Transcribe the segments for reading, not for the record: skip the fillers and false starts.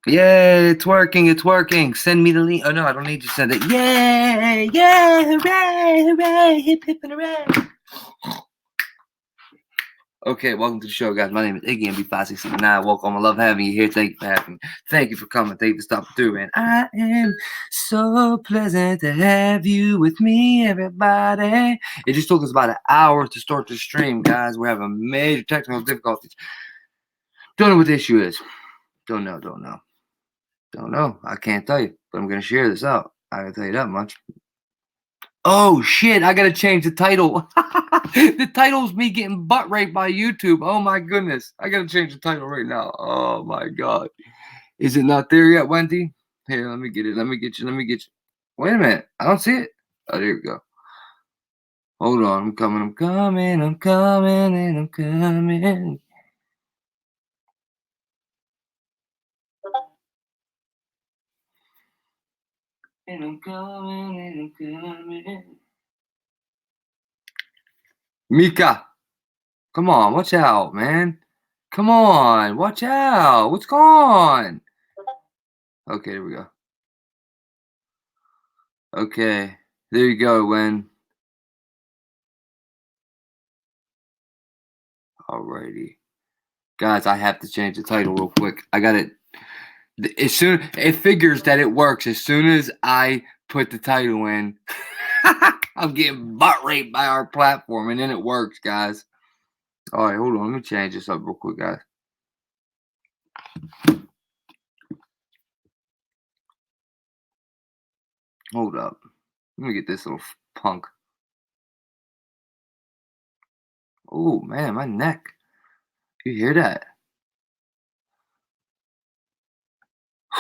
Yay, it's working, it's working. Send me the link. Oh, no, I don't need to send it. Yay, yay, hooray, hooray, hip, hip, and hooray. Okay, welcome to the show, guys. My name is Iggy, MB5679. Welcome. I love having you here. Thank you for having me. Thank you for coming. Thank you for stopping through, man. I am so pleasant to have you with me, everybody. It just took us about an hour to start the stream, guys. We're having major technical difficulties. Don't know what the issue is. Don't know. I can't tell you, but I'm going to share this out. I can tell you that much. Oh, shit. I got to change the title. The title's me getting butt raped by YouTube. Oh, my goodness. I got to change the title right now. Oh, my God. Is it not there yet, Wendy? Here, let me get it. Let me get you. Wait a minute. I don't see it. Oh, there we go. Hold on. I'm coming. And I'm coming. And I'm coming. Mika, come on, watch out, man. Come on, watch out. What's going on? Okay, there we go. Okay, there you go, Wen. Alrighty. Guys, I have to change the title real quick. I got it. It figures that it works as soon as I put the title in. I'm getting butt raped by our platform, and then it works, guys. All right, hold on. Let me change this up real quick, guys. Hold up. Let me get this little punk. Oh, man, my neck. You hear that?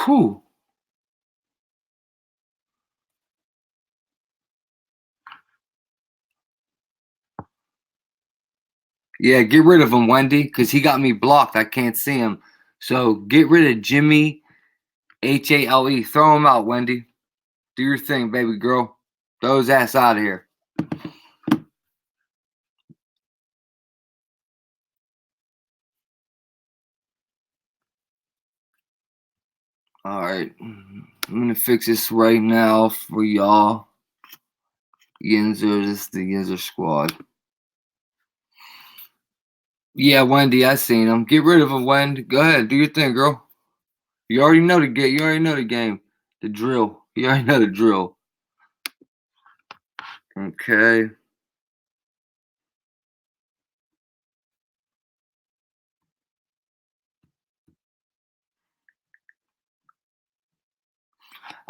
Whew. Yeah, get rid of him, Wendy, because he got me blocked. I can't see him. So get rid of Jimmy, HALE. Throw him out, Wendy. Do your thing, baby girl. Throw his ass out of here. All right. I'm going to fix this right now for y'all. Yinzer, this is the Yinzer squad. Yeah, Wendy, I seen him. Get rid of him, Wendy. Go ahead, do your thing, girl. You already know the game. You already know the game. The drill. You already know the drill. Okay.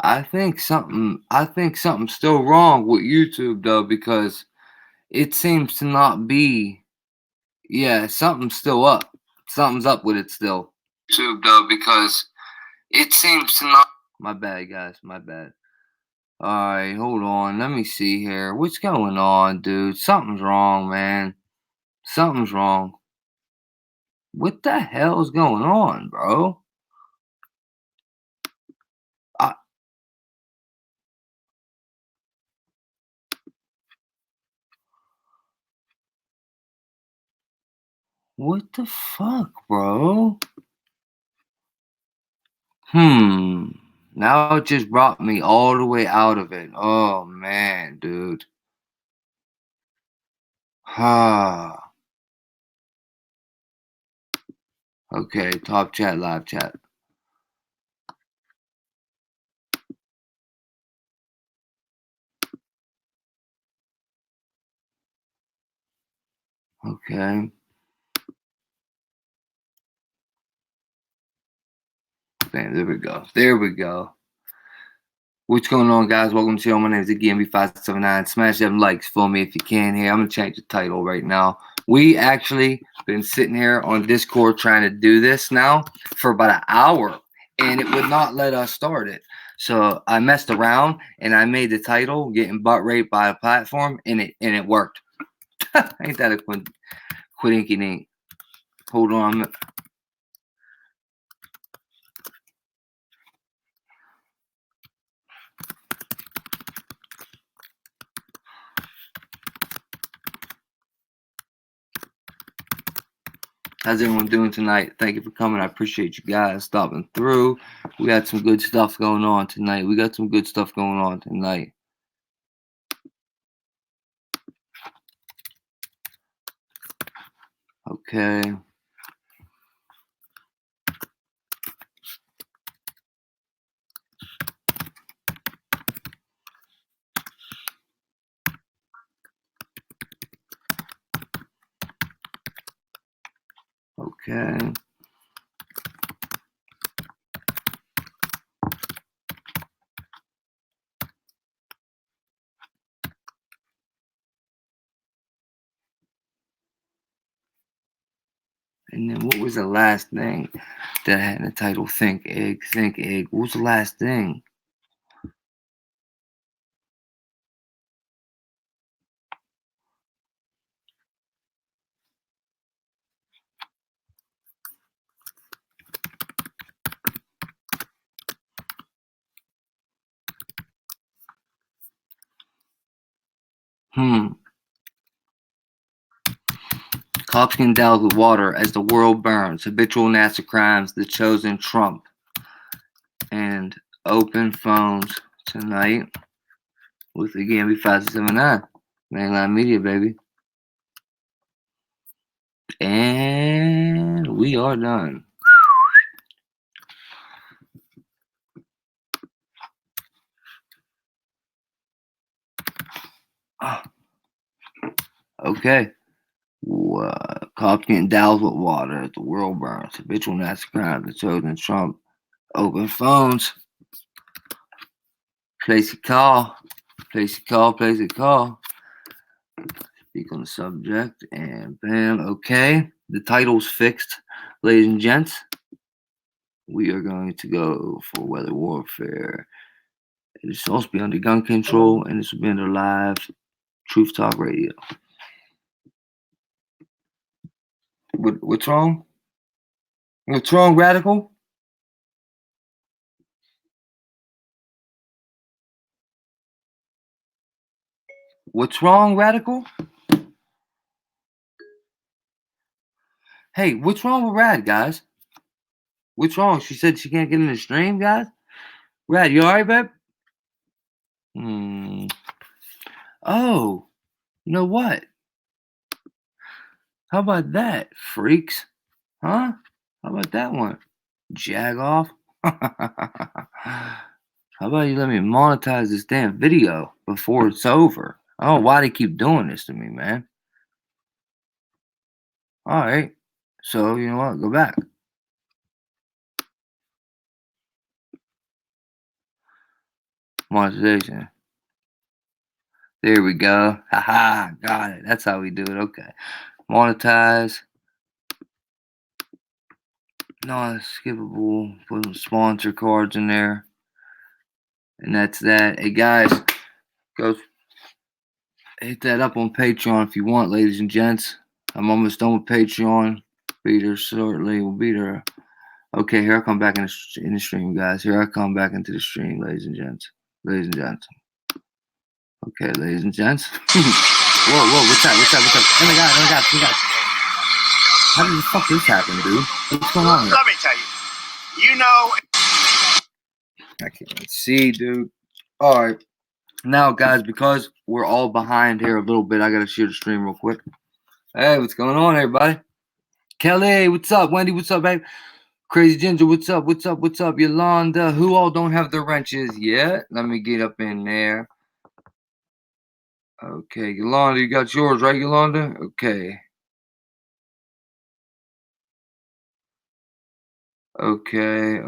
I think something's still wrong with YouTube though, because it seems to not be. Yeah, something's still up. Something's up with it still. YouTube though, because it seems to not. My bad, guys. My bad. All right, hold on. Let me see here. What's going on, dude? Something's wrong, man. Something's wrong. What the hell is going on, bro? What the fuck, bro? Now it just brought me all the way out of it. Oh man, dude. Ah. Okay, top chat, live chat. Okay. Bam, there we go. There we go. What's going on, guys? Welcome to the show. My name is IggyMB579. Smash them likes for me if you can here. I'm going to change the title right now. We actually been sitting here on Discord trying to do this now for about an hour, and it would not let us start it. So I messed around, and I made the title Getting Butt Raped by a Platform, and it worked. Ain't that a quidinky dink? Hold on. How's everyone doing tonight? Thank you for coming. I appreciate you guys stopping through. We got some good stuff going on tonight. Okay. Okay. And then what was the last thing that had in the title? Think Egg, Think Egg. What was the last thing? Cops can douse with water as the world burns. Habitual NASA crimes, the chosen Trump. And open phones tonight with the Gamby 579. Mainline Media, baby. And we are done. Okay. Cops getting doused with water as the world burns. Habitual NASA crimes, the chosen Trump. Open phones. Place a call. Speak on the subject. And bam. Okay. The title's fixed. Ladies and gents, we are going to go for weather warfare. It's supposed to be under gun control, and this will be under live Truth Talk Radio. What's wrong? What's wrong, Radical? What's wrong, Radical? Hey, what's wrong with Rad, guys? What's wrong? She said she can't get in the stream, guys? Rad, you alright, babe? Oh, you know what? How about that, freaks? Huh? How about that one? Jag off? How about you let me monetize this damn video before it's over? I don't know why they keep doing this to me, man. Alright. So, you know what? Go back. Monetization. There we go. Haha, got it. That's how we do it. Okay. Monetize. Non-skippable. Put some sponsor cards in there. And that's that. Hey, guys. Go hit that up on Patreon if you want, ladies and gents. I'm almost done with Patreon. Be there shortly. We'll be there. Okay, here I come back in the stream, guys. Here I come back into the stream, ladies and gents. Ladies and gents. Okay, ladies and gents. Whoa, what's that? Oh my god. How did the fuck this happen, dude? What's going on here? Let me tell you. You know. I can't even see, dude. Alright. Now, guys, because we're all behind here a little bit, I gotta share the stream real quick. Hey, what's going on, everybody? Kelly, what's up? Wendy, what's up, babe? Crazy Ginger, what's up? Yolanda, who all don't have the wrenches yet? Let me get up in there. Okay, Yolanda, you got yours, right, Yolanda? Okay. Okay.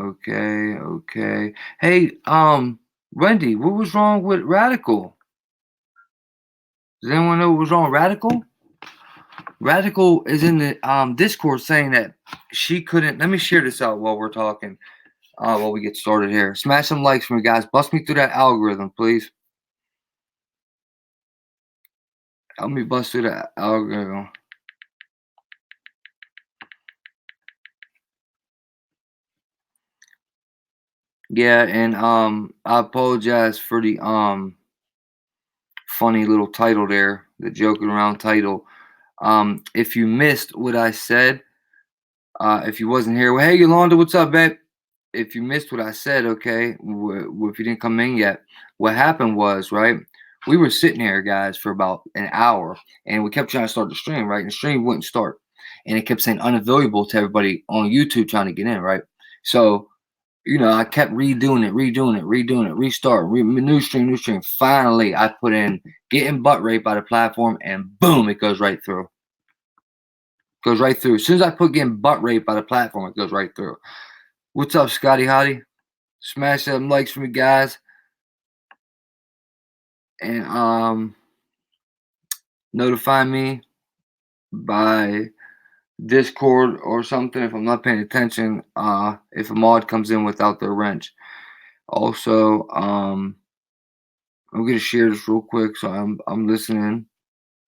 Hey, Wendy, what was wrong with Radical? Does anyone know what was wrong with Radical? Radical is in the Discord saying that she couldn't. Let me share this out while we're talking. While we get started here. Smash some likes for me, guys. Bust me through that algorithm, please. Help me bust through that algorithm. Yeah, and I apologize for the funny little title there, the joking around title. If you missed what I said, If you wasn't here, well, hey Yolanda, what's up, babe? If you missed what I said, okay, if you didn't come in yet, what happened was, right, we were sitting here, guys, for about an hour, and we kept trying to start the stream, right, and the stream wouldn't start, and it kept saying unavailable to everybody on YouTube trying to get in, right? So, I kept redoing it, restart, new stream, new stream. Finally, I put in getting butt raped by the platform, and boom, it goes right through. Goes right through. As soon as I put getting butt raped by the platform, it goes right through. What's up, Scotty Hottie? Smash them likes for me, guys. And notify me by Discord or something if I'm not paying attention. If a mod comes in without their wrench. Also, I'm gonna share this real quick, so I'm listening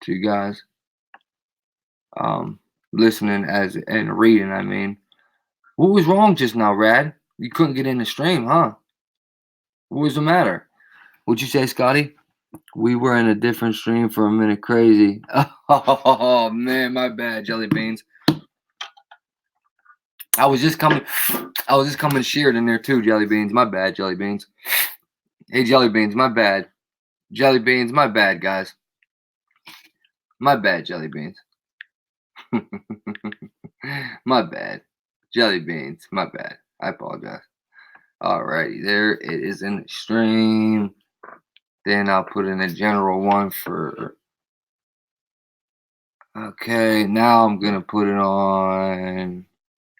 to you guys. Listening as and reading. I mean, what was wrong just now, Rad? You couldn't get in the stream, huh? What was the matter? What'd you say, Scotty? We were in a different stream for a minute. Crazy. Oh man, my bad, Jelly Beans. I was just coming shared in there too, Jelly Beans. My bad, Jelly Beans. Hey, Jelly Beans, my bad. Jelly Beans, my bad, guys. My bad, Jelly Beans. My bad. Jelly Beans, my bad. I apologize. Alrighty, there it is in the stream. Then I'll put in a general one for. Okay, now I'm gonna put it on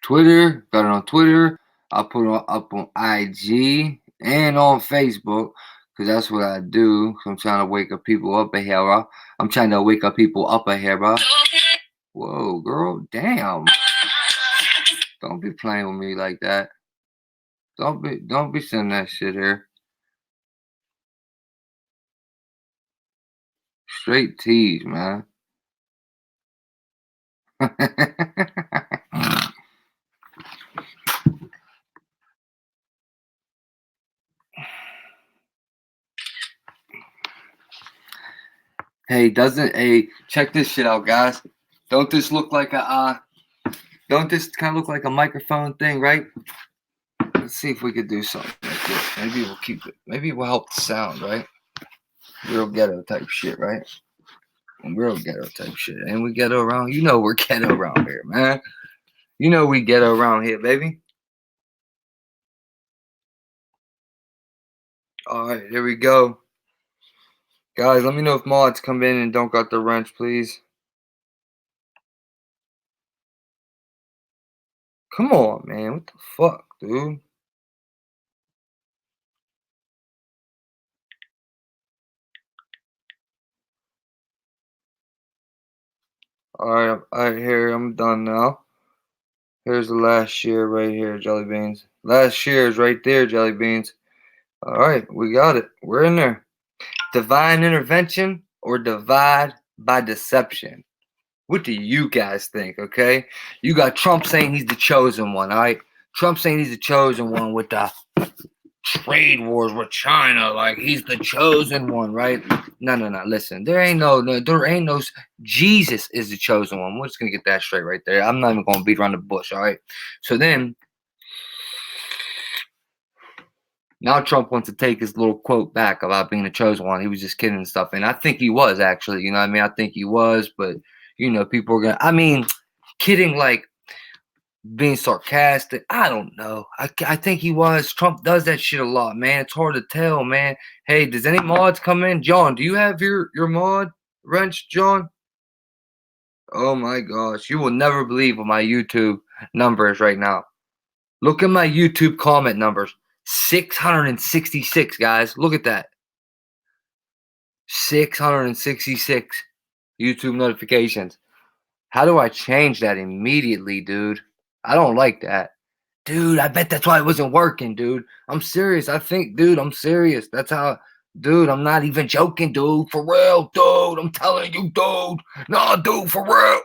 Twitter. Got it on Twitter. I'll put it up on IG and on Facebook because that's what I do. I'm trying to wake up people up a here. I'm trying to wake up people up a here. Whoa, girl, damn! Don't be playing with me like that. Don't be sending that shit here. Straight tease, man. Hey, check this shit out, guys. Don't this look like a don't this kind of look like a microphone thing, right? Let's see if we could do something like this. Maybe we'll keep it. Maybe it will help the sound, right? Real ghetto type shit, right? Real ghetto type shit. And we ghetto around. You know we're ghetto around here, man. You know we ghetto around here, baby. All right, here we go. Guys, let me know if mods come in and don't got the wrench, please. Come on, man. What the fuck, dude? All right, here. I'm done now. Here's the last shear right here, Jelly Beans. Last shear is right there, Jelly Beans. All right, we got it. We're in there. Divine intervention or divide by deception? What do you guys think, okay? You got Trump saying he's the chosen one, all right? Trump saying he's the chosen one with the trade wars with China, like he's the chosen one, right? No. Listen, there ain't no. Jesus is the chosen one. We're just gonna get that straight right there. I'm not even gonna beat around the bush, all right? So then, now Trump wants to take his little quote back about being the chosen one. He was just kidding and stuff, and I think he was actually. You know what I mean? I think he was, but people are gonna. I mean, kidding like being sarcastic. I don't know. I think he was. Trump does that shit a lot, man. It's hard to tell, man. Hey, does any mods come in? John, do you have your mod wrench, John? Oh my gosh. You will never believe what my YouTube number is right now. Look at my YouTube comment numbers. 666, guys. Look at that. 666 YouTube notifications. How do I change that immediately, dude? I don't like that. Dude, I bet that's why it wasn't working, dude. I'm serious. I think, dude, I'm serious. That's how, dude, I'm not even joking, dude. For real, dude. I'm telling you, dude. No, dude, for real.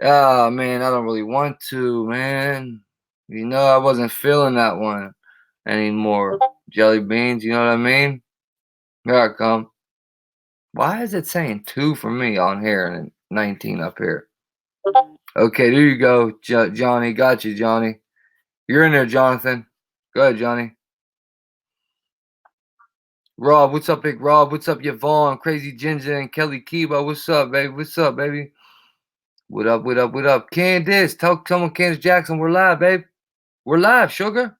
Oh, man, I don't really want to, man. I wasn't feeling that one anymore. Jelly Beans, you know what I mean? Here I come. Why is it saying 2 for me on here and 19 up here? Okay, there you go, Johnny. Got you, Johnny. You're in there, Jonathan. Go ahead, Johnny. Rob, what's up, Big Rob? What's up, Yvonne, Crazy Ginger, and Kelly Kiba? What's up, baby? What's up, baby? What up, what up, what up? Candace, tell someone Candace Jackson we're live, babe. We're live, sugar.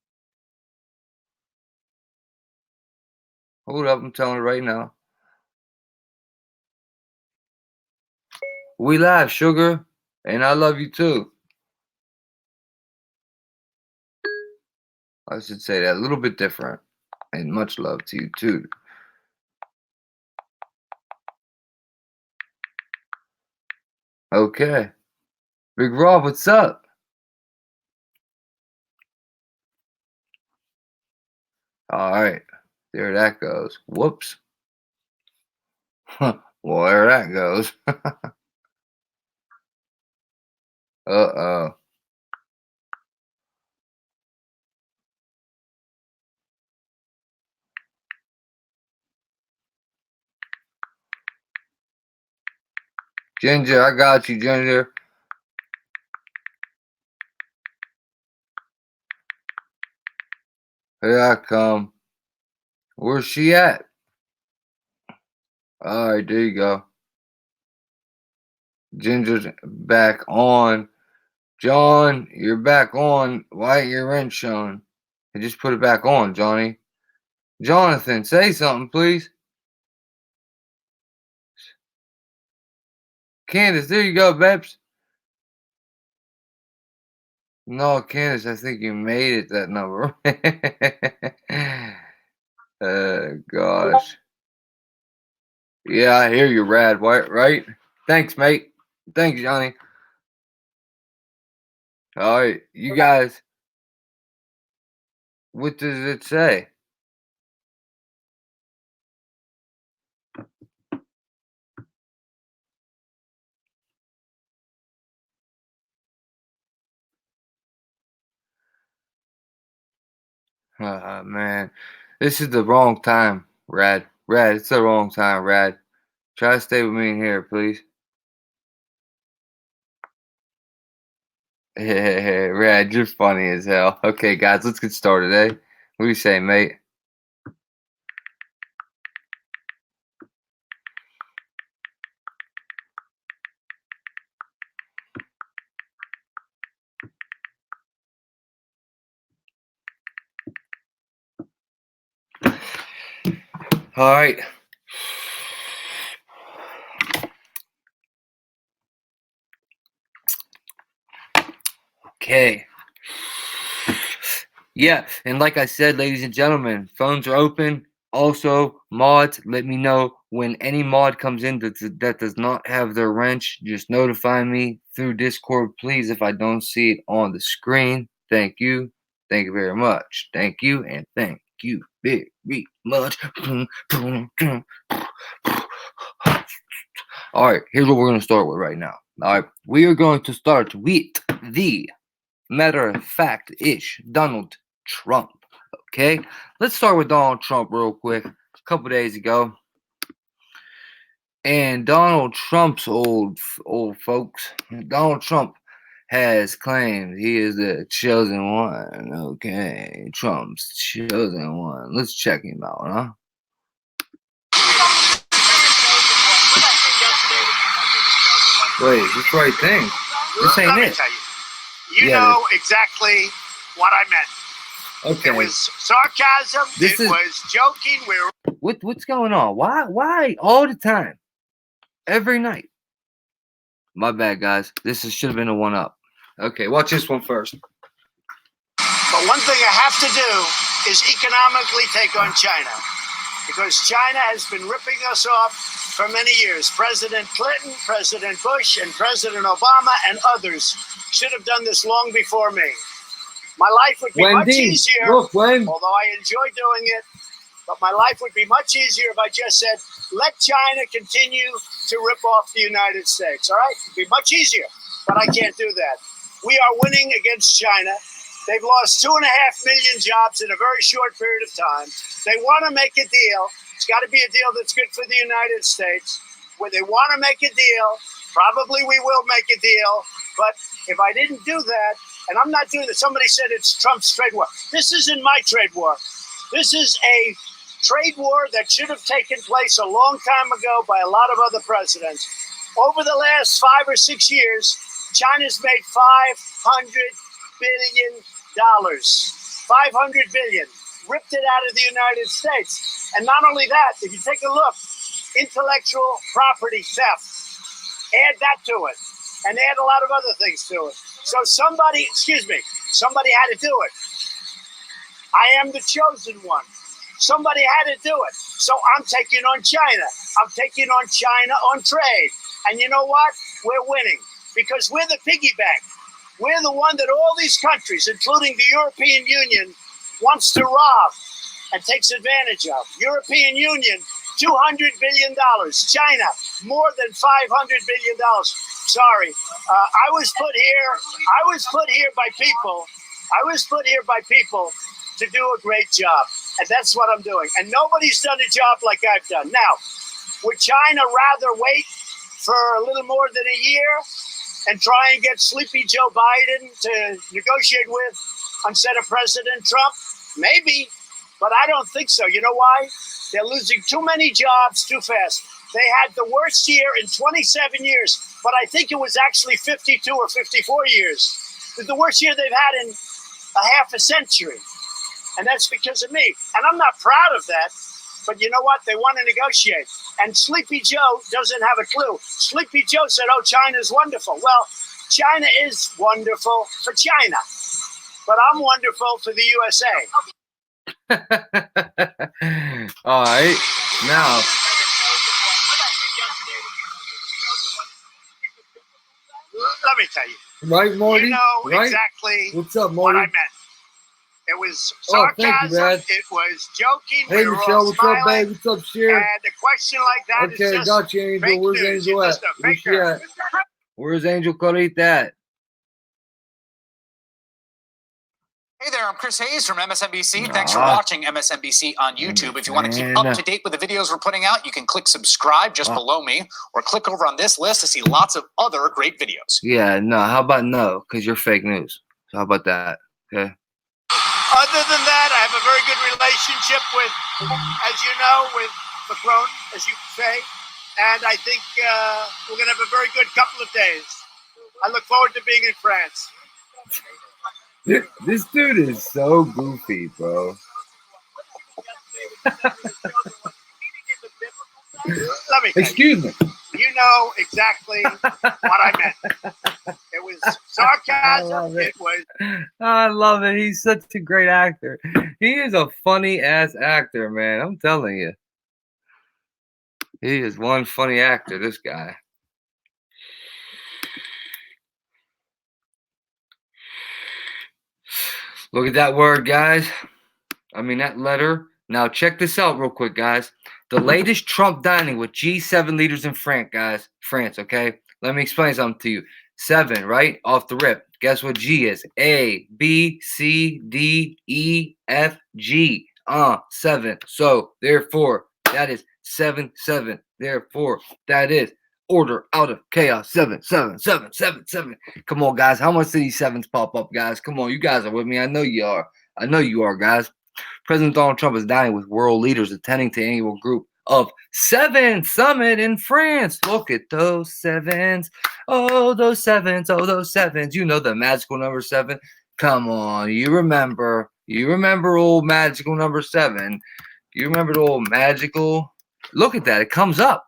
Hold up, I'm telling her right now. We live, sugar. And I love you too. I should say that a little bit different. And much love to you too. Okay. Big Rob, what's up? All right. There that goes. Whoops. Well, there that goes. Uh-oh. Ginger, I got you, Ginger. Here I come. Where's she at? All right, there you go. Ginger's back on. John, you're back on. Why ain't your wrench showing? I just put it back on, Johnny. Jonathan, say something, please. Candace, there you go, Babs. No, Candace, I think you made it that number. Gosh. Yeah, I hear you, Rad, right? Thanks, mate. Thanks, Johnny. All right, you guys. What does it say? Man. This is the wrong time, Rad. Rad, it's the wrong time, Rad. Try to stay with me in here, please. Rad, you're funny as hell. Okay, guys, let's get started, eh? What do you say, mate? All right. Okay. Yeah, and like I said, ladies and gentlemen, phones are open. Also, mods, let me know when any mod comes in that does not have their wrench. Just notify me through Discord, please, if I don't see it on the screen. Thank you. Thank you very much. Thank you, and thank you very much. All right, here's what we're going to start with right now. All right, we are going to start with the matter of fact-ish Donald Trump. Okay, let's start with Donald Trump real quick. A couple days ago, and Donald Trump's old folks. Donald Trump has claimed he is the chosen one. Okay, Trump's chosen one. Let's check him out, huh? Wait, is this the right thing? This ain't it. You know exactly what I meant. Okay. It was sarcasm. It was joking. What's going on? Why all the time? Every night. My bad, guys. This should have been a one-up. Okay, watch this one first. But one thing I have to do is economically take on China, because China has been ripping us off for many years. President Clinton, President Bush, and President Obama and others should have done this long before me. My life would be much easier, although I enjoy doing it, but my life would be much easier if I just said, let China continue to rip off the United States, all right? It would be much easier, but I can't do that. We are winning against China. They've lost 2.5 million jobs in a very short period of time. They want to make a deal. It's got to be a deal that's good for the United States. Where they want to make a deal, probably we will make a deal. But if I didn't do that, and I'm not doing it, somebody said it's Trump's trade war. This isn't my trade war. This is a trade war that should have taken place a long time ago by a lot of other presidents. Over the last 5 or 6 years, China's made $500 billion. 500 billion. Ripped it out of the United States. And not only that, if you take a look, intellectual property theft, add that to it, and add a lot of other things to it. So somebody had to do it. I am the chosen one. Somebody had to do it. So I'm taking on China. I'm taking on China on trade. And you know what? We're winning because we're the piggy bank. We're the one that all these countries, including the European Union, wants to rob and takes advantage of. European Union, $200 billion. China, more than $500 billion. Sorry, I was put here by people. I was put here by people to do a great job, and that's what I'm doing. And nobody's done a job like I've done. Now, would China rather wait for a little more than a year and try and get sleepy Joe Biden to negotiate with instead of President Trump? Maybe, but I don't think so. You know why? They're losing too many jobs too fast. They had the worst year in 27 years, but I think it was actually 52 or 54 years. It was the worst year they've had in a half a century. And that's because of me. And I'm not proud of that, but you know what? They want to negotiate. And Sleepy Joe doesn't have a clue. Sleepy Joe said, oh, China's wonderful. Well, China is wonderful for China, but I'm wonderful for the USA. All right. Now, let me tell you. Right, Morty? You know right? exactly What's up, what Morty? I meant. It was Oh, thank sarcasm. you, man. It was joking. Hey, We were Michelle, all what's smiling. up, babe? What's up, Cher? And a question like that is Okay, just got you, Angel. fake Where's news. Angel You're at? just a Where's she faker. at? Where's Angel Clarita at? Hey there, I'm Chris Hayes from MSNBC. Thanks for watching MSNBC on YouTube. If you want to keep up to date with the videos we're putting out, you can click subscribe just below me or click over on this list to see lots of other great videos. Yeah, no. How about no? Because you're fake news. So how about that? Okay. Other than that, I have a very good relationship with, as you know, with Macron, as you say. And I think we're going to have a very good couple of days. I look forward to being in France. This dude is so goofy, bro. Let me Excuse me. You know exactly what I meant. It was sarcasm. It was. I love it. He's such a great actor. He is a funny ass actor, man. I'm telling you. He is one funny actor, this guy. Look at that word, guys. I mean, that letter. Now, check this out real quick, guys. The latest Trump dining with G7 leaders in France, guys. France, okay? Let me explain something to you. 7, right? Off the rip. Guess what G is? A, B, C, D, E, F, G. 7. So, therefore, that is 7, 7. Therefore, that is order out of chaos. 7, 7, 7, 7, 7. Come on, guys. How much do these 7s pop up, guys? Come on. You guys are with me. I know you are. I know you are, guys. President Donald Trump is dining with world leaders attending the annual group of 7 summit in France. Look at those 7s. Oh, those 7s. Oh, those 7s. You know the magical number 7. Come on. You remember old magical number 7. You remember the old magical. Look at that. It comes up.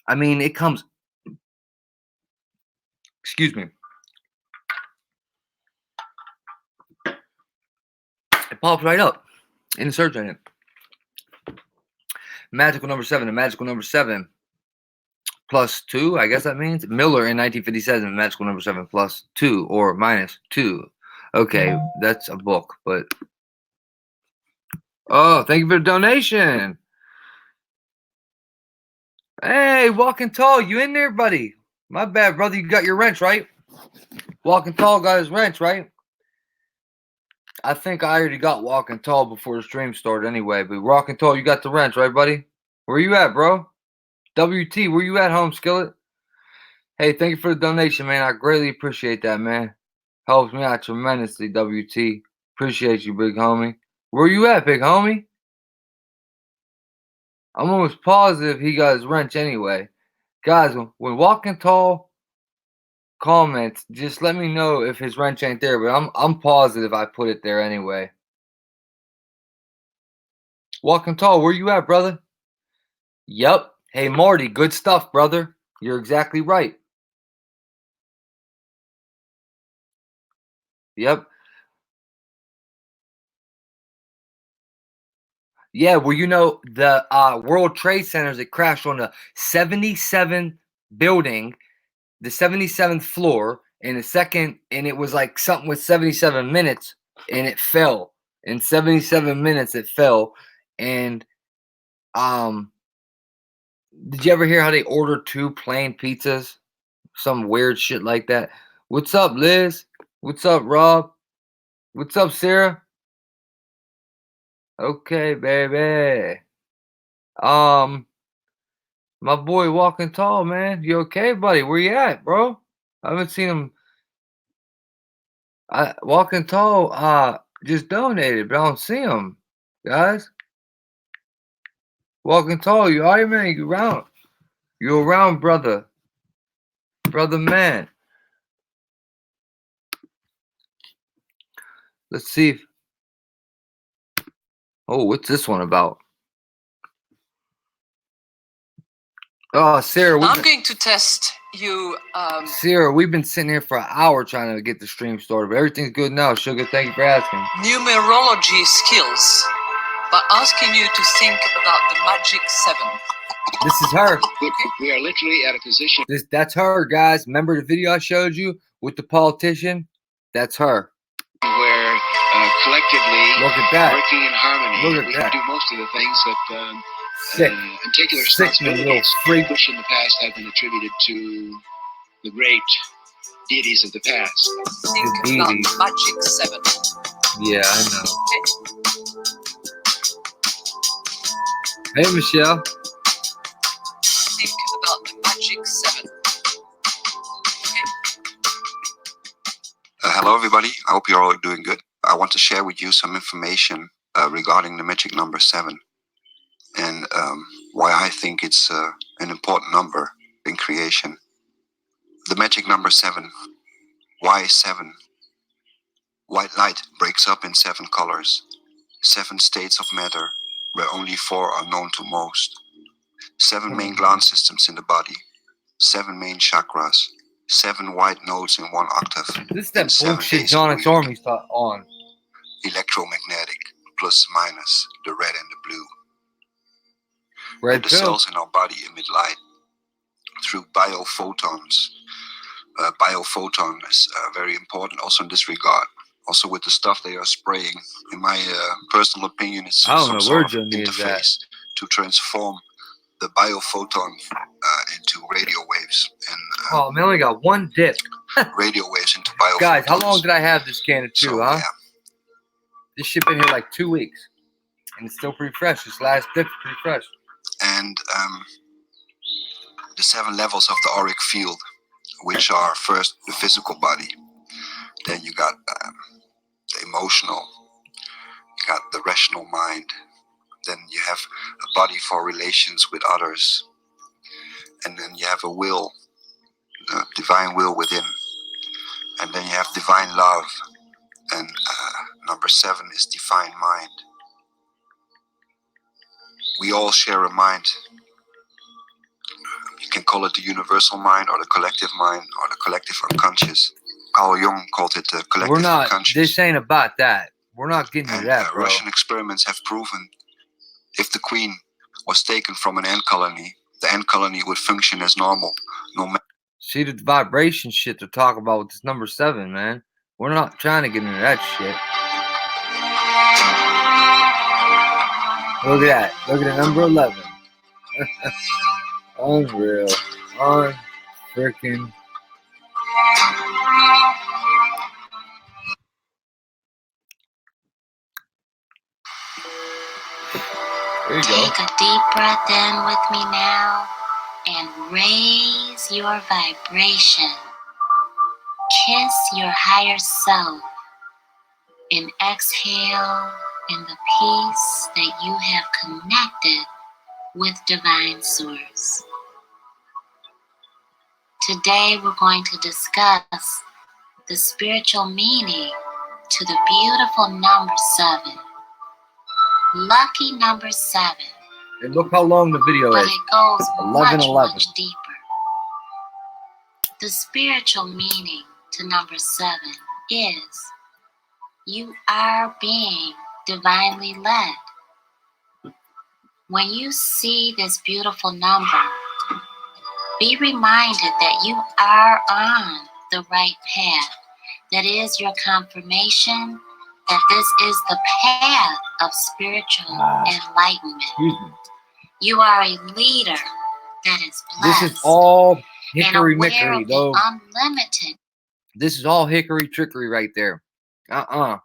I mean, it comes. Excuse me. It pops right up in the search engine. Magical number 7. The magical number 7 plus 2. I guess that means Miller in 1957. Magical number 7 plus 2 or minus 2. Okay, that's a book, but oh, thank you for the donation. Hey, Walking Tall, you in there, buddy? My bad, brother. You got your wrench, right? Walking Tall got his wrench, right? I think I already got Walking Tall before the stream started anyway. But Walking Tall, you got the wrench, right, buddy? Where you at, bro? WT, where you at, home skillet? Hey, thank you for the donation, man. I greatly appreciate that, man. Helps me out tremendously, WT. Appreciate you, big homie. Where you at, big homie? I'm almost positive he got his wrench anyway. Guys, when Walking Tall comments, just let me know if his wrench ain't there, but I'm positive I put it there anyway. Walking Tall, where you at, brother? Yep. Hey, Marty, good stuff, brother. You're exactly right. Yep. Yeah, well, you know, the World Trade Centers that crashed on the 77th building, the 77th floor, and it was like something with 77 minutes, and it fell. In 77 minutes, it fell. And did you ever hear how they ordered 2 plain pizzas? Some weird shit like that. What's up, Liz? What's up, Rob? What's up, Sarah? Okay, baby. My boy Walking Tall, man. You okay, buddy? Where you at, bro? I haven't seen him. Walking Tall just donated, but I don't see him, guys. Walking Tall, you alright, man? You around? You around, brother? Brother, man. Let's see if. Oh, what's this one about? Oh, Sarah. I'm going to test you. Sarah, we've been sitting here for an hour trying to get the stream started, but everything's good now. Sugar, thank you for asking. Numerology skills by asking you to think about the magic 7. This is her. We are literally at a position. That's her, guys. Remember the video I showed you with the politician? That's her. Where collectively, Look at that. working in harmony, Look at we that. can do most of the things that Sick. and take the Sickening little responsibilities freak. which in the past have been attributed to the great deities of the past. Think The about deities. the magic 7. Yeah, I know. Hey, Michelle. Think about the magic 7. Hello, everybody. I hope you're all doing good. I want to share with you some information regarding the magic number 7 and why I think it's an important number in creation. The magic number 7. Why 7? White light breaks up in 7 colors, 7 states of matter, where only 4 are known to most. 7 main gland systems in the body, 7 main chakras, 7 white notes in 1 octave. This is that and 7 bullshit days John a X week. Army's on. Electromagnetic, plus minus, the red and the blue. Red And the pill. cells in our body emit light through biophotons. Biophoton is very important also in this regard. Also with the stuff they are spraying, in my personal opinion, it's I don't some know sort where of Johnny is at. interface to transform the biophoton into radio waves, and Oh, man, I only got 1 dip. radio waves into biophoton. Guys, how long did I have this can of 2, So, huh? yeah. This shit been here like 2 weeks. And it's still pretty fresh. This last dip's pretty fresh. And the 7 levels of the auric field, which are first the physical body, then you got the emotional, you got the rational mind, then you have a body for relations with others, and then you have a will, the divine will within, and then you have divine love, and number 7 is divine mind. We all share a mind. You can call it the universal mind or the collective mind or the collective unconscious. Carl Jung called it the collective We're not. unconscious. This ain't about that. We're not getting to And that, bro. Russian experiments have proven if the queen was taken from an ant colony, the ant colony would function as normal, no matter. See the vibration shit they're talking about with this number 7, man. We're not trying to get into that shit. Look at that. Look at the number 11. Unreal. Unfreaking. There you go. Take a deep breath in with me now and raise your vibration. Kiss your higher self and exhale in the peace that you have connected with Divine Source. Today we're going to discuss the spiritual meaning to the beautiful number 7. Lucky number 7. And look how long the video But is. it goes 11:11. much deeper. The spiritual meaning to number 7 is you are being divinely led. When you see this beautiful number, be reminded that you are on the right path. That is your confirmation that this is the path of spiritual enlightenment. Excuse me. You are a leader that is blessed. This is all and hickory aware mickory, of though. the unlimited. This is all hickory trickery right there. I'm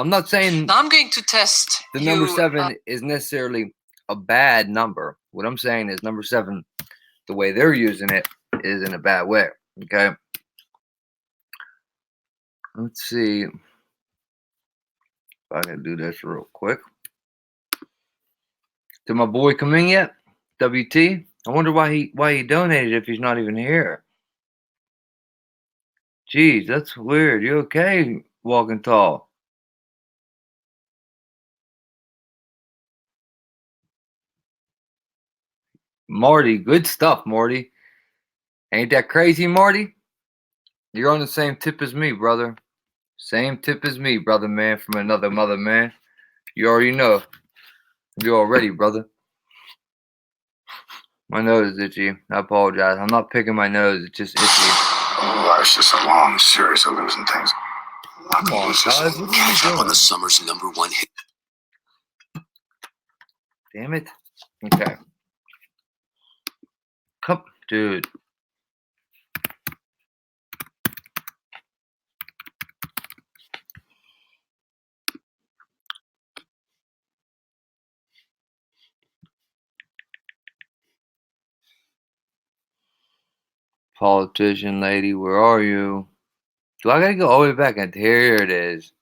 not saying Now I'm going to test the you, number 7 is necessarily a bad number. What I'm saying is number 7, the way they're using it, is in a bad way. Okay. Let's see if I can do this real quick. Did my boy come in yet? WT? I wonder why he donated if he's not even here. Jeez, that's weird. You okay, Walking Tall? Marty, good stuff, Marty. Ain't that crazy, Marty? You're on the same tip as me, brother. Same tip as me, brother, man, from another mother, man. You already know. You already, brother. My nose is itchy. I apologize. I'm not picking my nose. It's just itchy. Oh, life's just a long series of losing things. Come on, guys. What are you Catch up on doing? the summer's #1 hit. Damn it. Okay. Come, dude. Politician lady, where are you? Do I gotta go all the way back? And here it is.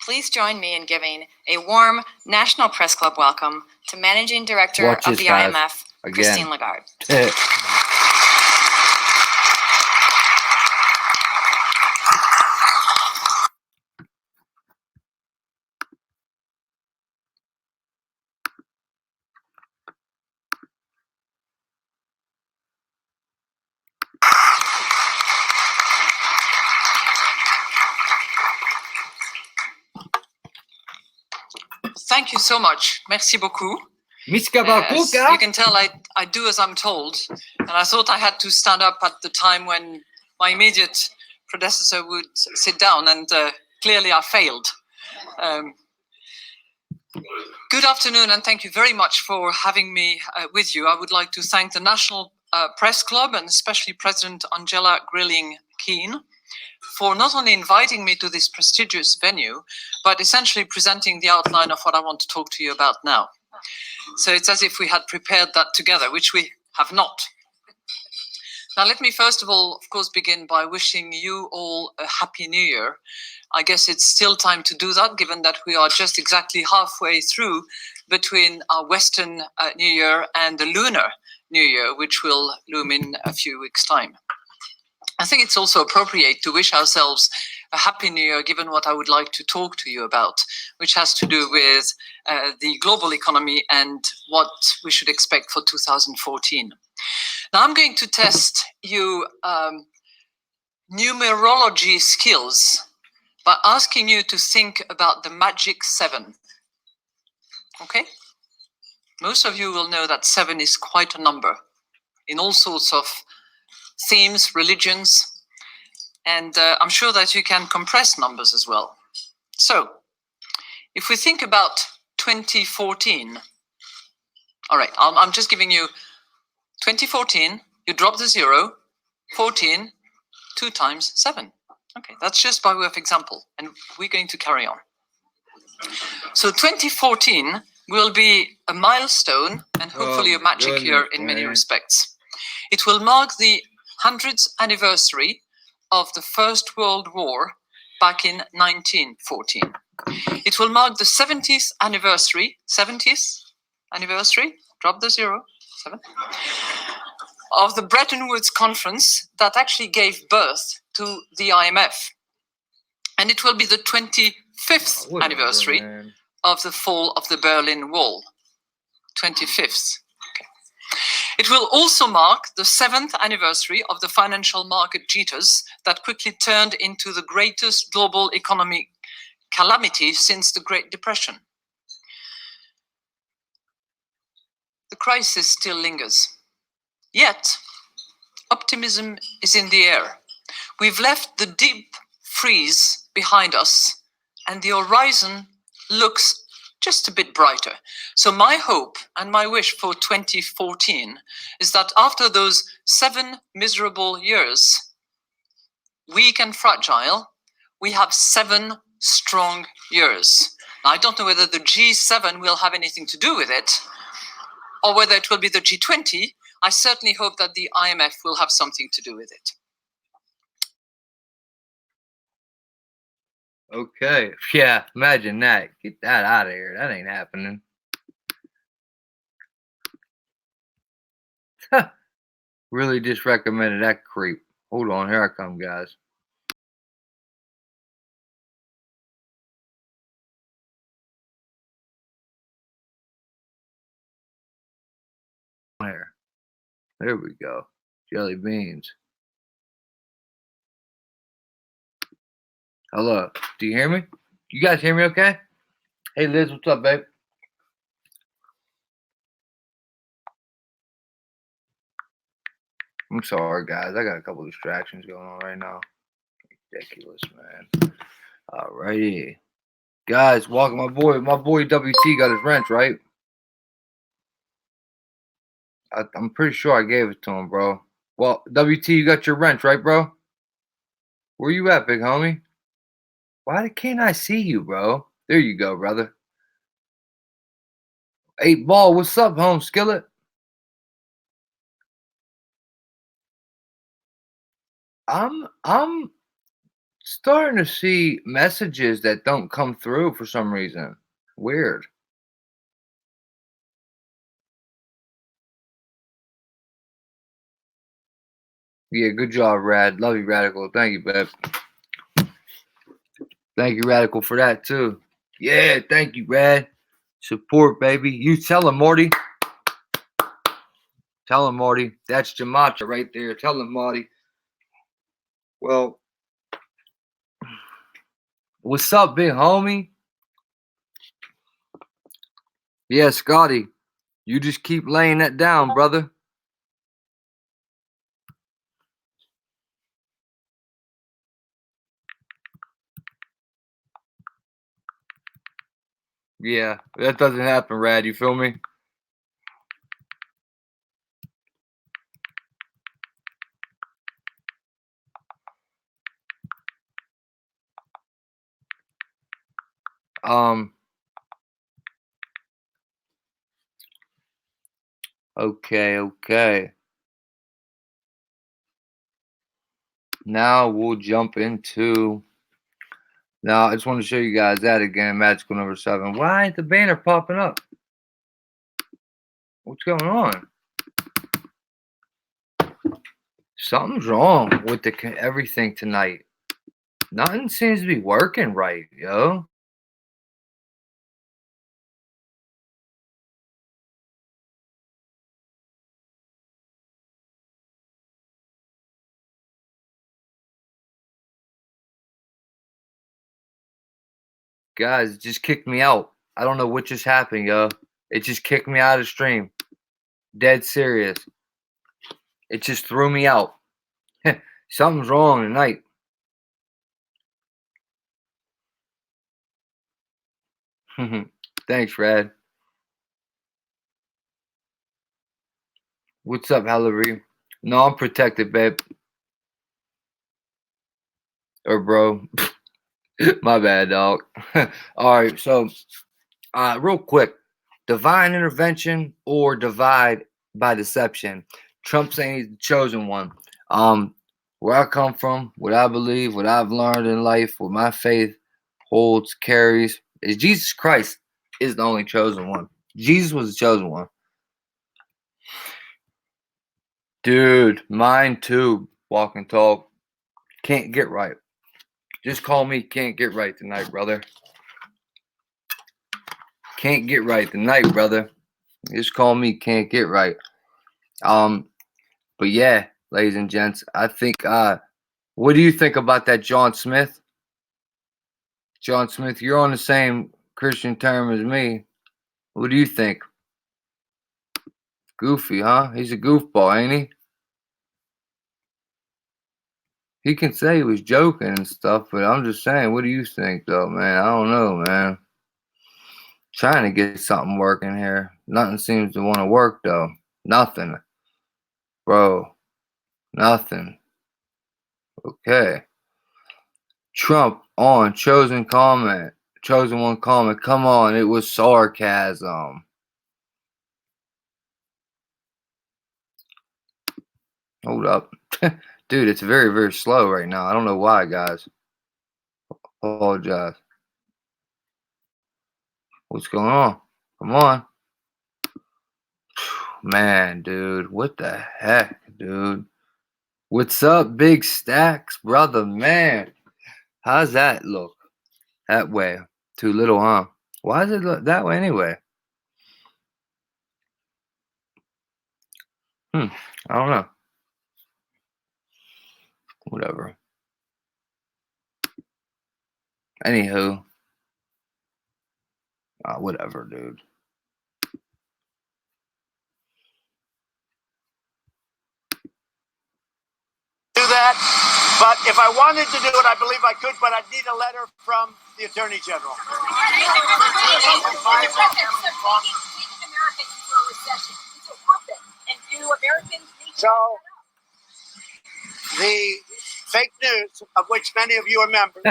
Please join me in giving a warm National Press Club welcome to Managing Director Watch of this, the guys. IMF, Again. Christine Lagarde. Thank you so much. Merci beaucoup. Miska As Bakuka? you can tell, I do as I'm told. And I thought I had to stand up at the time when my immediate predecessor would sit down, and clearly I failed. Good afternoon, and thank you very much for having me with you. I would like to thank the National Press Club, and especially President Angela Grilling-Keane, for not only inviting me to this prestigious venue, but essentially presenting the outline of what I want to talk to you about now. So it's as if we had prepared that together, which we have not. Now, let me first of all, of course, begin by wishing you all a happy new year. I guess it's still time to do that, given that we are just exactly halfway through between our Western New Year and the Lunar New Year, which will loom in a few weeks' time. I think it's also appropriate to wish ourselves a happy new year, given what I would like to talk to you about, which has to do with the global economy and what we should expect for 2014. Now, I'm going to test you numerology skills by asking you to think about the magic 7. Okay? Most of you will know that 7 is quite a number in all sorts of themes, religions, and I'm sure that you can compress numbers as well. So, if we think about 2014, all right, I'm just giving you 2014, you drop the 0, 14, 2 times 7. Okay, that's just by way of example, and we're going to carry on. So 2014 will be a milestone and hopefully a magic year in many respects. It will mark the 100th anniversary of the First World War back in 1914. It will mark the 70th anniversary, drop the 7, of the Bretton Woods Conference that actually gave birth to the IMF. And it will be the 25th anniversary of the fall of the Berlin Wall. 25th. Okay. It will also mark the 7th anniversary of the financial market jitters that quickly turned into the greatest global economic calamity since the Great Depression. The crisis still lingers. Yet, optimism is in the air. We've left the deep freeze behind us, and the horizon looks just a bit brighter. So my hope and my wish for 2014 is that after those 7 miserable years, weak and fragile, we have 7 strong years. Now, I don't know whether the G7 will have anything to do with it, or whether it will be the G20. I certainly hope that the IMF will have something to do with it. Okay. Yeah, imagine that. Get that out of here. That ain't happening. Really just recommended that creep. Hold on, here I come, guys. There we go. Jelly beans. Hello. Do you hear me? You guys hear me okay? Hey, Liz, what's up, babe? I'm sorry, guys. I got a couple distractions going on right now. Ridiculous, man. Alrighty. Guys, welcome my boy. My boy WT got his rent, right? I'm pretty sure I gave it to him, bro. Well, WT, you got your rent, right, bro? Where you at, big homie? Why can't I see you, bro? There you go, brother. 8 Ball, what's up, home skillet? I'm starting to see messages that don't come through for some reason. Weird. Yeah, good job, Rad. Love you, Radical. Thank you, babe. Thank you, Radical, for that, too. Yeah, thank you, Rad. Support, baby. You tell him, Morty. Tell him, Morty. That's Jamacha right there. Tell him, Morty. Well, what's up, big homie? Yeah, Scotty. You just keep laying that down, brother. Yeah, that doesn't happen, Rad. You feel me? Okay. Now we'll jump into. Now I just want to show you guys that again. Magical number 7. Why ain't the banner popping up? What's going on? Something's wrong with everything tonight. Nothing seems to be working right, yo. Guys, it just kicked me out. I don't know what just happened, yo. It just kicked me out of the stream. Dead serious. It just threw me out. Something's wrong tonight. Thanks, Rad. What's up, Hillary? No, I'm protected, babe. Or bro. My bad, dog. All right, so real quick, divine intervention or divide by deception. Trump saying he's the chosen one. Where I come from, what I believe, what I've learned in life, what my faith holds, carries, is Jesus Christ is the only chosen one. Jesus was the chosen one. Dude, mine too. Walk and talk. Can't get right. Just call me can't get right tonight, brother. Can't get right tonight, brother. Just call me can't get right. But yeah, ladies and gents, I think what do you think about that John Smith? John Smith, you're on the same Christian term as me. What do you think? Goofy, huh? He's a goofball, ain't he? He can say he was joking and stuff, but I'm just saying, what do you think, though, man? I don't know, man. Trying to get something working here. Nothing seems to want to work, though. Nothing. Bro. Nothing. Okay. Trump on chosen comment. Chosen one comment. Come on, it was sarcasm. Hold up. Dude, it's very, very slow right now. I don't know why, guys. Apologize. What's going on? Come on. Man, dude. What the heck, dude? What's up, Big Stacks, brother? Man. How's that look? That way. Too little, huh? Why does it look that way anyway? I don't know. Whatever. Anywho. Whatever, dude. Do that, but if I wanted to do it, I believe I could, but I'd need a letter from the Attorney General. So, the fake news, of which many of you are members,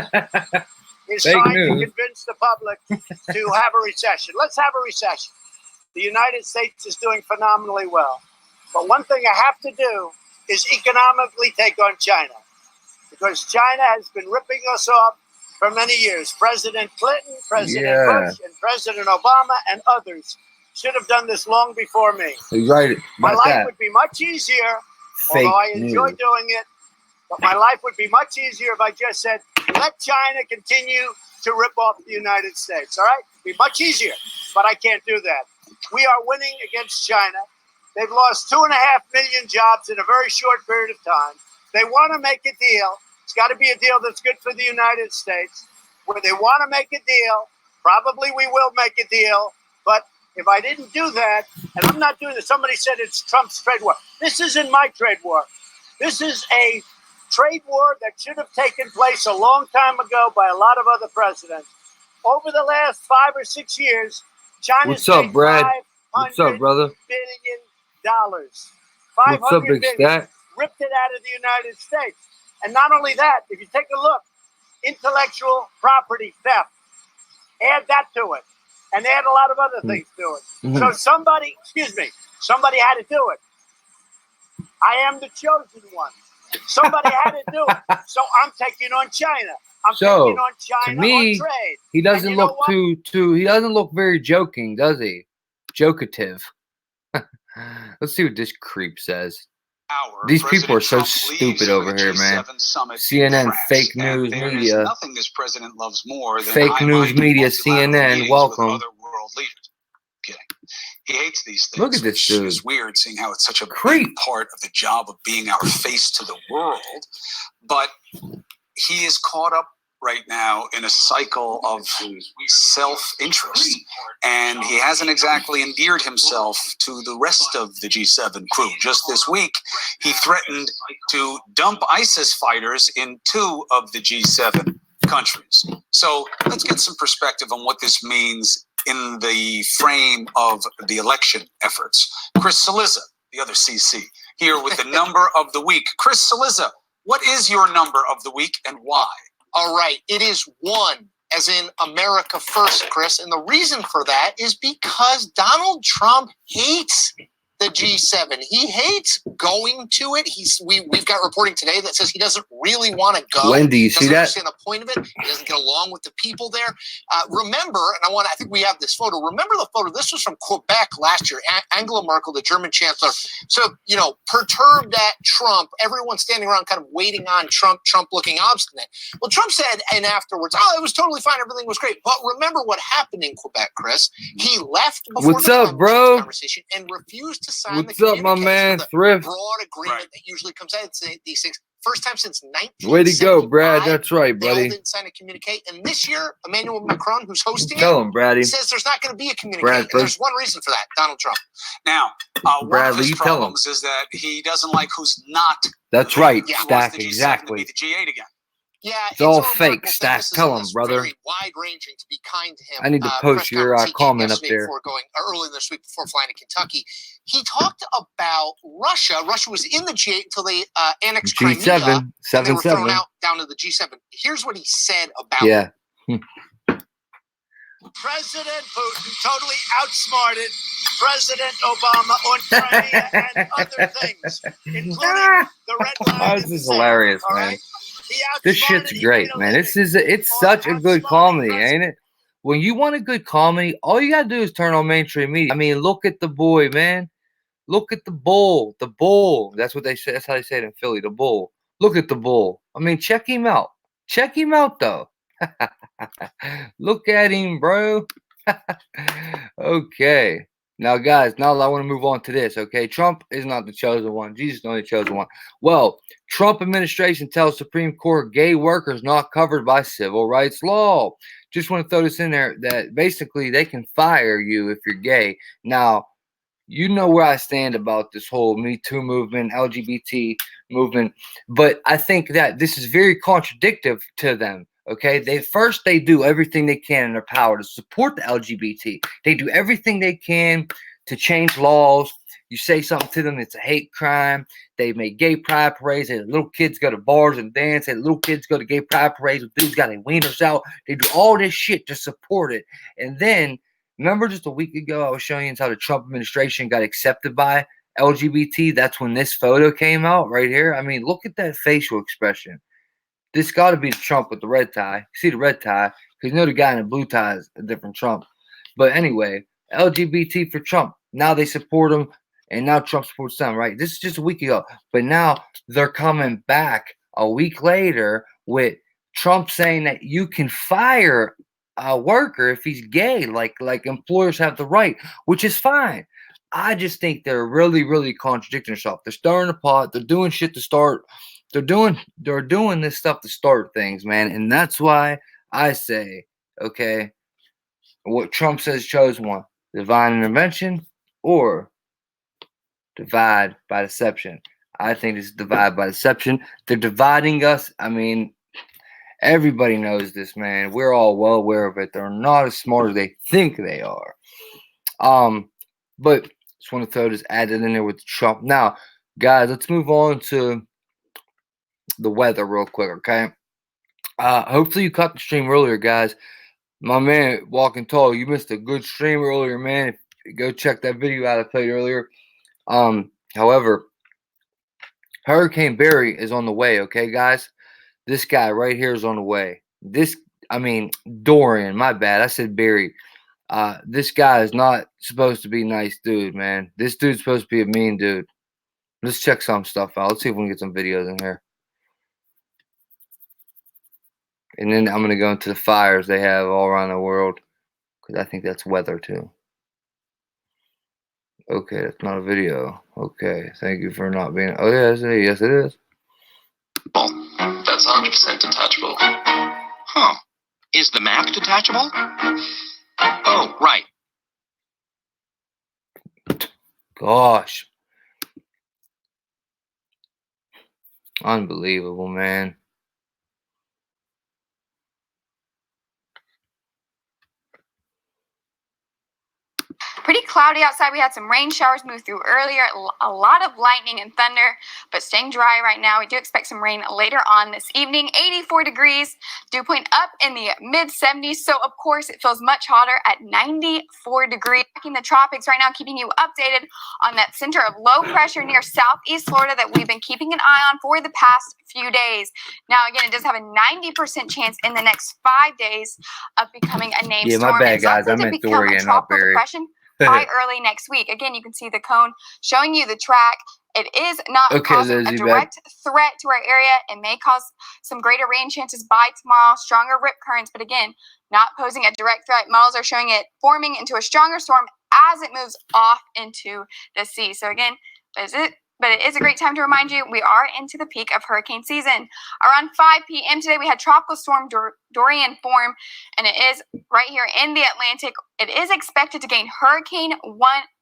is trying to convince the public to have a recession. Let's have a recession. The United States is doing phenomenally well. But one thing I have to do is economically take on China, because China has been ripping us off for many years. President Clinton, President Bush, and President Obama and others should have done this long before me. You're right. My life would be much easier, although I enjoy doing it, but my life would be much easier if I just said, let China continue to rip off the United States, all right? It'd be much easier, but I can't do that. We are winning against China. They've lost 2.5 million jobs in a very short period of time. They want to make a deal. It's got to be a deal that's good for the United States. Where they want to make a deal, probably we will make a deal. But if I didn't do that, and I'm not doing this, somebody said it's Trump's trade war. This isn't my trade war. This is a trade war that should have taken place a long time ago by a lot of other presidents. Over the last 5 or 6 years, China's What's up, Brad? What's up, brother? $500 billion. What's up, Big Stack? Ripped it out of the United States. And not only that, if you take a look, intellectual property theft, add that to it, and add a lot of other things to it. So somebody had to do it. I am the chosen one. Somebody had to do it. So I'm taking on China. I'm taking on China to me, on trade. He doesn't look he doesn't look very joking, does he? Jokative. Let's see what this creep says. These people are so stupid over here, man. CNN, fake news media. Nothing this president loves more than fake news media, CNN, welcome. Kidding. He hates these things. Look at this dude. It's weird seeing how it's such a big part of the job of being our face to the world. But he is caught up right now in a cycle of self-interest, and he hasn't exactly endeared himself to the rest of the G7 crew. Just this week, he threatened to dump ISIS fighters in 2 of the G7 countries. So let's get some perspective on what this means in the frame of the election efforts. Chris Cillizza, the other CC, here with the number of the week. Chris Cillizza, what is your number of the week and why? All right, it is one, as in America first, Chris. And the reason for that is because Donald Trump hates the G7. He hates going to it. We've got reporting today that says he doesn't really want to go. Wendy, you see that? Understand the point of it. He doesn't get along with the people there. Remember, and I think we have this photo. Remember the photo? This was from Quebec last year. Angela Merkel, the German chancellor, so perturbed at Trump. Everyone standing around, kind of waiting on Trump. Trump looking obstinate. Well, Trump said, and afterwards, it was totally fine. Everything was great. But remember what happened in Quebec, Chris? He left before What's up, bro? Conversation and refused to sign What's up, my man? Thrift. Broad agreement that usually comes out. These things. First time since 1975. Way to go, Brad. That's right, buddy. They all didn't sign a communique. And this year, Emmanuel Macron, who's hosting Tell him, Brady. says there's not going to be a communique. And there's one reason for that, Donald Trump. Now, one Bradley, of his you tell him. problems is that he doesn't like who's not. That's right, He wants Stack, the G7 exactly. to be the G8 again. Yeah, It's all fake, Stack. Tell him, brother. Very wide-ranging, to be kind to him. I need to post your comment up there. Early this week, before flying to Kentucky, he talked about Russia. Russia was in the G8 until they annexed Crimea. G7, and they were thrown out down to the G7. Here's what he said about it. President Putin totally outsmarted President Obama on Crimea and other things, including the red line. This is hilarious, man. This shit's great, man. It's such a good comedy, ain't it? When you want a good comedy, all you gotta do is turn on mainstream media. I mean, look at the boy, man. Look at the bull. The bull. That's what they say. That's how they say it in Philly. The bull. Look at the bull. I mean, check him out. Check him out, though. Look at him, bro. Okay. Now, guys, now I want to move on to this, okay? Trump is not the chosen one. Jesus is not the chosen one. Well, Trump administration tells Supreme Court gay workers not covered by civil rights law. Just want to throw this in there that basically they can fire you if you're gay. Now, you know where I stand about this whole Me Too movement, LGBT movement, but I think that this is very contradictory to them. Okay, they do everything they can in their power to support the LGBT. They do everything they can to change laws. You say something to them, it's a hate crime. They make gay pride parades. And little kids go to bars and dance. And little kids go to gay pride parades with dudes got their wieners out. They do all this shit to support it. And then, remember just a week ago, I was showing you how the Trump administration got accepted by LGBT. That's when this photo came out right here. I mean, look at that facial expression. This got to be the Trump with the red tie. See the red tie? Because you know the guy in the blue tie is a different Trump. But anyway, LGBT for Trump. Now they support him, and now Trump supports them, right? This is just a week ago. But now they're coming back a week later with Trump saying that you can fire a worker if he's gay, like employers have the right, which is fine. I just think they're really, really contradicting themselves. They're stirring the pot. They're doing shit to start. They're doing this stuff to start things, man. And that's why I say, okay, what Trump says chose one, divine intervention or divide by deception. I think it's divide by deception. They're dividing us. I mean, everybody knows this, man. We're all well aware of it. They're not as smart as they think they are. But just want to throw this added in there with Trump. Now, guys, let's move on to the weather real quick, okay? Hopefully you caught the stream earlier, guys. My man, Walking Tall, you missed a good stream earlier, man. Go check that video out I played earlier. However, Hurricane Barry is on the way, okay, guys? This guy right here is on the way. Dorian, my bad. I said Barry. This guy is not supposed to be a nice dude, man. This dude's supposed to be a mean dude. Let's check some stuff out. Let's see if we can get some videos in here. And then I'm going to go into the fires they have all around the world, because I think that's weather too. Okay, that's not a video. Okay, thank you for not being. Oh, yeah, yes, it is. That's 100% detachable. Huh. Is the Mac detachable? Oh, right. Gosh. Unbelievable, man. Pretty cloudy outside. We had some rain showers move through earlier, a lot of lightning and thunder, but staying dry right now. We do expect some rain later on this evening. 84 degrees, dew point up in the mid-70s, so of course it feels much hotter at 94 degrees. In the tropics right now, keeping you updated on that center of low pressure near southeast Florida that we've been keeping an eye on for the past few days. Now, again, it does have a 90% chance in the next 5 days of becoming a named storm. My bad, guys. I meant Dorian up area. Depression by early next week. Again, you can see the cone showing you the track. It is not causing a direct threat to our area. It may cause some greater rain chances by tomorrow, stronger rip currents, but again, not posing a direct threat. Models are showing it forming into a stronger storm as it moves off into the sea. So again, but it is a great time to remind you we are into the peak of hurricane season. Around 5 p.m. today, we had Tropical Storm Dorian form, and it is right here in the Atlantic. It is expected to gain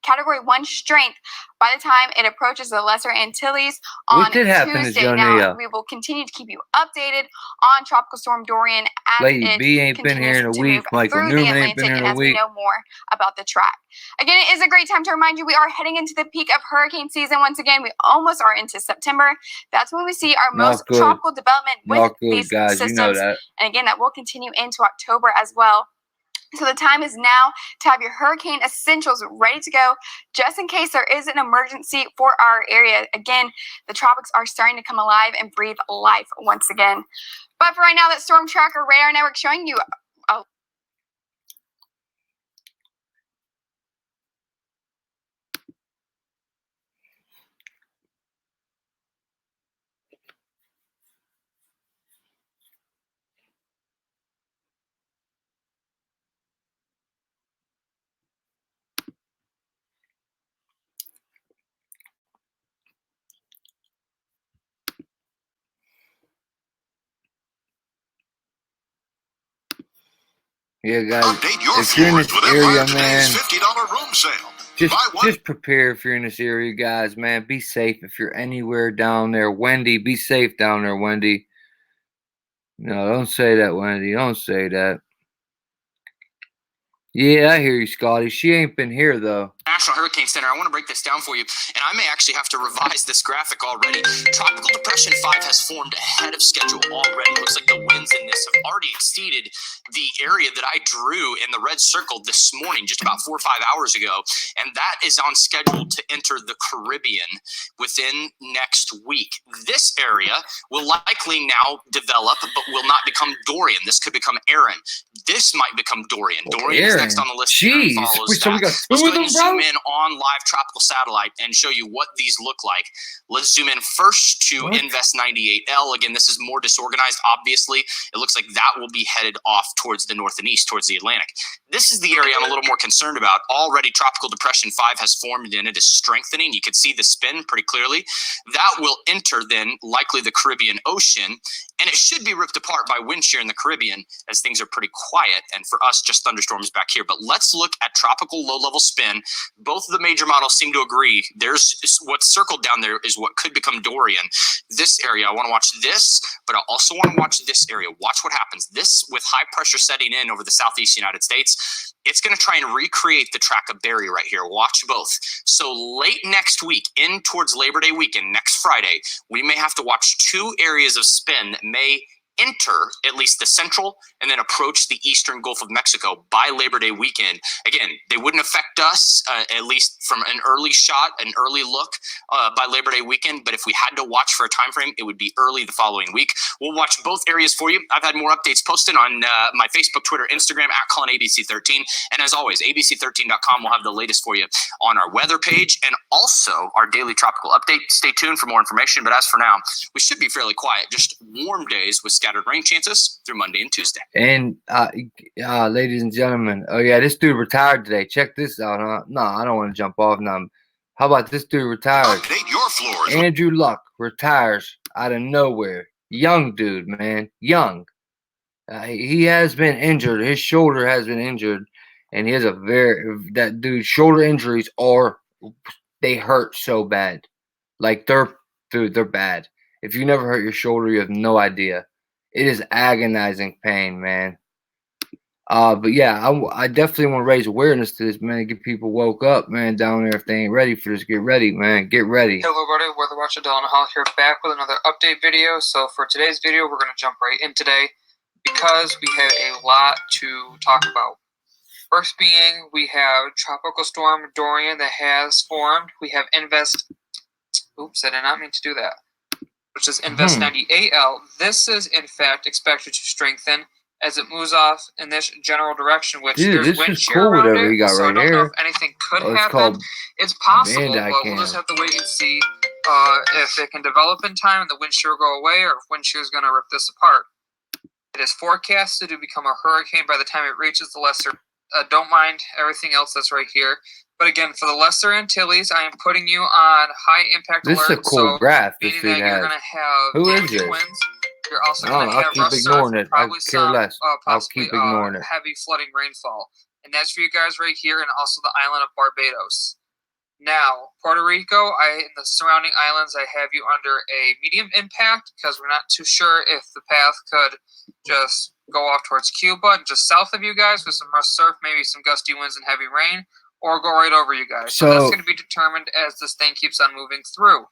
Category 1 strength by the time it approaches the Lesser Antilles on Tuesday. Now, we will continue to keep you updated on Tropical Storm Dorian as Lady B ain't been here in a week. Michael Newman ain't been here in a week. We know more about the track. Again, it is a great time to remind you we are heading into the peak of hurricane season. Once again, we almost are into September. That's when we see our most tropical development with these systems. You know that. And again, that will continue into October as well. So the time is now to have your hurricane essentials ready to go just in case there is an emergency for our area. Again, the tropics are starting to come alive and breathe life once again. But for right now, that Storm Tracker Radar Network showing you Yeah, guys, if you're in this area, man, $50 room sale. Just prepare if you're in this area, guys, man. Be safe if you're anywhere down there. Wendy, be safe down there, Wendy. No, don't say that, Wendy. Don't say that. Yeah, I hear you, Scotty. She ain't been here, though. National Hurricane Center, I want to break this down for you, and I may actually have to revise this graphic already. Tropical Depression 5 has formed ahead of schedule already. Looks like the winds in this have already exceeded the area that I drew in the red circle this morning, just about 4 or 5 hours ago, and that is on schedule to enter the Caribbean within next week. This area will likely now develop, but will not become Dorian. This could become Aaron. This might become Dorian. Dorian is next on the list. Jeez, so we got two of them, bro? Zoom in on live tropical satellite and show you what these look like. Let's zoom in first to Invest 98L. Again, this is more disorganized, obviously. It looks like that will be headed off towards the north and east, towards the Atlantic. This is the area I'm a little more concerned about. Already Tropical Depression 5 has formed and it is strengthening. You can see the spin pretty clearly. That will enter then likely the Caribbean Ocean, and it should be ripped apart by wind shear in the Caribbean as things are pretty quiet, and for us, just thunderstorms back here. But let's look at tropical low-level spin. Both of the major models seem to agree. There's what's circled down there is what could become Dorian. This area, I want to watch this, but I also want to watch this area. Watch what happens. This, with high pressure setting in over the southeast United States, it's going to try and recreate the track of Barry right here. Watch both. So late next week, in towards Labor Day weekend, next Friday, we may have to watch two areas of spin that may enter at least the central and then approach the eastern Gulf of Mexico by Labor Day weekend. Again, they wouldn't affect us, at least from an early shot, an early look by Labor Day weekend. But if we had to watch for a time frame, it would be early the following week. We'll watch both areas for you. I've had more updates posted on my Facebook, Twitter, Instagram at CollinABC13. And as always, abc13.com will have the latest for you on our weather page and also our daily tropical update. Stay tuned for more information. But as for now, we should be fairly quiet. Just warm days with scattered rain chances through Monday and Tuesday. And ladies and gentlemen, oh yeah, this dude retired today. Check this out, huh? No, I don't want to jump off now. How about this dude retired? Update your floors. Andrew Luck retires out of nowhere. Young dude, man, young. He has been injured. His shoulder has been injured, and he has that dude's shoulder injuries they hurt so bad, like they're bad. If you never hurt your shoulder, you have no idea. It is agonizing pain, man. But yeah, I definitely want to raise awareness to this, man. Get people woke up, man, down there. If they ain't ready for this, get ready, man. Get ready. Hello, everybody. Weather Watcher Dylan Hall here, back with another update video. So for today's video, we're going to jump right in today because we have a lot to talk about. First being, we have Tropical Storm Dorian that has formed. We have oops, I did not mean to do that. Which is Invest 98L. This is, in fact, expected to strengthen as it moves off in this general direction, which there's wind shear around it, so I don't know if anything could happen. It's possible, but we'll just have to wait and see if it can develop in time and the wind shear go away, or if wind shear is going to rip this apart. It is forecasted to become a hurricane by the time it reaches the lesser. Don't mind everything else that's right here. But again, for the Lesser Antilles, I am putting you on high impact alert. This is a cool graph. Meaning that you're going to have Who is this? winds. You're also going to have I'll keep ignoring it. I care less. I'll keep ignoring it. Heavy flooding rainfall. And that's for you guys right here, and also the island of Barbados. Now, Puerto Rico, in the surrounding islands, I have you under a medium impact because we're not too sure if the path could just go off towards Cuba and just south of you guys with some rough surf, maybe some gusty winds and heavy rain, or go right over you guys. So that's going to be determined as this thing keeps on moving through.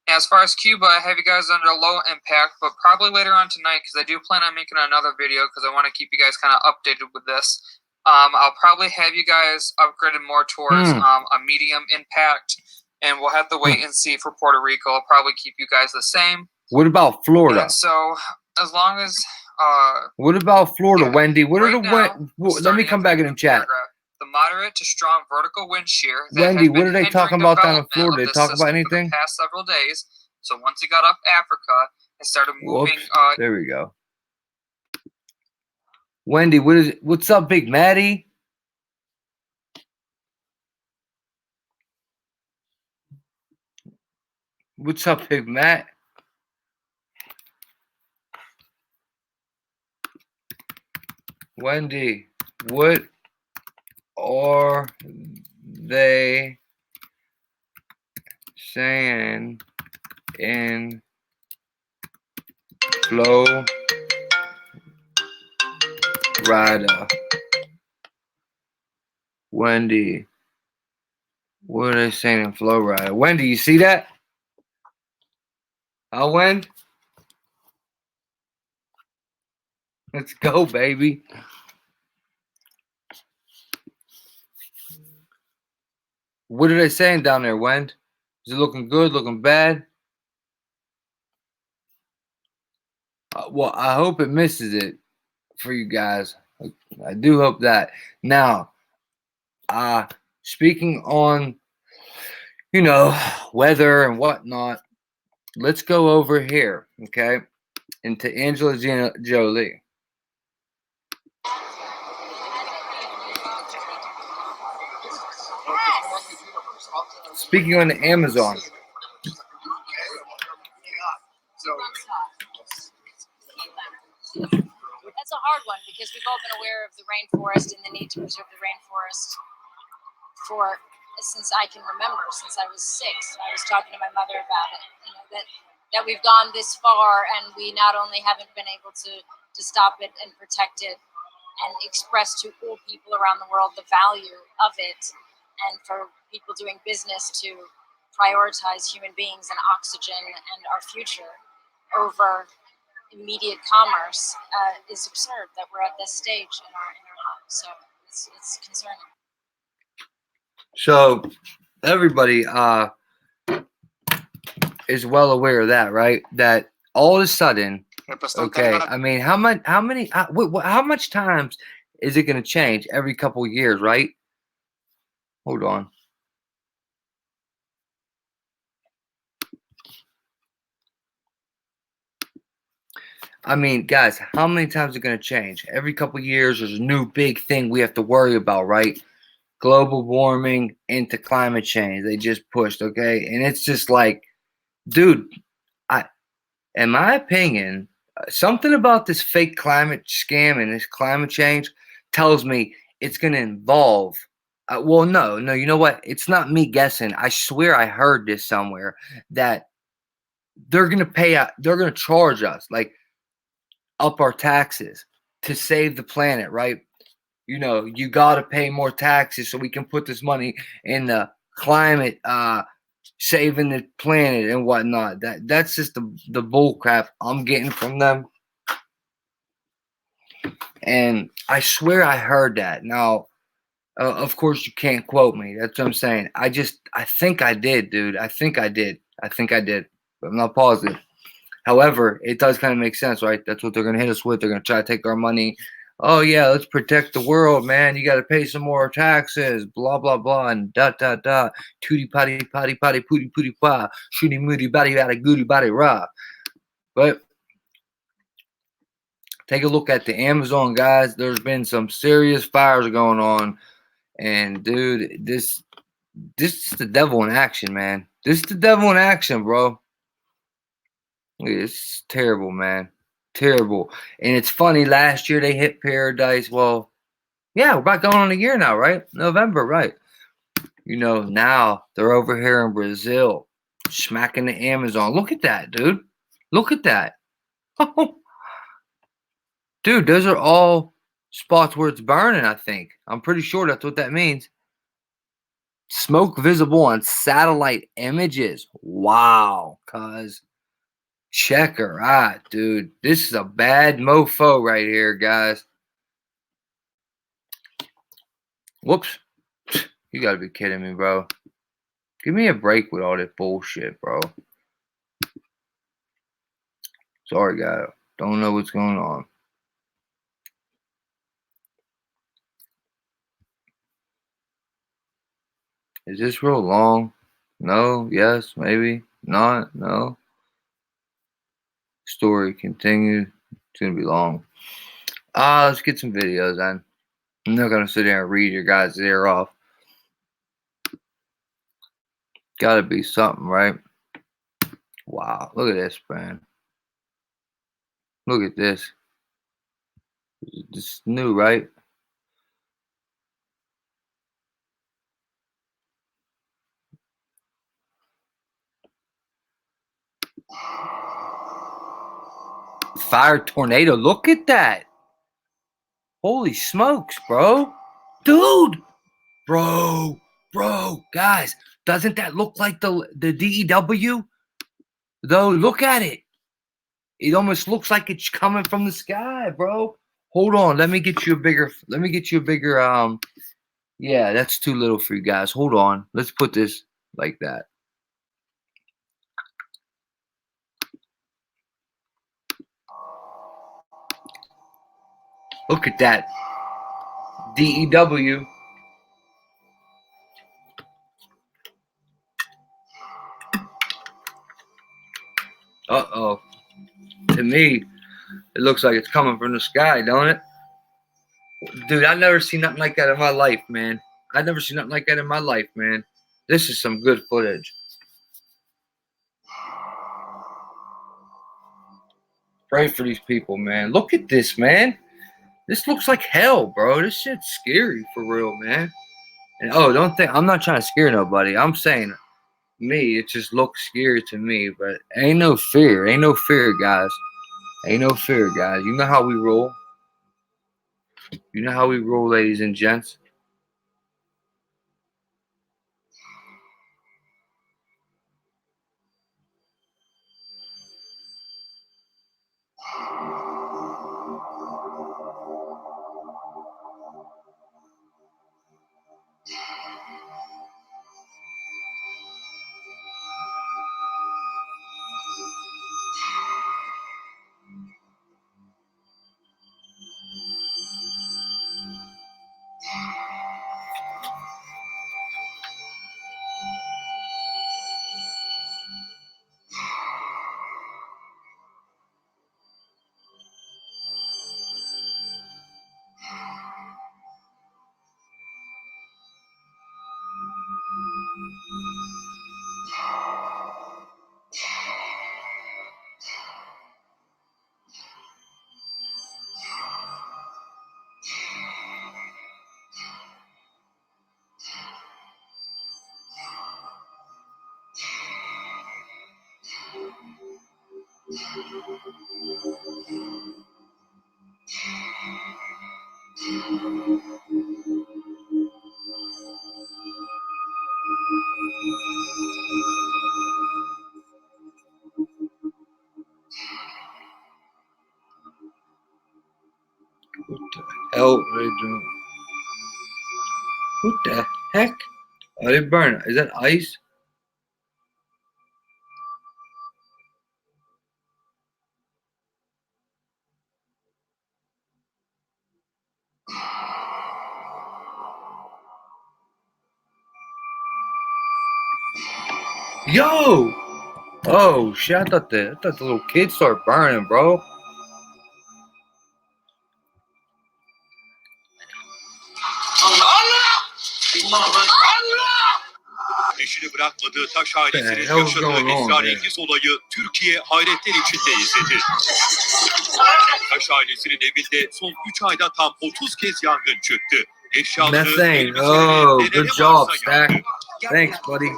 Now, as far as Cuba, I have you guys under a low impact, but probably later on tonight, because I do plan on making another video because I want to keep you guys kind of updated with this. I'll probably have you guys upgraded more towards a medium impact, and we'll have to wait and see for Puerto Rico. I'll probably keep you guys the same. What about Florida? And so, as long as what about Florida, Wendy? What right are the let me come back in the chat. The moderate to strong vertical wind shear. Wendy, what are they talking about down in Florida? They talk about anything? For the past several days. So once it got up Africa, it started moving. There we go. Wendy, what's up, Big Maddie? What's up, Big Matt? Wendy, what are they saying in Florida? Wendy, what are they saying in Florida? Wendy, you see that? I'll win. Let's go, baby. What are they saying down there, Wend? Is it looking good, looking bad? Well, I hope it misses it for you guys. I do hope that. Now, speaking on, weather and whatnot, let's go over here, okay, into Angelina Jolie. Speaking on the Amazon. That's a hard one because we've all been aware of the rainforest and the need to preserve the rainforest since I can remember, since I was 6. I was talking to my mother about it, that we've gone this far and we not only haven't been able to stop it and protect it and express to all people around the world the value of it, and for people doing business to prioritize human beings and oxygen and our future over immediate commerce is absurd that we're at this stage in our lives. So it's concerning. So everybody is well aware of that, right? That all of a sudden, okay, I mean, how much times is it going to change every couple of years, right? Hold on. I mean, guys, how many times is it going to change? Every couple of years, there's a new big thing we have to worry about, right? Global warming into climate change. They just pushed, okay? And it's just like, dude, in my opinion, something about this fake climate scam and this climate change tells me it's going to involve. Well, no, you know what? It's not me guessing. I swear I heard this somewhere that they're going to pay out. They're going to charge us, like, up our taxes to save the planet, right? You know, you got to pay more taxes so we can put this money in the climate, saving the planet and whatnot. That's just the bull crap I'm getting from them. And I swear I heard that. Now, of course, you can't quote me. That's what I'm saying. I think I did, dude. I think I did. But I'm not positive. However, it does kind of make sense, right? That's what they're going to hit us with. They're going to try to take our money. Oh, yeah, let's protect the world, man. You got to pay some more taxes, blah, blah, blah, and dot, dot, dot. Tootie, potty, potty, potty, pooty, pooty, pa. Shooty, moody, body, body, goody, body, rah. But take a look at the Amazon, guys. There's been some serious fires going on. And, dude, this is the devil in action, man. This is the devil in action, bro. It's terrible, man. Terrible. And it's funny, last year they hit paradise. Well, yeah, we're about going on a year now, right? November, right? You know, now they're over here in Brazil, smacking the Amazon. Look at that, dude. Look at that. Dude, those are all spots where it's burning, I think. I'm pretty sure that's what that means. Smoke visible on satellite images. Wow, cuz. Check her out, dude. This is a bad mofo right here, guys. Whoops. You gotta be kidding me, bro. Give me a break with all this bullshit, bro. Sorry, guys. Don't know what's going on. Is this real long? No, yes, maybe, not, no. Story continued. It's gonna be long. Let's get some videos then. I'm not gonna sit there and read your guys' ear off. Gotta be something, right? Wow, look at this, man. Look at this. This is new, right? Fire tornado. Look at that. Holy smokes, bro. Dude. Bro. Guys, doesn't that look like the DEW? Though, look at it. It almost looks like it's coming from the sky, bro. Hold on. Let me get you a bigger, yeah, that's too little for you guys. Hold on. Let's put this like that. Look at that. DEW. Uh-oh. To me, it looks like it's coming from the sky, don't it? Dude, I've never seen nothing like that in my life, man. I've never seen nothing like that in my life, man. This is some good footage. Pray for these people, man. Look at this, man. This looks like hell, bro. This shit's scary for real, man. And don't think I'm not trying to scare nobody. I'm saying me, it just looks scary to me, but ain't no fear. Ain't no fear, guys. Ain't no fear, guys. You know how we roll. You know how we roll, ladies and gents. What the hell are they doing? What the heck? Oh, they burn. Is that ice? Yo! Oh shit! I thought the little kids started burning, bro. Eşini bırakmadığı taş ailesinin yaşadığı esrarengiz olayı Türkiye hayretler içinde izledi. Taş ailesinin evinde son 3 ayda tam 30 kez yangın çıktı. Eşyaları, Methane. Oh, good job, Stack. Thanks, buddy.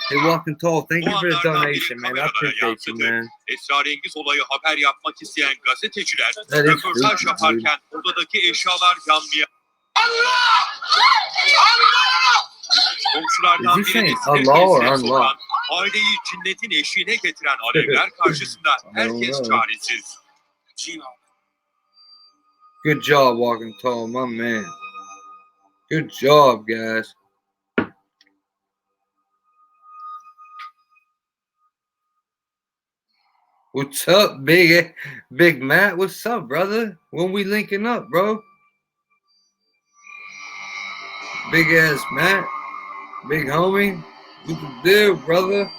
Hey, Walking Tall, thank you for the donation, man. I appreciate you, man. Esrarengiz olayı haber yapmak isteyen gazeteciler röportaj yaparken odadaki eşyalar yanmaya... Komşulardan birinin sesle soran, aileyi cinnetin eşiğine getiren alevler karşısında herkes çaresiz. Good job, Walking Tall, my man. Good job, guys. What's up, Big Matt? What's up, brother? When we linking up, bro? Big ass Matt, big homie. What the deal, brother?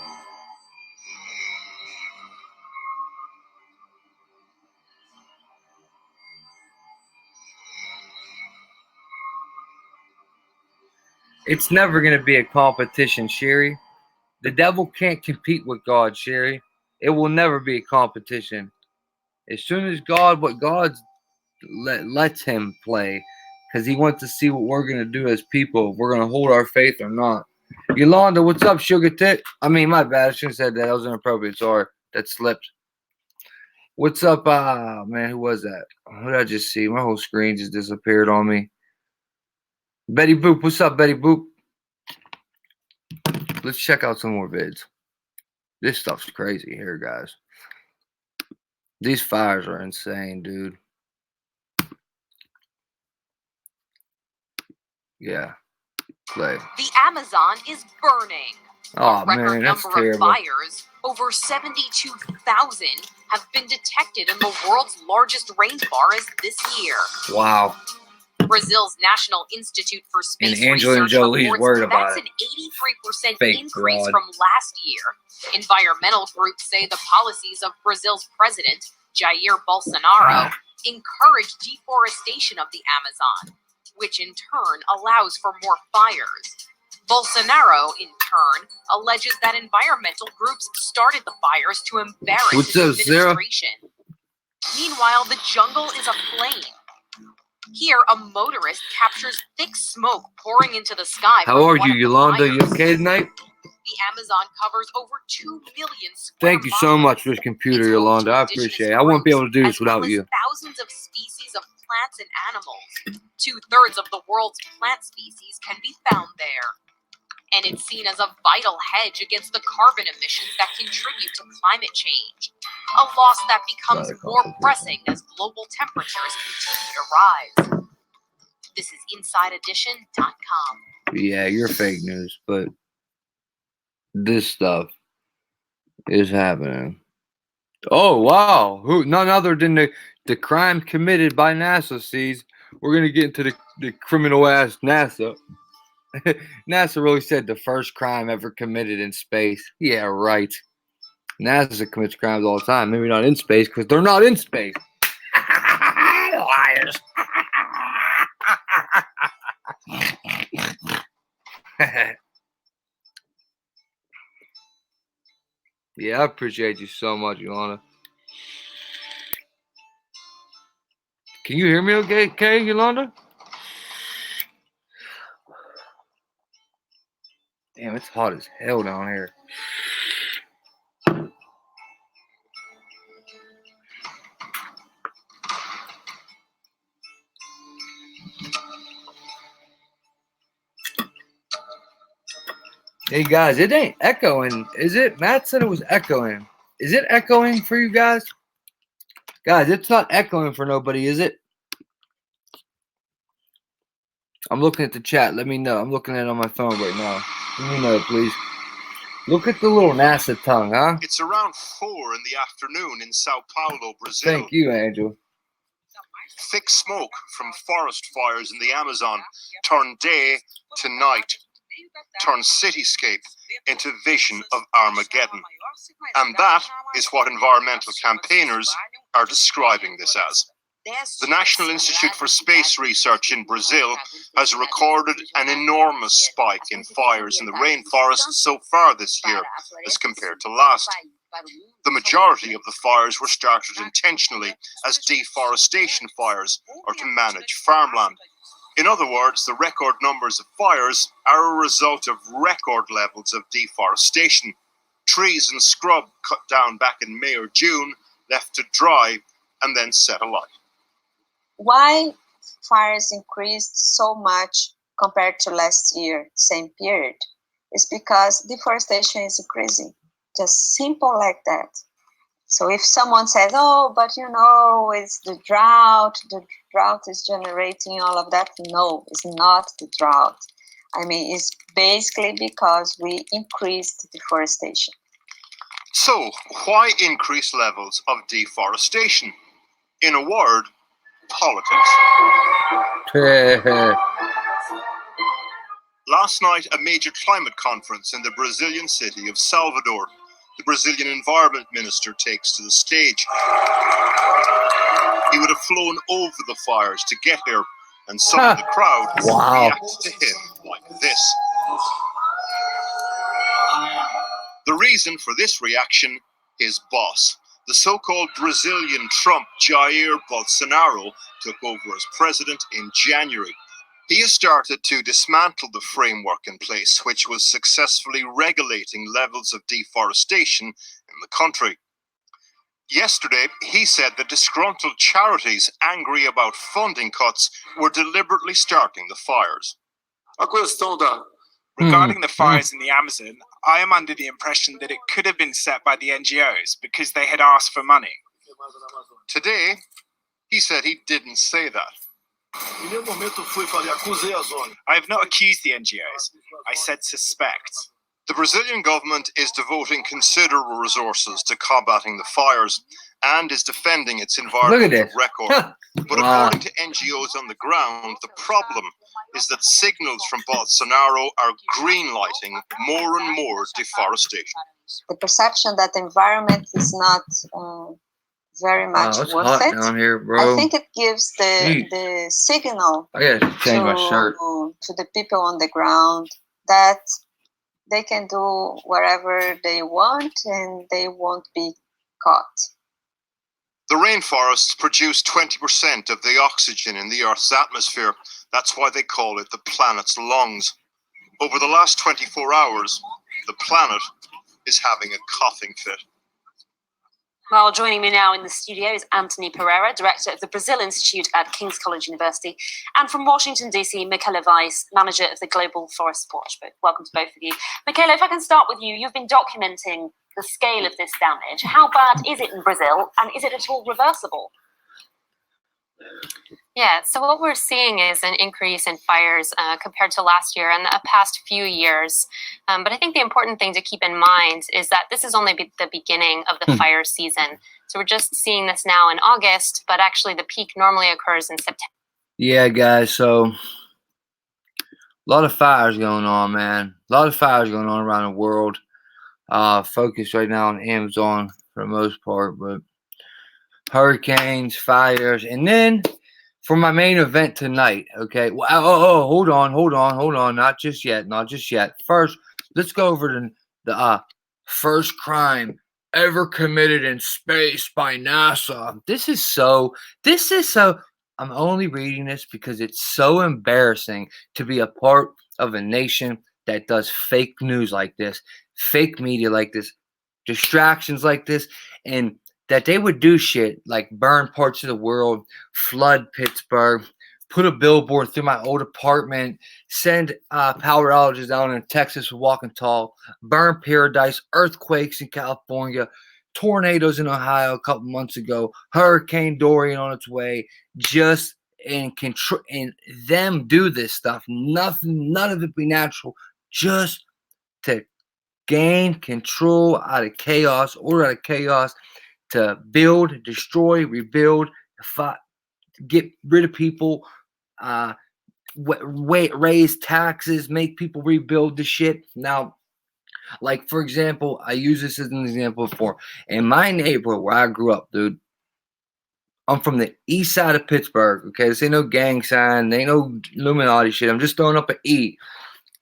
It's never gonna be a competition, Sherry. The devil can't compete with God, Sherry. It will never be a competition. As soon as God lets him play, because he wants to see what we're going to do as people, if we're going to hold our faith or not. Yolanda, what's up, sugar tit? I mean, my bad. I shouldn't have said that. That was inappropriate. Sorry. That slipped. What's up? Man, who was that? Who did I just see? My whole screen just disappeared on me. Betty Boop. What's up, Betty Boop? Let's check out some more vids. This stuff's crazy here, guys. These fires are insane, dude. Yeah. Play. The Amazon is burning. Oh, man, that's terrible. Fires, over 72,000, have been detected in the world's largest rainforest this year. Wow. Brazil's National Institute for Space and Angelina Research Jolie's worried about that's it. an 83% increase from last year. Environmental groups say the policies of Brazil's president, Jair Bolsonaro, encourage deforestation of the Amazon, which in turn allows for more fires. Bolsonaro, in turn, alleges that environmental groups started the fires to embarrass his administration. Meanwhile, the jungle is aflame. Here, a motorist captures thick smoke pouring into the sky. How are you, Yolanda? You okay tonight? The Amazon covers over 2 million square Thank you so much for this computer, Yolanda. I appreciate it. I wouldn't be able to do this without you. Thousands of species of plants and animals. 2/3 of the world's plant species can be found there. And it's seen as a vital hedge against the carbon emissions that contribute to climate change. A loss that becomes more pressing as global temperatures continue to rise. This is InsideEdition.com. Yeah, you're fake news, but this stuff is happening. Oh, wow. Who? None other than the crime committed by NASA sees. We're going to get into the criminal-ass NASA. NASA really said the first crime ever committed in space. Yeah, right. NASA commits crimes all the time. Maybe not in space because they're not in space. Liars. Yeah, I appreciate you so much, Yolanda. Can you hear me okay, Yolanda? Damn, it's hot as hell down here. Hey guys, it ain't echoing, is it? Matt said it was echoing. Is it echoing for you guys? Guys, it's not echoing for nobody, is it? I'm looking at the chat. Let me know. I'm looking at it on my phone right now. Let me know, please. Look at the little NASA tongue, huh? It's around 4 in the afternoon in Sao Paulo, Brazil. Thank you, Angel. Thick smoke from forest fires in the Amazon turned day to night, turned cityscape into vision of Armageddon. And that is what environmental campaigners are describing this as. The National Institute for Space Research in Brazil has recorded an enormous spike in fires in the rainforest so far this year as compared to last. The majority of the fires were started intentionally as deforestation fires or to manage farmland. In other words, the record numbers of fires are a result of record levels of deforestation. Trees and scrub cut down back in May or June, left to dry, and then set alight. Why fires increased so much compared to last year, same period? It's because deforestation is increasing. Just simple like that. So if someone says, oh, but you know, it's the drought is generating all of that. No, it's not the drought. I mean, it's basically because we increased deforestation. So, why increase levels of deforestation? In a word, politics. Last night, a major climate conference in the Brazilian city of Salvador. The Brazilian environment minister takes to the stage. He would have flown over the fires to get here, and some of the crowd reacted to him like this. The reason for this reaction, his boss. The so-called Brazilian Trump, Jair Bolsonaro, took over as president in January. He has started to dismantle the framework in place, which was successfully regulating levels of deforestation in the country. Yesterday, he said that disgruntled charities angry about funding cuts were deliberately starting the fires. Regarding the fires in the Amazon, I am under the impression that it could have been set by the NGOs because they had asked for money. Today, he said he didn't say that. I have not accused the NGOs. I said suspect. The Brazilian government is devoting considerable resources to combating the fires and is defending its environmental record. But according to NGOs on the ground, the problem is that signals from Bolsonaro are greenlighting more and more deforestation. The perception that the environment is not very much worth it. Down here, bro. I think it gives the signal I gotta change my shirt. To the people on the ground that they can do whatever they want and they won't be caught. The rainforests produce 20% of the oxygen in the Earth's atmosphere. That's why they call it the planet's lungs. Over the last 24 hours, the planet is having a coughing fit. Well, joining me now in the studio is Anthony Pereira, Director of the Brazil Institute at King's College University, and from Washington, D.C., Michaela Weiss, Manager of the Global Forest Watch. Welcome to both of you. Michaela, if I can start with you, you've been documenting the scale of this damage. How bad is it in Brazil, and is it at all reversible? Yeah, so what we're seeing is an increase in fires compared to last year and the past few years. But I think the important thing to keep in mind is that this is only the beginning of the fire season. So we're just seeing this now in August, but actually the peak normally occurs in September. Yeah, guys, so a lot of fires going on, man. A lot of fires going on around the world. Focus right now on Amazon for the most part, but hurricanes, fires, and then for my main event tonight, okay? Well, hold on. Not just yet. First, let's go over to the first crime ever committed in space by NASA. This is so. I'm only reading this because it's so embarrassing to be a part of a nation that does fake news like this, fake media like this, distractions like this, and that they would do shit like burn parts of the world, flood Pittsburgh, put a billboard through my old apartment, send power outages down in Texas for Walking Tall, burn paradise, earthquakes in California, tornadoes in Ohio a couple months ago, Hurricane Dorian on its way, just and control and them do this stuff. None of it be natural, just to gain control out of chaos, order out of chaos, to build, destroy, rebuild, fight, get rid of people, raise taxes, make people rebuild the shit. Now, like for example, I use this as an example before. In my neighborhood where I grew up, dude, I'm from the east side of Pittsburgh. Okay, this ain't no gang sign, ain't no Illuminati shit. I'm just throwing up an E.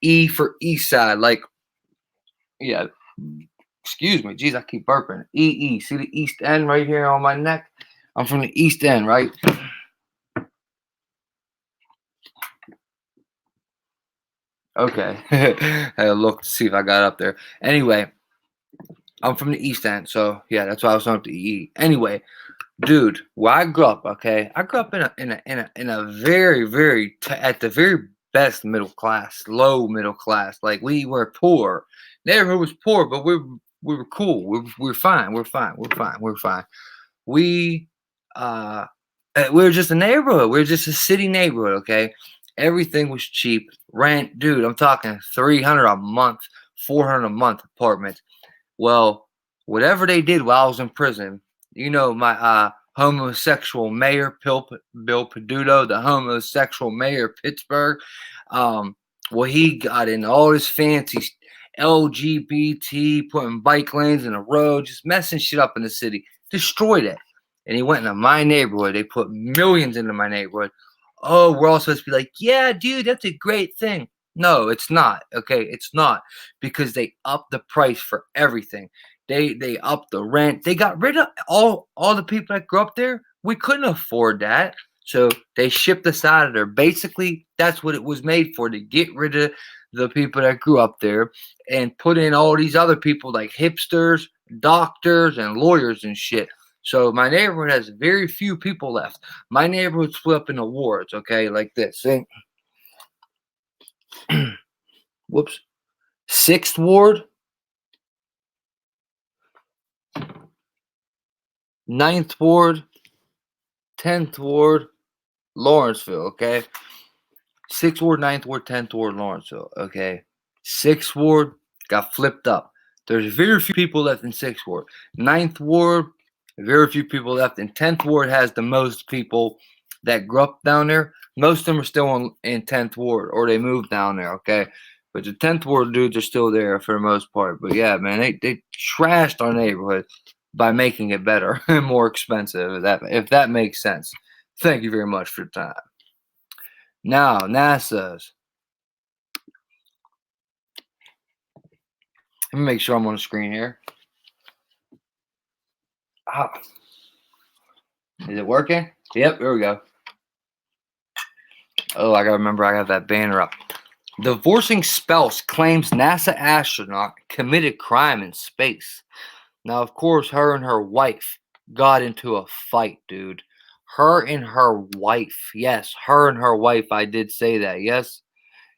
E for east side, like, yeah. Excuse me, jeez, I keep burping. EE, see the east end right here on my neck? I'm from the east end, right? Okay. I had to look to see if I got up there. Anyway, I'm from the east end, so yeah, that's why I was on up to EE. Anyway, dude, where I grew up, okay, I grew up in a very at the very best middle class, low middle class. Like we were poor. Neighborhood was poor, but we were cool. We're fine. We're fine. We were just a neighborhood. We were just a city neighborhood. Okay, everything was cheap. Rent, dude, I'm talking $300 a month, $400 a month apartment. Well, whatever they did while I was in prison, you know, my homosexual mayor, Bill Peduto, the homosexual mayor of Pittsburgh, well, he got in all this fancy LGBT, putting bike lanes in the road, just messing shit up in the city, destroyed it. And he went into my neighborhood. They put millions into my neighborhood. Oh, we're all supposed to be like, yeah, dude, that's a great thing. No, it's not. Okay, it's not, because they upped the price for everything. They upped the rent. They got rid of all the people that grew up there. We couldn't afford that, so they shipped us out of there. Basically, that's what it was made for, to get rid of the people that grew up there and put in all these other people like hipsters, doctors, and lawyers and shit. So my neighborhood has very few people left. My neighborhood split up into wards, okay, like this. See? Whoops. 6th ward, 9th ward, 10th ward, Lawrenceville, okay? 6th ward, 9th ward, 10th ward, Lawrenceville, okay? 6th ward got flipped up. There's very few people left in 6th ward. 9th ward, very few people left. And 10th ward has the most people that grew up down there. Most of them are still in 10th ward, or they moved down there, okay? But the 10th ward dudes are still there for the most part. But yeah, man, they trashed our neighborhood by making it better and more expensive, if that makes sense. Thank you very much for your time. Now, NASA's. Let me make sure I'm on the screen here. Ah. Is it working? Yep, there we go. Oh, I gotta remember I have that banner up. Divorcing spouse claims NASA astronaut committed crime in space. Now, of course, her and her wife got into a fight, dude. Her and her wife. Yes, her and her wife. I did say that. Yes.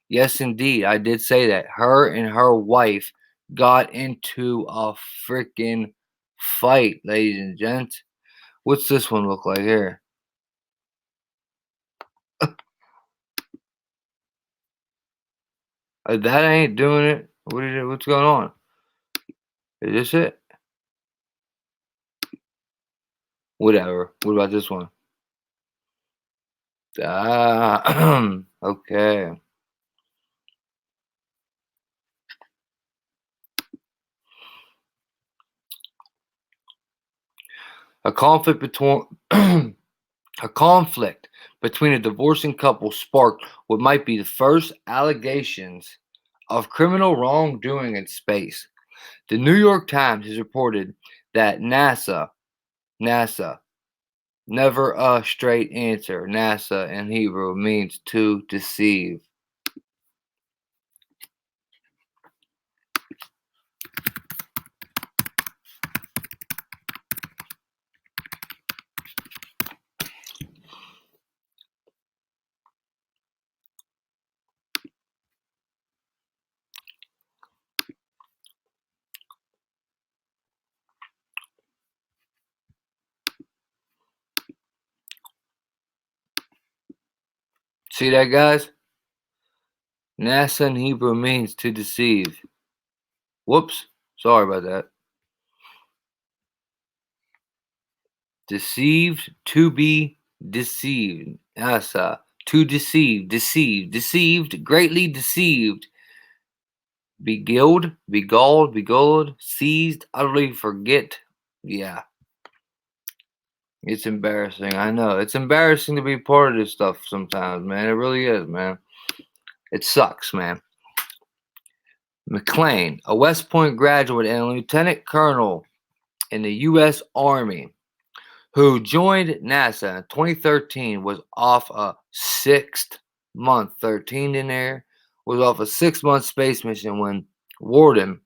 Yes, indeed. I did say that. Her and her wife got into a freaking fight, ladies and gents. What's this one look like here? That ain't doing it. What's going on? Is this it? Whatever. What about this one? Okay. A conflict between a divorcing couple sparked what might be the first allegations of criminal wrongdoing in space. The New York Times has reported that NASA, never a straight answer. NASA in Hebrew means to deceive. See that, guys? NASA in Hebrew means to deceive. Whoops. Sorry about that. Deceived, to be deceived. NASA. To deceive, deceived, greatly deceived. Beguiled, begulled, seized, utterly forget. Yeah. It's embarrassing. I know. It's embarrassing to be part of this stuff sometimes, man. It really is, man. It sucks, man. McLean, a West Point graduate and a lieutenant colonel in the U.S. Army, who joined NASA in 2013, was off a 6-month, 13 in there, was off a 6-month space mission when Warden,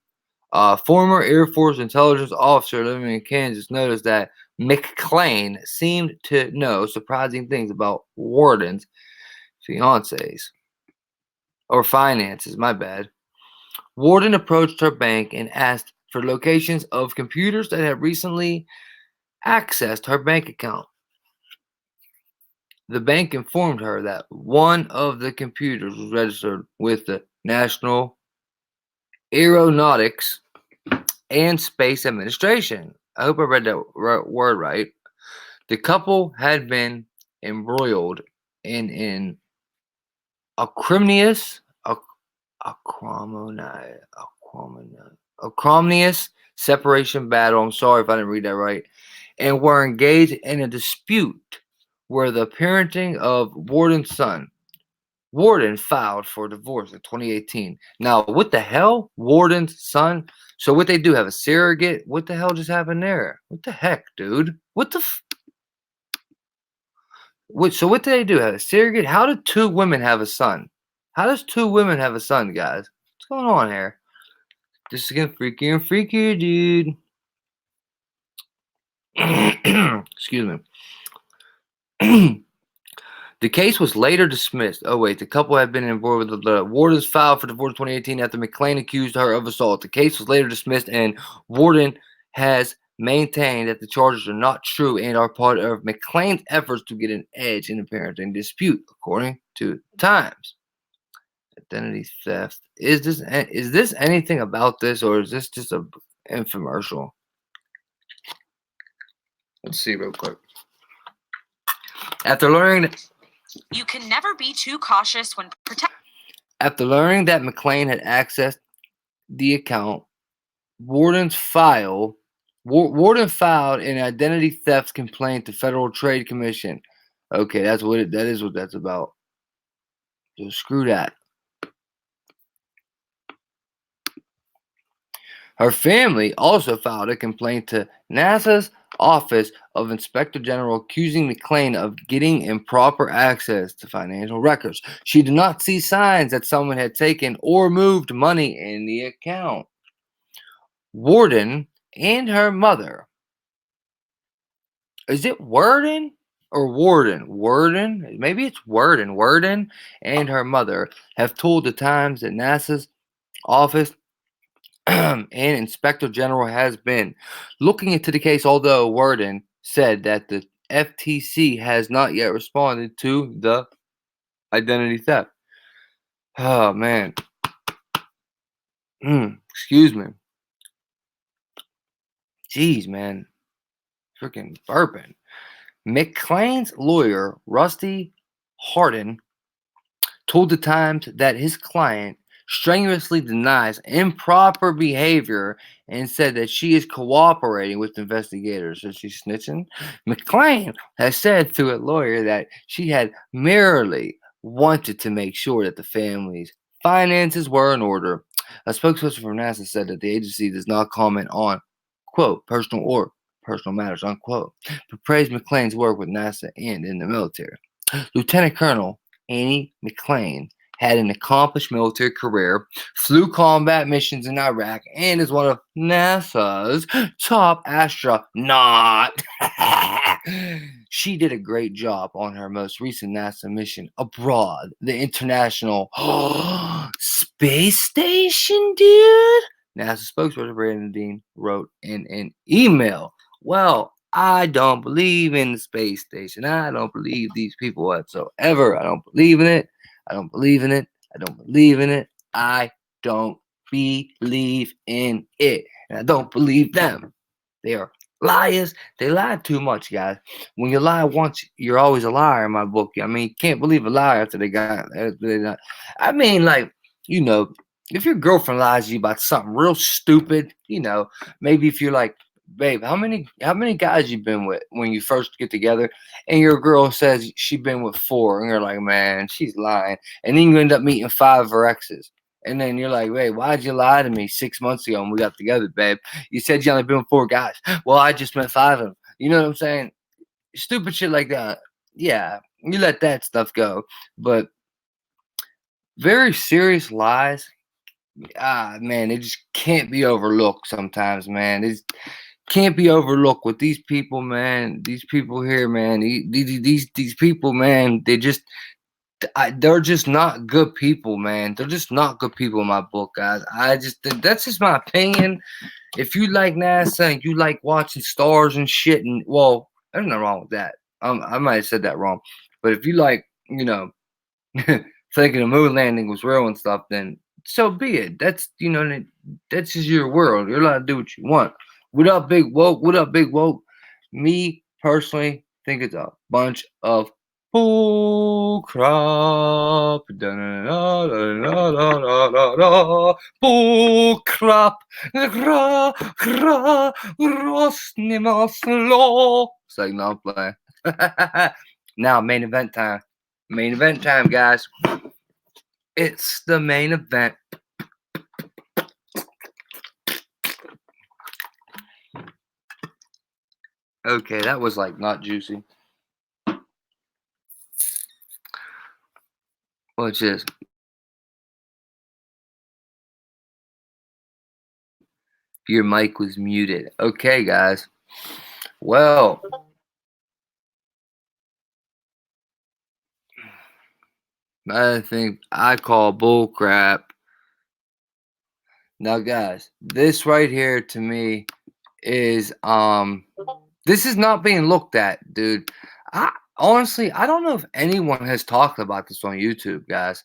a former Air Force intelligence officer living in Kansas, noticed that McLean seemed to know surprising things about Warden's fiancés. Or finances, my bad. Warden approached her bank and asked for locations of computers that had recently accessed her bank account. The bank informed her that one of the computers was registered with the National Aeronautics and Space Administration. I hope I read that word right. The couple had been embroiled in an acrimonious separation battle. I'm sorry if I didn't read that right. And were engaged in a dispute where the parenting of Warden's son. Warden filed for divorce in 2018. Now, what the hell? Warden's son? So what they do, have a surrogate? What the hell just happened there? What the heck, dude? What the so what did they do? Have a surrogate? How did 2 women have a son? How does 2 women have a son, guys? What's going on here? This is getting freaky and freaky, dude. Excuse me. The case was later dismissed. Oh, wait. The couple had been involved with the Warden's filed for divorce in 2018 after McLean accused her of assault. The case was later dismissed, and Warden has maintained that the charges are not true and are part of McLean's efforts to get an edge in a parenting dispute, according to Times. Identity theft. Is this anything about this, or is this just a infomercial? Let's see real quick. After learning that you can never be too cautious when After learning that McLean had accessed the account, Warden filed an identity theft complaint to Federal Trade Commission. Okay, that is what that's about. So screw that. Her family also filed a complaint to NASA's Office of Inspector General accusing McLean of getting improper access to financial records. She did not see signs that someone had taken or moved money in the account. Warden and her mother. Is it Warden or Warden? Warden? Maybe it's Warden. Warden and her mother have told the Times that NASA's office and Inspector General has been looking into the case, although Warden said that the FTC has not yet responded to the identity theft. Oh, man. Excuse me. Jeez, man. Freaking burping. McLean's lawyer, Rusty Hardin, told the Times that his client strenuously denies improper behavior and said that she is cooperating with investigators. Is she snitching? McLean has said through a lawyer that she had merely wanted to make sure that the family's finances were in order. A spokesperson from NASA said that the agency does not comment on, quote, personal matters, unquote, but praised McLean's work with NASA and in the military. Lieutenant Colonel Annie McLean had an accomplished military career, flew combat missions in Iraq, and is one of NASA's top astronauts. She did a great job on her most recent NASA mission abroad, the International Space Station, dude. NASA spokesperson Brandon Dean wrote in an email. Well, I don't believe in the space station. I don't believe these people whatsoever. I don't believe in it. I don't believe in it. I don't believe in it. I don't believe in it. And I don't believe them. They are liars. They lie too much, guys. When you lie once, you're always a liar in my book. I mean, you can't believe a liar after they got. I mean, like, you know, if your girlfriend lies to you about something real stupid, you know, maybe if you're like, babe, how many guys you been with when you first get together, and your girl says she been with 4, and you're like, man, she's lying, and then you end up meeting 5 of her exes. And then you're like, wait, why'd you lie to me 6 months ago when we got together, babe? You said you only been with 4 guys. Well, I just met 5 of them. You know what I'm saying? Stupid shit like that. Yeah, you let that stuff go. But very serious lies, man, they just can't be overlooked sometimes, man. It can't be overlooked with these people, man. These people here, man. These people, man, they're just not good people, man. They're just not good people in my book, guys. That's just my opinion. If you like NASA and you like watching stars and shit, and well, there's nothing wrong with that. I might have said that wrong, but if you like, you know, thinking the moon landing was real and stuff, then so be it. That's, you know, that's just your world. You're allowed to do what you want. What up, Big Woke? What up, Big Woke? Me personally think it's a bunch of bull crap. Bull crap. It's like, no, I'm playing. Now, main event time. Main event time, guys. It's the main event. Okay, that was like not juicy. What's this? Your mic was muted. Okay, guys. Well, I think I call bull crap. Now, guys, this right here to me is this is not being looked at, dude. Honestly, I don't know if anyone has talked about this on YouTube, guys.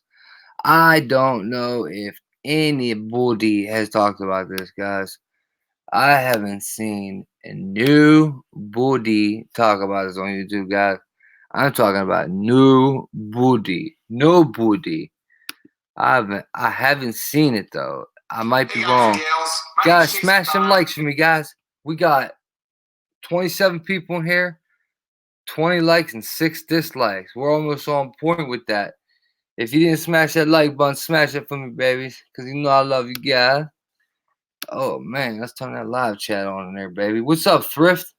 I don't know if anybody has talked about this, guys. I haven't seen a nobody talk about this on YouTube, guys. I'm talking about nobody. Nobody. I haven't seen it though. I might be wrong. Guys, smash some likes for me, guys. We got 27 people in here, 20 likes and 6 dislikes. We're almost on point with that. If you didn't smash that like button, smash it for me, babies, because you know I love you guys. Oh, man, let's turn that live chat on in there, baby. What's up, Thrift?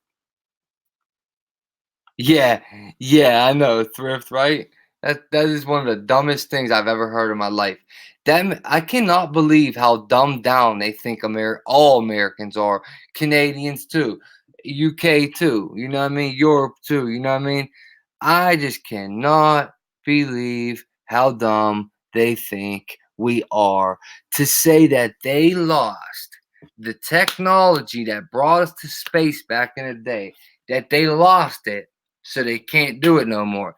Yeah, I know, Thrift, right? That is one of the dumbest things I've ever heard in my life. I cannot believe how dumbed down they think all Americans are. Canadians too, UK too. You know what I mean? Europe too. You know what I mean? I just cannot believe how dumb they think we are to say that they lost the technology that brought us to space back in the day. That they lost it, so they can't do it no more.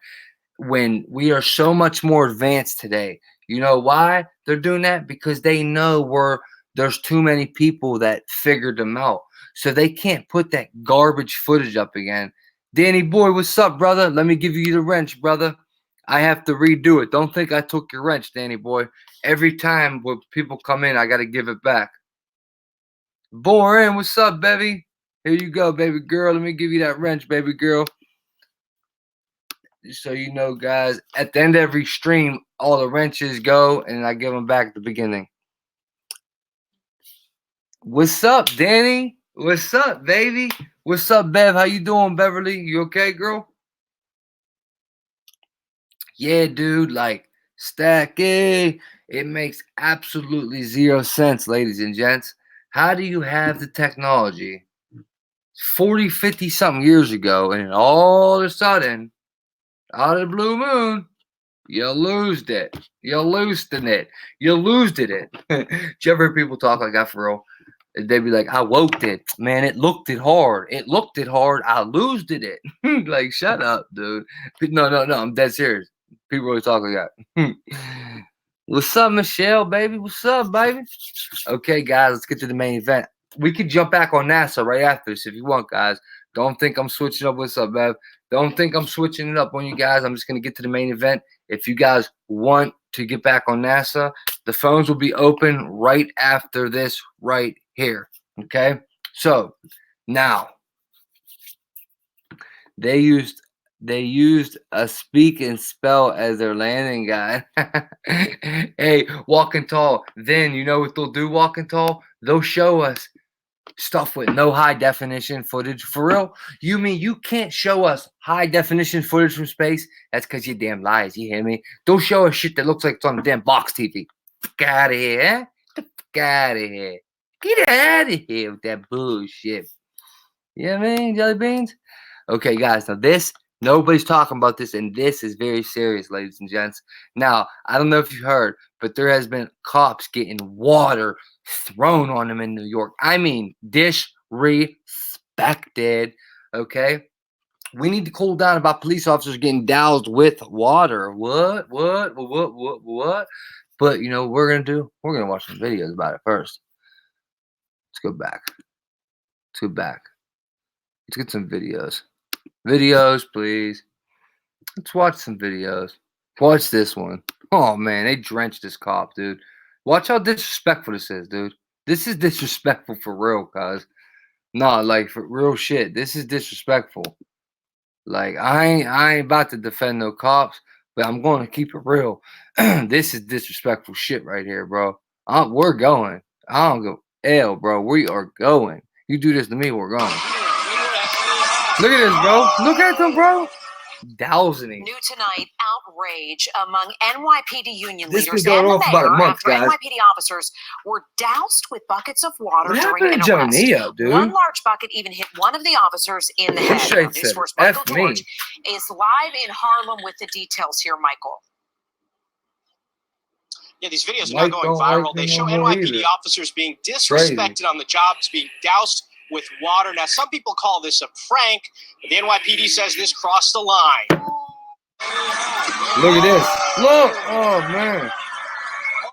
When we are so much more advanced today. You know why they're doing that? Because they know there's too many people that figured them out. So they can't put that garbage footage up again. Danny boy, what's up, brother? Let me give you the wrench, brother. I have to redo it. Don't think I took your wrench, Danny boy. Every time when people come in, I got to give it back. Boring, what's up, baby? Here you go, baby girl. Let me give you that wrench, baby girl. So you know, guys, at the end of every stream, all the wrenches go, and I give them back at the beginning. What's up, Danny? What's up, baby? What's up, Bev? How you doing, Beverly? You okay, girl? Yeah, dude, like, Stacky. It makes absolutely 0 sense, ladies and gents. How do you have the technology 40, 50 something years ago, and all of a sudden, out of the blue moon, you losed it. You loosed in it. You losed it. Did you ever hear people talk like that for real? They'd be like, I woke it, man. It looked it hard. It looked it hard. I losed it. Like, shut up, dude. No. I'm dead serious. People always talk like that. What's up, Michelle, baby? What's up, baby? Okay, guys, let's get to the main event. We could jump back on NASA right after this if you want, guys. Don't think I'm switching up. What's up, Bev? Don't think I'm switching it up on you guys. I'm just going to get to the main event. If you guys want to get back on NASA, the phones will be open right after this right here. Okay? So, now, they used a speak and spell as their landing guide. Hey, Walking Tall. Then, you know what they'll do, Walking Tall? They'll show us stuff with no high definition footage. For real? You mean you can't show us high definition footage from space? That's because you damn lies. You hear me? Don't show us shit that looks like it's on the damn box TV. Get out of here, eh? Get out of here. Get out of here with that bullshit. You know what I mean, Jelly Beans? Okay, guys, now this, nobody's talking about this, and this is very serious, ladies and gents. Now, I don't know if you heard, but there has been cops getting water thrown on them in New York. I mean, disrespected, okay? We need to cool down about police officers getting doused with water. What? But, you know what we're going to do? We're going to watch some videos about it first. Let's go back. Let's get some videos. Videos, please. Let's watch some videos. Watch this one. Oh, man, they drenched this cop, dude. Watch how disrespectful this is, dude. This is disrespectful for real, guys. Nah, like, for real shit. This is disrespectful. Like, I ain't about to defend no cops, but I'm going to keep it real. This is disrespectful shit right here, bro. We're going. I don't go. Hell, bro. We are going. You do this to me, we're going. Look at this, bro. Look at them, bro. Dousing him. New tonight, outrage among NYPD union This leaders been going and on the for about a mayor month, after guys. NYPD officers were doused with buckets of water What during happened an to arrest. Jonio, dude? One large bucket even hit one of the officers in the This head. straight Now, News said, Force Michael F me. George is live in Harlem with the details here, Michael. Yeah, these videos are Mike now going don't viral. like me They show no more NYPD either. officers being disrespected on the jobs, being doused with water. Now, some people call this a prank, but the NYPD says this crossed the line. Look at this. Look. Oh, man.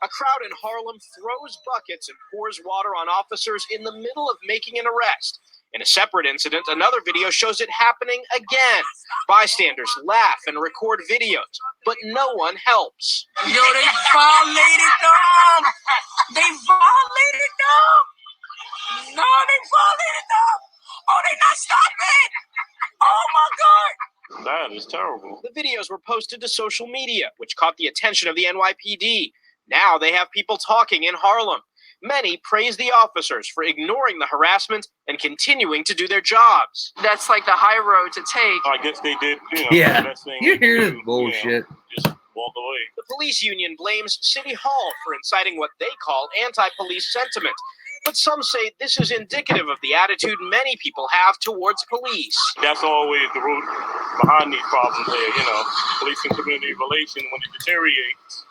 A crowd in Harlem throws buckets and pours water on officers in the middle of making an arrest. In a separate incident, another video shows it happening again. Bystanders laugh and record videos, but no one helps. Yo, they violated them! They violated them! No, they violated them! Oh, they not stopping! Oh my God! That is terrible. The videos were posted to social media, which caught the attention of the NYPD. Now they have people talking in Harlem. Many praise the officers for ignoring the harassment and continuing to do their jobs. That's like the high road to take. I guess they did, Yeah. the best thing You they hear could this do, bullshit. just walk away. The police union blames City Hall for inciting what they call anti-police sentiment. But some say this is indicative of the attitude many people have towards police. That's always the root behind these problems there, police and community relation, when it deteriorates,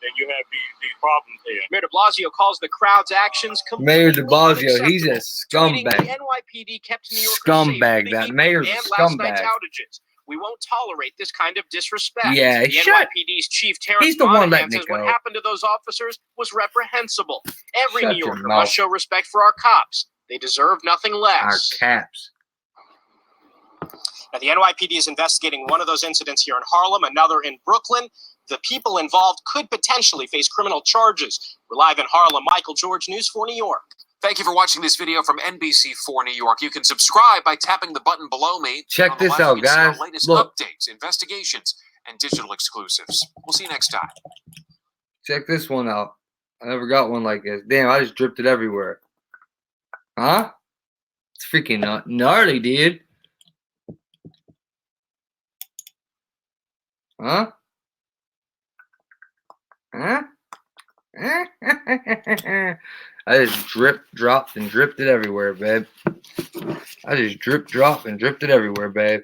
then you have these problems there. Mayor de Blasio calls the crowd's actions Mayor completely de Blasio, he's a unacceptable, tweeting, scumbag. the NYPD kept New Yorkers Scumbag, safe that and mayor's a last night's scumbag. outages. We won't tolerate this kind of disrespect. Yeah, the shut- NYPD's chief Terrence he's the one Monahan letting says it what go. happened to those officers was reprehensible. Every Shut New your Yorker mouth. must show respect for our cops. They deserve nothing Our less. caps. Now, the NYPD is investigating one of those incidents here in Harlem, another in Brooklyn. The people involved could potentially face criminal charges. We're live in Harlem. Michael George, News 4 New York. Thank you for watching this video from NBC4 New York. You can subscribe by tapping the button below me. Check On the this left, out, you can see our guys. latest Look. updates, investigations, and digital exclusives. We'll see you next time. Check this one out. I never got one like this. Damn, I just dripped it everywhere. Huh? It's freaking gnarly, dude. Huh? Huh? I just dropped, and dripped it everywhere, babe. I just dropped, and dripped it everywhere, babe.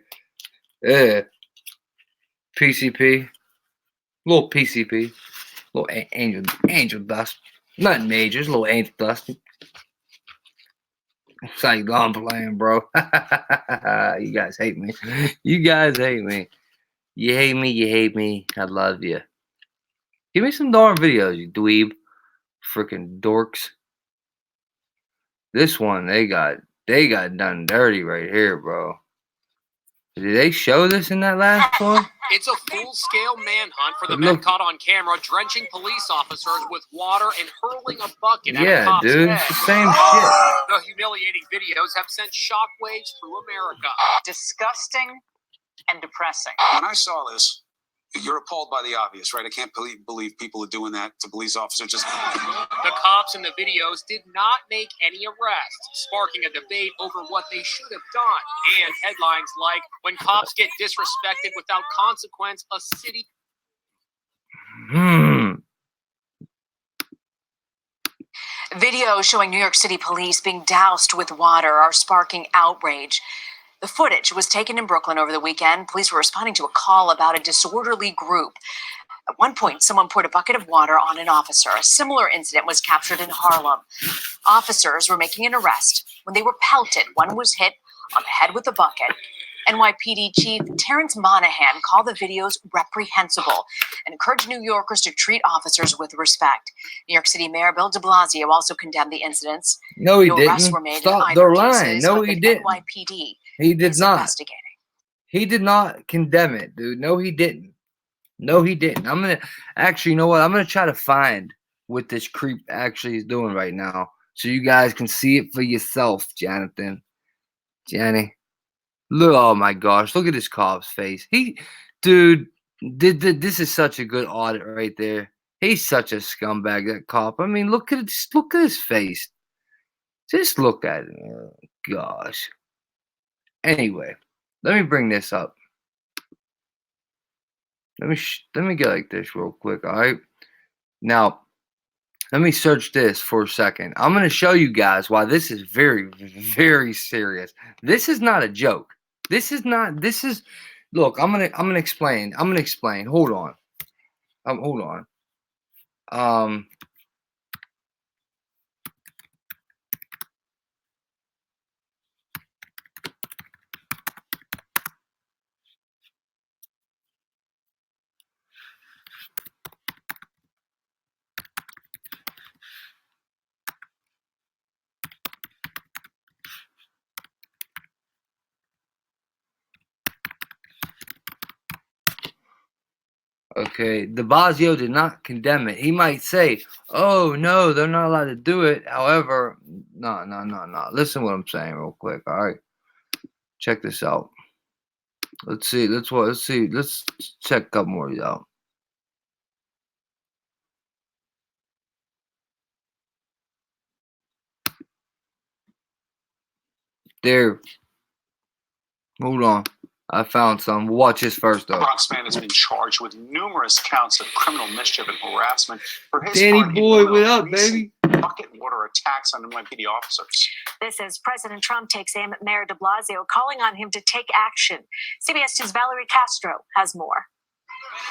Yeah. PCP. Little PCP. Little angel dust. Nothing major, just a little angel dust. It's like, no, I'm playing, bro. You guys hate me. You guys hate me. You hate me. You hate me. I love you. Give me some darn videos, you dweeb. Freaking dorks. This one, they got done dirty right here, bro. Did they show this in that last one? It's a full-scale manhunt for the men caught on camera drenching police officers with water and hurling a bucket at a cop's dude, head. it's the same shit. The humiliating videos have sent shockwaves through America. Disgusting and depressing. When I saw this, you're appalled by the obvious, right? I can't believe people are doing that to police officers. Just the cops in the videos did not make any arrests, sparking a debate over what they should have done. And headlines like, when cops get disrespected without consequence, a city... Videos showing New York City police being doused with water are sparking outrage. The footage was taken in Brooklyn over the weekend. Police were responding to a call about a disorderly group. At one point, someone poured a bucket of water on an officer. A similar incident was captured in Harlem. Officers were making an arrest when they were pelted. One was hit on the head with a bucket. NYPD Chief Terrence Monahan called the videos reprehensible and encouraged New Yorkers to treat officers with respect. New York City Mayor Bill de Blasio also condemned the incidents. No, he didn't. Arrests were made Stop in the either line. cases, No, but he the didn't. NYPD He did is not. investigating. He did not condemn it, dude. No, he didn't. No, he didn't. I'm gonna actually, you know what? I'm gonna try to find what this creep actually is doing right now, so you guys can see it for yourself, Jonathan. Jenny. Look, oh my gosh, look at this cop's face. Dude, this is such a good audit right there. He's such a scumbag, that cop. I mean, look at his face. Just look at it. Oh, gosh. Anyway, let me bring this up. Let me get like this real quick, all right? Now, let me search this for a second. I'm going to show you guys why this is very, very serious. This is not a joke. Look, I'm going to explain. Hold on. Hold on. Okay, de Blasio did not condemn it. He might say, oh, no, they're not allowed to do it. However, no. Listen to what I'm saying real quick, all right? Check this out. Let's see. Let's check a couple more of these out. There. Hold on. I found some. Watch this first, though. The Bronx man has been charged with numerous counts of criminal mischief and harassment. For his Danny part, boy, what up, baby? Bucket water attacks on NYPD officers. This is President Trump takes aim at Mayor de Blasio, calling on him to take action. CBS 2's Valerie Castro has more.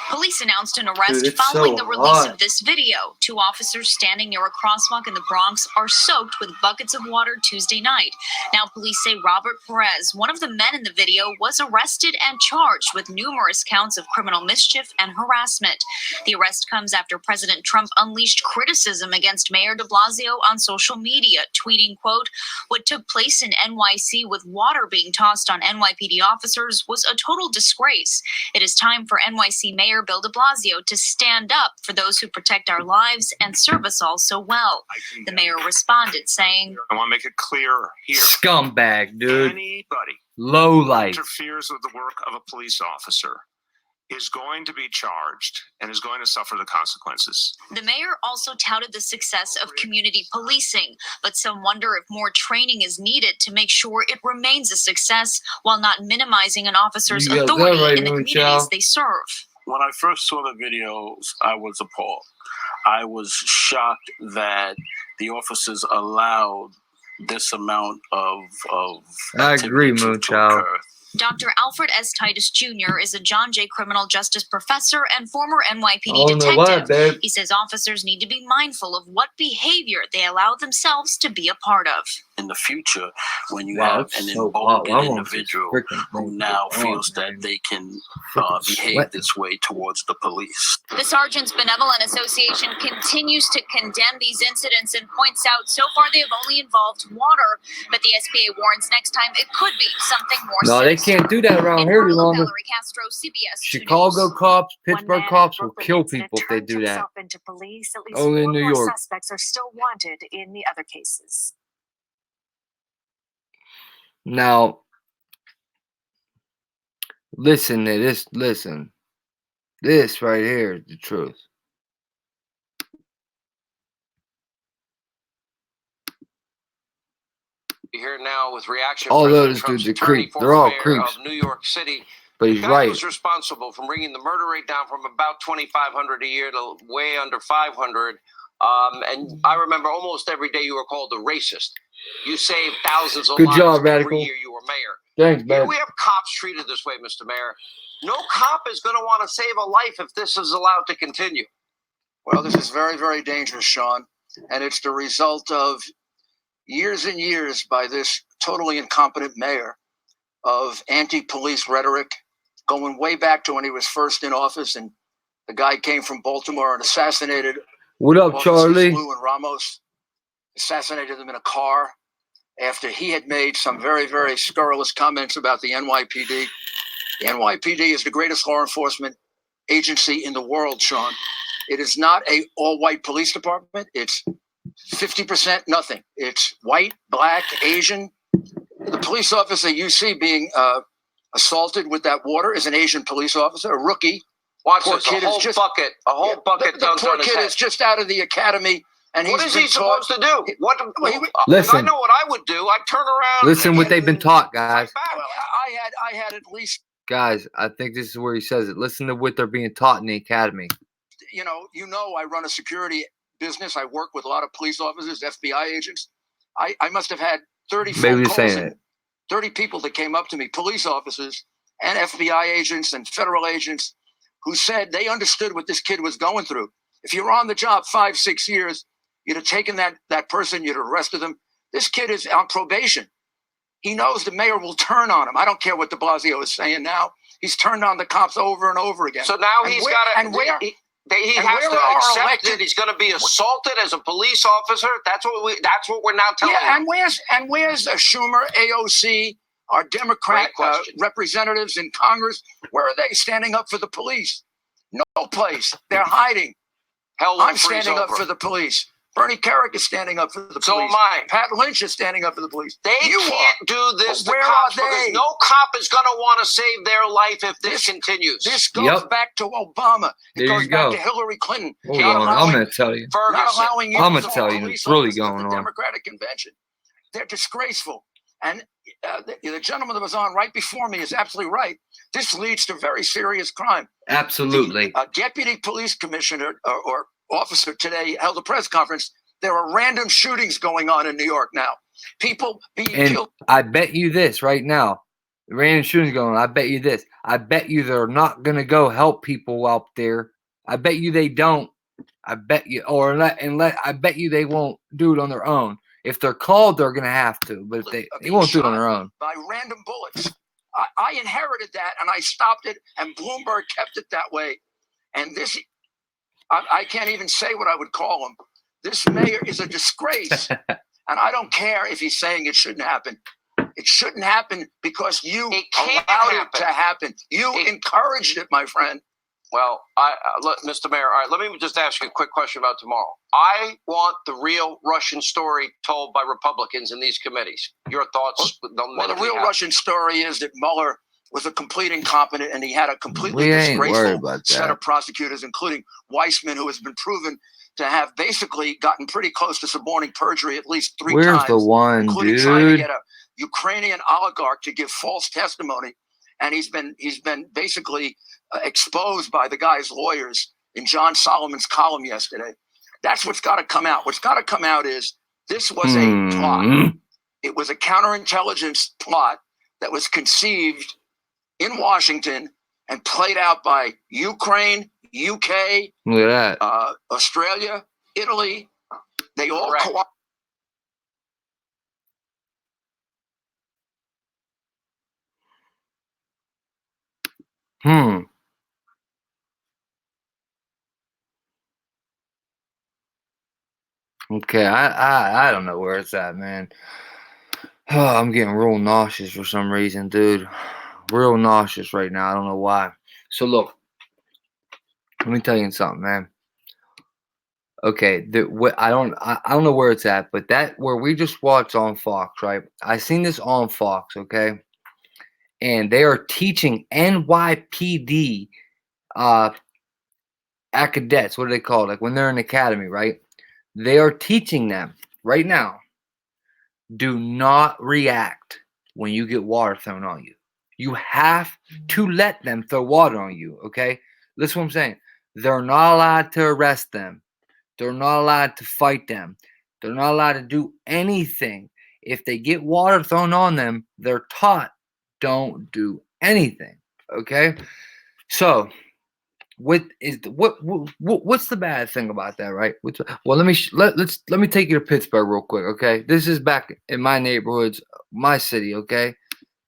Police announced an arrest Dude, it's following so the release hot. of this video. Two officers standing near a crosswalk in the Bronx are soaked with buckets of water Tuesday night. Now, police say Robert Perez, one of the men in the video, was arrested and charged with numerous counts of criminal mischief and harassment. The arrest comes after President Trump unleashed criticism against Mayor de Blasio on social media, tweeting, quote, "What took place in NYC with water being tossed on NYPD officers was a total disgrace. It is time for NYC Mayor Bill de Blasio to stand up for those who protect our lives and serve us all so well." The mayor responded, saying, I want to make it clear here. Scumbag, dude. Anybody Low who life. interferes with the work of a police officer is going to be charged and is going to suffer the consequences. The mayor also touted the success of community policing, but some wonder if more training is needed to make sure it remains a success while not minimizing an officer's You got that authority right, in the Moonchild. communities they serve. When I first saw the videos, I was appalled. I was shocked that the officers allowed this amount of I agree, activity to Moonchild. occur. Dr. Alfred S. Titus Jr. is a John J. Criminal Justice Professor and former NYPD Oh, no, why, detective. babe? He says officers need to be mindful of what behavior they allow themselves to be a part of. in the future when you have an emboldened individual who now feels that they can behave this way towards the police. The Sergeants Benevolent Association continues to condemn these incidents and points out so far they have only involved water, but the SBA warns next time it could be something more No, they sinister. can't do that around here any longer. Valerie Castro, CBS Chicago cops, Pittsburgh cops will kill people if they do that. Into police. At least Only in New more York. Suspects are still wanted in the other cases. Now, listen to this. Listen. This right here is the truth. Here now with reaction. All President those Trump's dudes are attorney, creeps. former They're all mayor creeps. of New York City. But he's the guy right. who's responsible for bringing the murder rate down from about 2,500 a year to way under 500. And I remember almost every day you were called a racist. You saved thousands of Good lives job, every Radical. year you were mayor. Thanks, Here man. we have cops treated this way, Mr. Mayor. No cop is going to want to save a life if this is allowed to continue. Well, this is very, very dangerous, Sean. And it's the result of years and years by this totally incompetent mayor of anti-police rhetoric, going way back to when he was first in office and the guy came from Baltimore and assassinated What up, Officers Charlie? Lou and Ramos, assassinated them in a car after he had made some very, very scurrilous comments about the NYPD. The NYPD is the greatest law enforcement agency in the world, Sean. It is not a all-white police department. It's 50% nothing. It's white, black, Asian. The police officer you see being assaulted with that water is an Asian police officer, a rookie. Watch Poor this, kid a is whole just- bucket, a whole bucket The dumped poor on his kid head. is just out of the academy, and What he's is been he supposed to do? What? Listen. I know what I would do. I'd turn around. Listen what they've been taught, guys. Well, I had at least, Guys, I think this is where he says it. Listen to what they're being taught in the academy. you know, I run a security business. I work with a lot of police officers, FBI agents. I must have had 30 Maybe phone he's calls saying and it. 30 people that came up to me, police officers and FBI agents and federal agents, who said they understood what this kid was going through. If you were on the job 5-6 years, you'd have taken that person, you'd have arrested them. This kid is on probation. He knows the mayor will turn on him. I don't care what de Blasio is saying now. He's turned on the cops over and over again. So now And he's where- got to. and where- He and has where to are our accept elected- that he's going to be assaulted as a police officer. That's what we're now telling Yeah, him. and where's Schumer, AOC, our Democrat Great question. representatives in Congress? Where are they standing up for the police? No place. They're hiding. Hell will I'm freeze standing up over. for the police. Bernie Kerik is standing up for the police. So am I. Pat Lynch is standing up for the police. They You can't are. do this But to where cops are because they? no cop is going to want to save their life if this continues. This goes back to Obama. It There goes you back go. to Hillary Clinton. Hold Not on, I'm allowing- going to tell you. not allowing you I'm to going to tell you police what's really officers at going the on. Democratic convention. They're disgraceful. And the gentleman that was on right before me is absolutely right. This leads to very serious crime. Absolutely. A deputy police commissioner or officer today held a press conference. There are random shootings going on in New York now. People being And killed. I bet you this right now. The random shootings going on. I bet you this. I bet you they're not going to go help people out there. I bet you they don't. I bet you. I bet you they won't do it on their own. If they're called, they're going to have to. But if they won't do it on their own. By random bullets. I inherited that and I stopped it, and Bloomberg kept it that way. And this, I can't even say what I would call him. This mayor is a disgrace. And I don't care if he's saying it shouldn't happen. It shouldn't happen because you allowed it to happen. You encouraged it, my friend. Well, Mr. Mayor, all right, let me just ask you a quick question about tomorrow. I want the real Russian story told by Republicans in these committees. Your thoughts? Well, the real Russian story is that Mueller was a complete incompetent, and he had a completely We ain't worried disgraceful about set that. of prosecutors, including Weissman, who has been proven to have basically gotten pretty close to suborning perjury at least 3 Where's times, the one, including trying to dude? get a Ukrainian oligarch to give false testimony. And he's been basically exposed by the guy's lawyers in John Solomon's column yesterday. That's what's got to come out. What's got to come out is this was a plot. It was a counterintelligence plot that was conceived in Washington and played out by Ukraine, UK, Look at that. Australia, Italy. They all Okay, I don't know where it's at, man. Oh, I'm getting real nauseous for some reason, dude. Real nauseous right now. I don't know why. So look, let me tell you something, man. Okay, I don't know where it's at, but that where we just watched on Fox, right? I seen this on Fox, okay, and they are teaching NYPD cadets. What do they call it? Like when they're in academy, right? They are teaching them right now. Do not react when you get water thrown on you. You have to let them throw water on you, okay? Listen to what I'm saying. They're not allowed to arrest them. They're not allowed to fight them. They're not allowed to do anything. If they get water thrown on them, they're taught don't do anything, okay? So, what's the bad thing about that, right? Well, let me take you to Pittsburgh real quick, okay? This is back in my neighborhoods, my city, okay?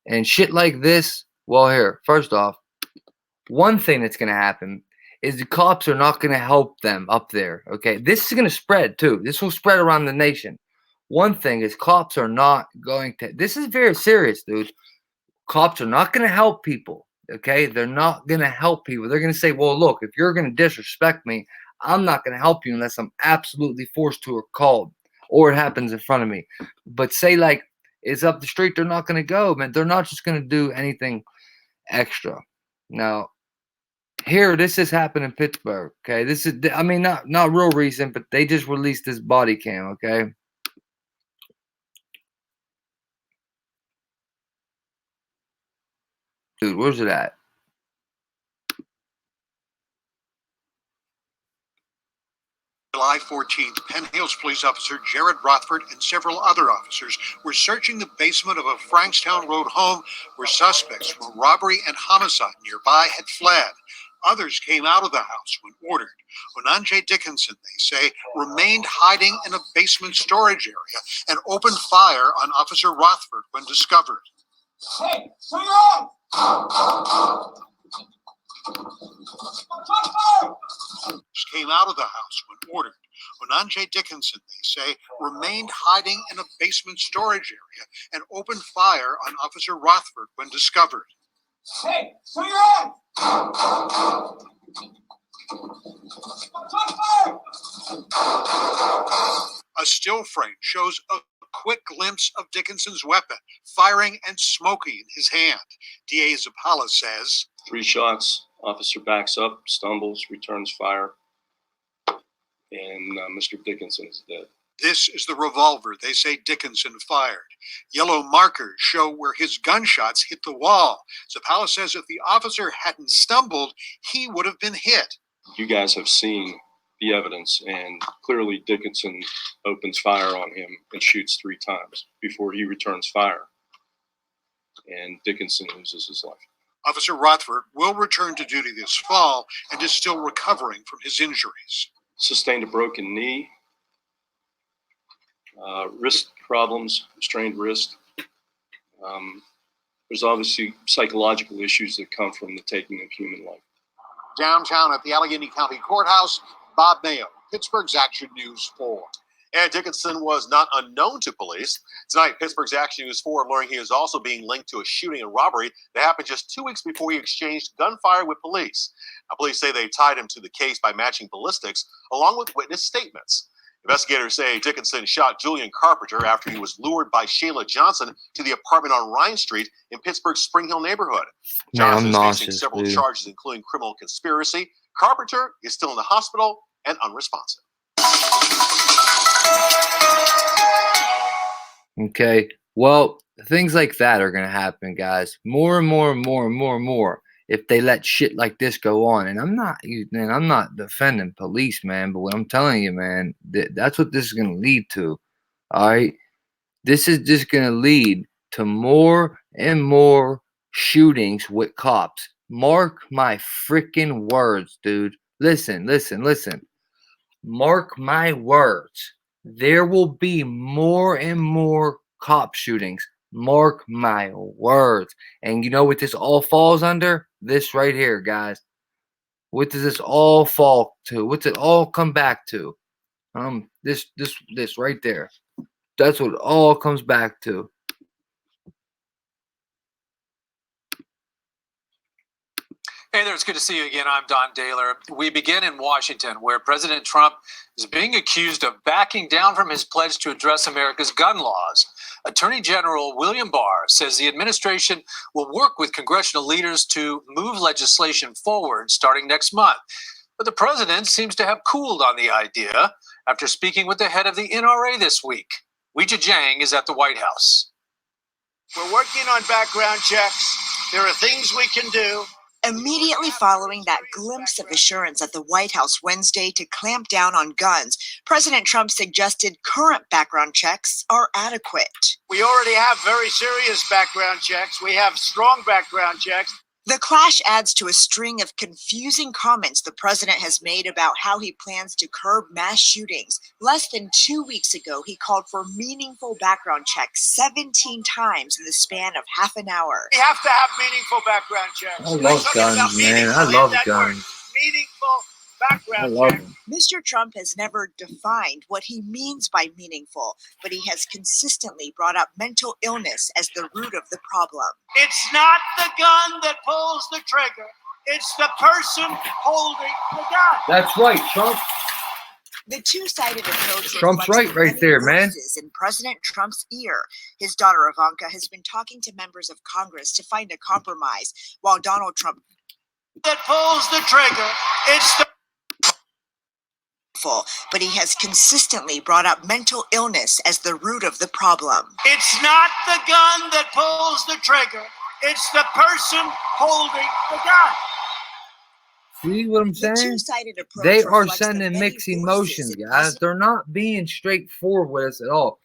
And shit like this, well, here, first off, one thing that's gonna happen is the cops are not gonna help them up there, okay? This is gonna spread too. This will spread around the nation. One thing is cops are not going to. This is very serious, dude. Cops are not gonna help people. Okay, they're not gonna help people. They're gonna say, well, look, if you're gonna disrespect me, I'm not gonna help you unless I'm absolutely forced to or called, or it happens in front of me. But say like it's up the street, they're not gonna go, man. They're not just gonna do anything extra. Now, here, this has happened in Pittsburgh. Okay, this is, I mean, not real recent, but they just released this body cam. Okay. Dude, where's it at? July 14th, Penn Hills police officer Jared Rothford and several other officers were searching the basement of a Frankstown Road home where suspects from a robbery and homicide nearby had fled. Others came out of the house when ordered. Onanjay Dickinson, they say, remained hiding in a basement storage area and opened fire on Officer Rothford when discovered. Hey, turn on! Came out of the house when ordered. Onanjay Dickinson, they say, remained hiding in a basement storage area and opened fire on Officer Rothford when discovered. Hey, turn on! A still frame shows a quick glimpse of Dickinson's weapon, firing and smoking in his hand. DA Zappala says, 3 shots. Officer backs up, stumbles, returns fire, and Mr. Dickinson is dead. This is the revolver they say Dickinson fired. Yellow markers show where his gunshots hit the wall. Zappala says if the officer hadn't stumbled, he would have been hit. You guys have seen the evidence, and clearly Dickinson opens fire on him and shoots 3 times before he returns fire, and Dickinson loses his life. Officer Rothford will return to duty this fall and is still recovering from his injuries. Sustained a broken knee, wrist problems, strained wrist. There's obviously psychological issues that come from the taking of human life. Downtown at the Allegheny County Courthouse, Bob Mayo, Pittsburgh's Action News 4. And Dickinson was not unknown to police. Tonight, Pittsburgh's Action News 4 learning he is also being linked to a shooting and robbery that happened just 2 weeks before he exchanged gunfire with police. Now, police say they tied him to the case by matching ballistics along with witness statements. Investigators say Dickinson shot Julian Carpenter after he was lured by Shayla Johnson to the apartment on Ryan Street in Pittsburgh's Spring Hill neighborhood. Johnson is facing several charges, including criminal conspiracy. Carpenter is still in the hospital and unresponsive. Okay, well, things like that are going to happen, guys. More and more and more and more and more if they let shit like this go on. And I'm not defending police, man, but what I'm telling you, man, that's what this is going to lead to. All right, this is just going to lead to more and more shootings with cops. Mark my freaking words, dude. Listen. Mark my words. There will be more and more cop shootings Mark my words. And you know what this all falls under? This right here, guys. What does this all fall to? What's it all come back to? This right there. That's what it all comes back to. Hey there, it's good to see you again. I'm Don Daler. We begin in Washington, where President Trump is being accused of backing down from his pledge to address America's gun laws. Attorney General William Barr says the administration will work with congressional leaders to move legislation forward starting next month. But the president seems to have cooled on the idea after speaking with the head of the NRA this week. Weijia Jiang is at the White House. We're working on background checks. There are things we can do. Immediately following that glimpse of assurance at the White House Wednesday to clamp down on guns, President Trump suggested current background checks are adequate. We already have very serious background checks. We have strong background checks. The clash adds to a string of confusing comments the president has made about how he plans to curb mass shootings. Less than 2 weeks ago, he called for meaningful background checks 17 times in the span of half an hour. We have to have meaningful background checks. I love guns, man. I love guns. Meaningful background I love checks. them. Mr. Trump has never defined what he means by meaningful, but he has consistently brought up mental illness as the root of the problem. It's not the gun that pulls the trigger. It's the person holding the gun. That's right, Trump. The two-sided approach Trump's reflects right many there, man. voices in President Trump's ear. His daughter Ivanka has been talking to members of Congress to find a compromise, while Donald Trump that pulls the trigger. It's the but he has consistently brought up mental illness as the root of the problem. It's not the gun that pulls the trigger. It's the person holding the gun. See what I'm saying? two-sided approach They are reflects the sending many mixed emotions, guys. They're not being straightforward with us at all.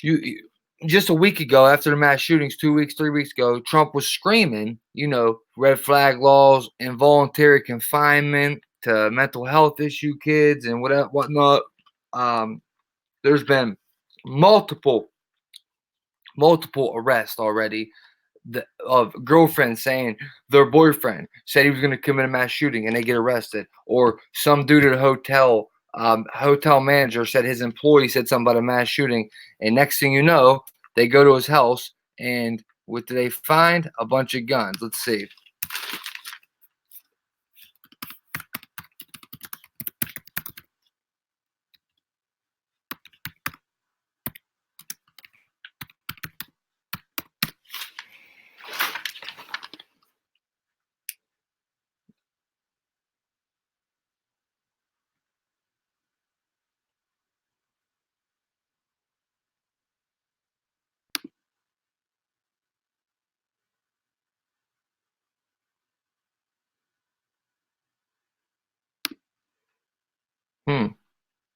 You just a week ago, after the mass shootings, 2 weeks, 3 weeks ago, Trump was screaming, red flag laws, involuntary confinement to mental health issue kids and whatnot. There's been multiple arrests already of girlfriends saying their boyfriend said he was going to commit a mass shooting and they get arrested, or some dude at a hotel manager said his employee said something about a mass shooting, and next thing you know, they go to his house and what do they find? A bunch of guns. Let's see.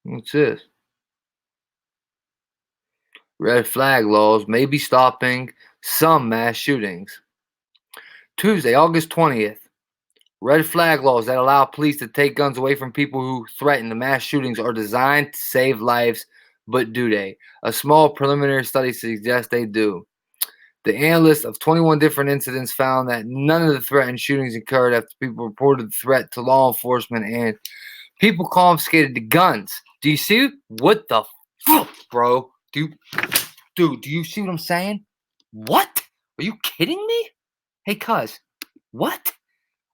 What's this? Red flag laws may be stopping some mass shootings. Tuesday, August 20th. Red flag laws that allow police to take guns away from people who threaten the mass shootings are designed to save lives, but do they? A small preliminary study suggests they do. The analyst of 21 different incidents found that none of the threatened shootings occurred after people reported the threat to law enforcement and people confiscated the guns. Do you see what the fuck, bro? Dude, do you see what I'm saying? What? Are you kidding me? Hey, cuz, what?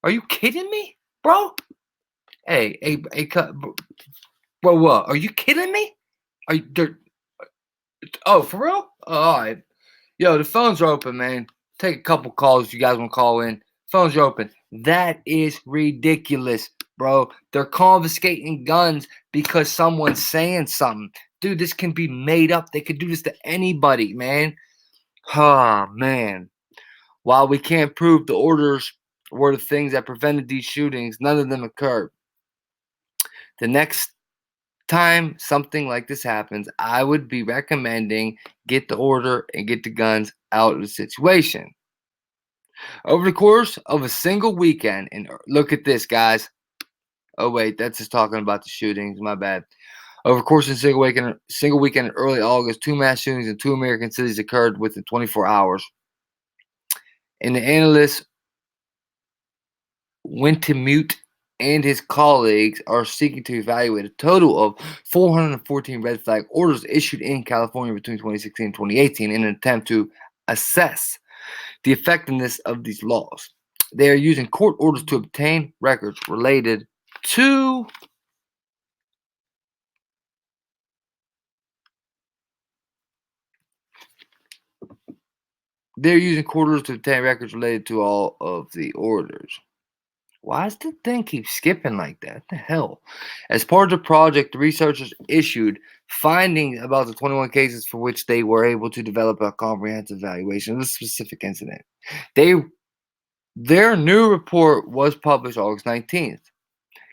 Are you kidding me, bro? Hey, cuz, bro, what? Are you kidding me? Are you? Oh, for real? Oh, all right. Yo, the phones are open, man. Take a couple calls if you guys want to call in. Phones are open. That is ridiculous, bro. They're confiscating guns because someone's saying something. Dude, this can be made up. They could do this to anybody, man. Oh, man. While we can't prove the orders were the things that prevented these shootings, none of them occurred. The next time something like this happens, I would be recommending get the order and get the guns out of the situation. Over the course of a single weekend, and look at this, guys. Oh, wait, that's just talking about the shootings. My bad. Over the course of a single weekend in early August, 2 mass shootings in 2 American cities occurred within 24 hours. And the analyst Wintemute and his colleagues are seeking to evaluate a total of 414 red flag orders issued in California between 2016 and 2018 in an attempt to assess the effectiveness of these laws. They are using court orders to obtain records related to all of the orders. Why does the thing keep skipping like that? What the hell? As part of the project, the researchers issued findings about the 21 cases for which they were able to develop a comprehensive evaluation of the specific incident. Their new report was published August 19th.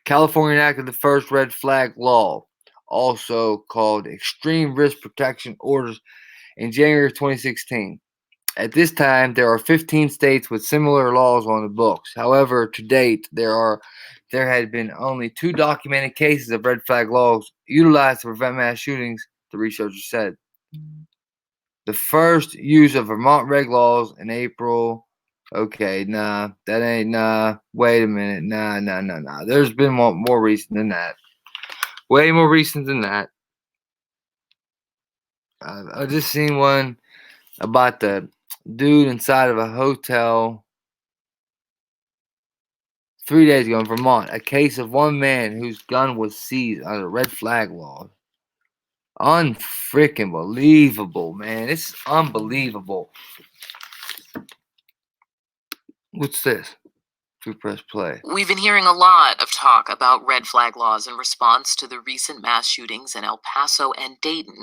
California enacted the first red flag law, also called Extreme Risk Protection Orders, in January of 2016. At this time, there are 15 states with similar laws on the books. However, to date, there had been only 2 documented cases of red flag laws utilized to prevent mass shootings, the researchers said. The first use of Vermont reg laws in April. Okay, nah, that ain't, nah, wait a minute, nah. There's been more recent than that. Way more recent than that. I just seen one about the dude inside of a hotel 3 days ago in Vermont. A case of one man whose gun was seized under red flag law. Unfreaking believable, man. It's unbelievable. What's this? If we press play. We've been hearing a lot of talk about red flag laws in response to the recent mass shootings in El Paso and Dayton.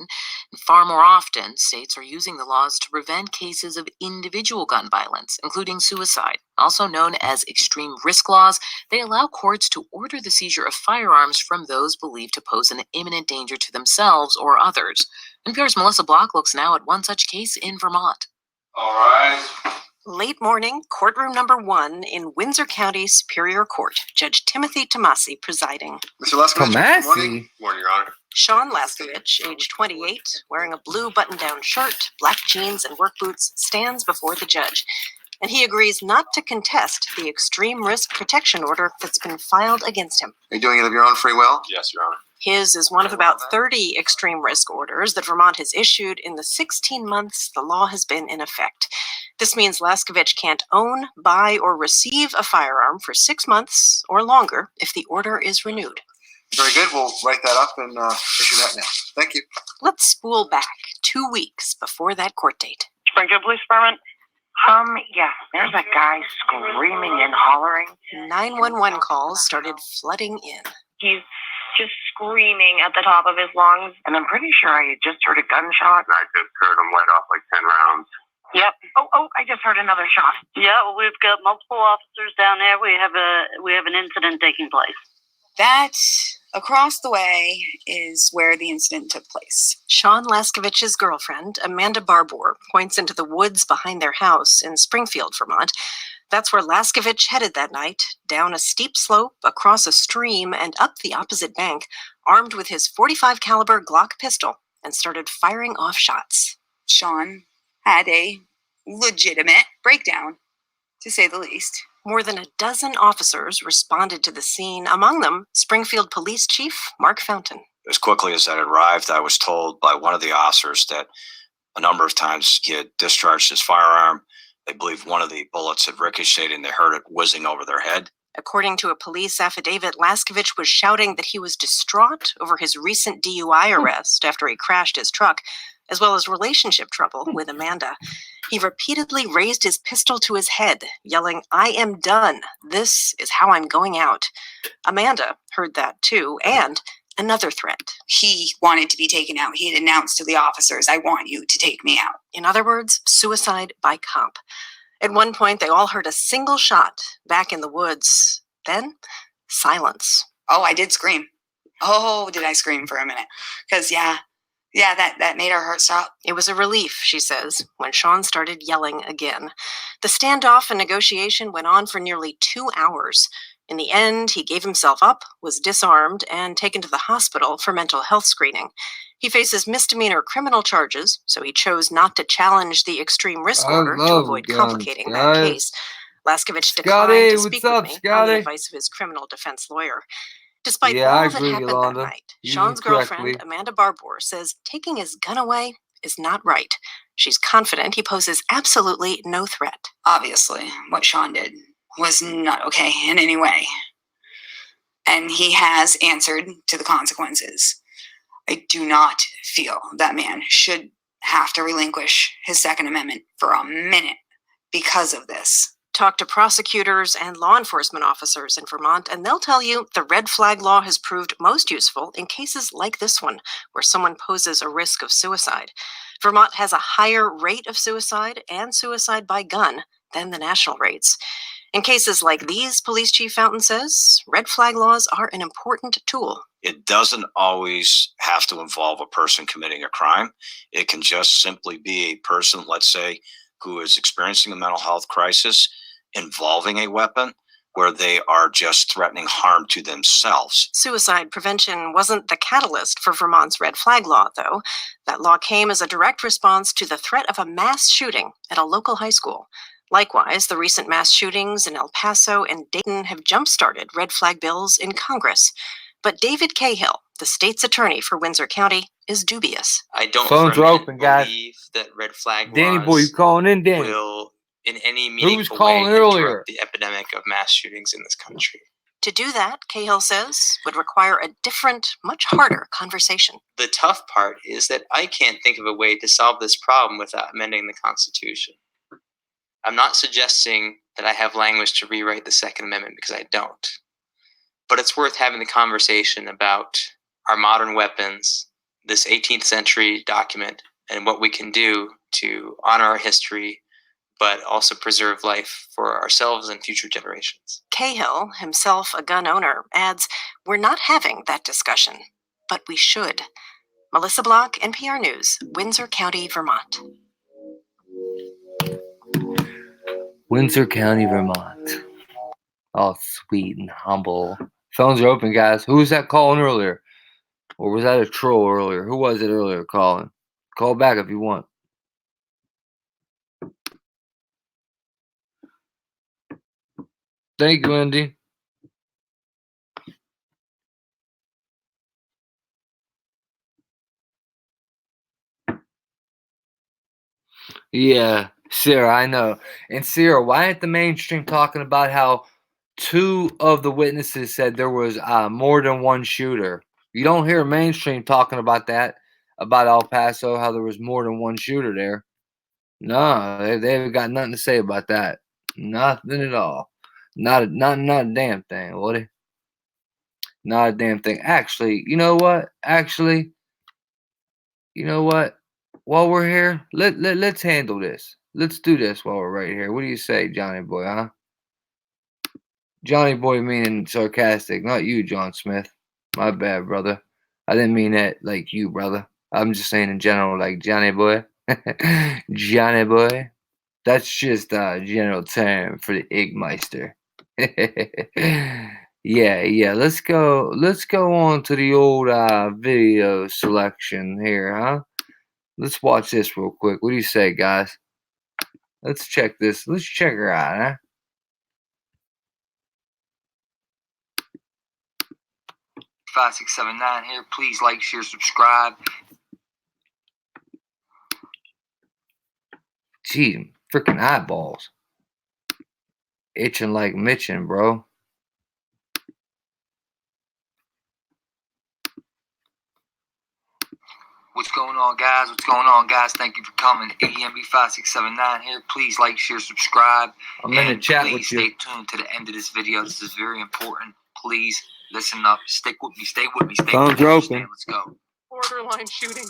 And far more often, states are using the laws to prevent cases of individual gun violence, including suicide. Also known as extreme risk laws, they allow courts to order the seizure of firearms from those believed to pose an imminent danger to themselves or others. NPR's Melissa Block looks now at one such case in Vermont. All right. Late morning, courtroom number 1 in Windsor County Superior Court. Judge Timothy Tomasi presiding. Mr. Laskovich, good morning. Morning, Your Honor. Sean Laskovich, age 28, wearing a blue button-down shirt, black jeans, and work boots, stands before the judge. And he agrees not to contest the extreme risk protection order that's been filed against him. Are you doing it of your own free will? Yes, Your Honor. His is one of about 30 extreme risk orders that Vermont has issued in the 16 months the law has been in effect. This means Laskovich can't own, buy, or receive a firearm for 6 months or longer if the order is renewed. Very good. We'll write that up and issue that now. Thank you. Let's spool back 2 weeks before that court date. Springfield Police Department? Yeah, there's a guy screaming and hollering. 911 calls started flooding in. He's just screaming at the top of his lungs. And I'm pretty sure I had just heard a gunshot. I just heard him let off like 10 rounds. Yep. Oh, I just heard another shot. Yeah, well, we've got multiple officers down there. We have an incident taking place. That, across the way, is where the incident took place. Sean Laskovich's girlfriend, Amanda Barbour, points into the woods behind their house in Springfield, Vermont. That's where Laskovich headed that night, down a steep slope, across a stream, and up the opposite bank, armed with his .45 caliber Glock pistol, and started firing off shots. Sean had a legitimate breakdown, to say the least. More than a dozen officers responded to the scene, among them Springfield Police Chief Mark Fountain. As quickly as that arrived, I was told by one of the officers that a number of times he had discharged his firearm. They believed one of the bullets had ricocheted and they heard it whizzing over their head. According to a police affidavit, Laskovich was shouting that he was distraught over his recent DUI arrest after he crashed his truck, as well as relationship trouble with Amanda. He repeatedly raised his pistol to his head, yelling, "I am done. This is how I'm going out." Amanda heard that too, and another threat. He wanted to be taken out. He had announced to the officers, "I want you to take me out." In other words, suicide by cop. At one point, they all heard a single shot back in the woods. Then, silence. Oh, I did scream. Oh, did I scream for a minute? Because, that made our heart stop. It was a relief, she says, when Sean started yelling again. The standoff and negotiation went on for nearly 2 hours. In the end, he gave himself up, was disarmed, and taken to the hospital for mental health screening. He faces misdemeanor criminal charges, so he chose not to challenge the extreme risk order to avoid complicating that case. Laskovich declined to speak with me on the advice of his criminal defense lawyer. Despite all that happened that night, Sean's girlfriend, Amanda Barbour, says taking his gun away is not right. She's confident he poses absolutely no threat. Obviously, what Sean did was not okay in any way. And he has answered to the consequences. I do not feel that man should have to relinquish his Second Amendment for a minute because of this. Talk to prosecutors and law enforcement officers in Vermont, and they'll tell you the red flag law has proved most useful in cases like this one, where someone poses a risk of suicide. Vermont has a higher rate of suicide and suicide by gun than the national rates. In cases like these, Police Chief Fountain says, red flag laws are an important tool. It doesn't always have to involve a person committing a crime. It can just simply be a person, let's say, who is experiencing a mental health crisis involving a weapon, where they are just threatening harm to themselves. Suicide prevention wasn't the catalyst for Vermont's red flag law, though. That law came as a direct response to the threat of a mass shooting at a local high school. Likewise, the recent mass shootings in El Paso and Dayton have jump-started red flag bills in Congress. But David Cahill, the state's attorney for Windsor County, is dubious. I don't Phones are open, guys. believe that red flag Danny laws boy, you calling in, Danny? will in any Who was meaningful calling way earlier? interrupt the epidemic of mass shootings in this country. To do that, Cahill says, would require a different, much harder conversation. The tough part is that I can't think of a way to solve this problem without amending the Constitution. I'm not suggesting that I have language to rewrite the Second Amendment, because I don't. But it's worth having the conversation about our modern weapons, this 18th century document, and what we can do to honor our history, but also preserve life for ourselves and future generations. Cahill, himself a gun owner, adds, we're not having that discussion, but we should. Melissa Block, NPR News, Windsor County, Vermont. Windsor County, Vermont. All sweet and humble. Phones are open, guys. Who was that calling earlier? Or was that a troll earlier? Who was it earlier calling? Call back if you want. Thank you, Andy. Yeah, Sarah, I know. And Sarah, why ain't the mainstream talking about how 2 of the witnesses said there was more than one shooter? You don't hear mainstream talking about that, about El Paso, how there was more than one shooter there. No, they've got nothing to say about that. Nothing at all. Not a damn thing, Woody. Not a damn thing. Actually, you know what? While we're here, let's handle this. Let's do this while we're right here. What do you say, Johnny boy, huh? Johnny boy meaning sarcastic, not you, John Smith. My bad, brother. I didn't mean that like you, brother. I'm just saying in general, like Johnny boy. Johnny boy. That's just a general term for the Igmeister. Yeah. Let's go on to the old video selection here, huh? Let's watch this real quick. What do you say, guys? Let's check this. Let's check her out, huh? Five, 6, 7, 9 here. Please like, share, subscribe. Gee, freaking eyeballs. Itching like Mitchin, bro. What's going on, guys? What's going on, guys? Thank you for coming. AMB5679 here. Please like, share, subscribe. I'm in the chat with you. Please stay tuned to the end of this video. This is very important. Please listen up. Stick with me. Stay with me. Phones are open. Let's go. Borderline shooting.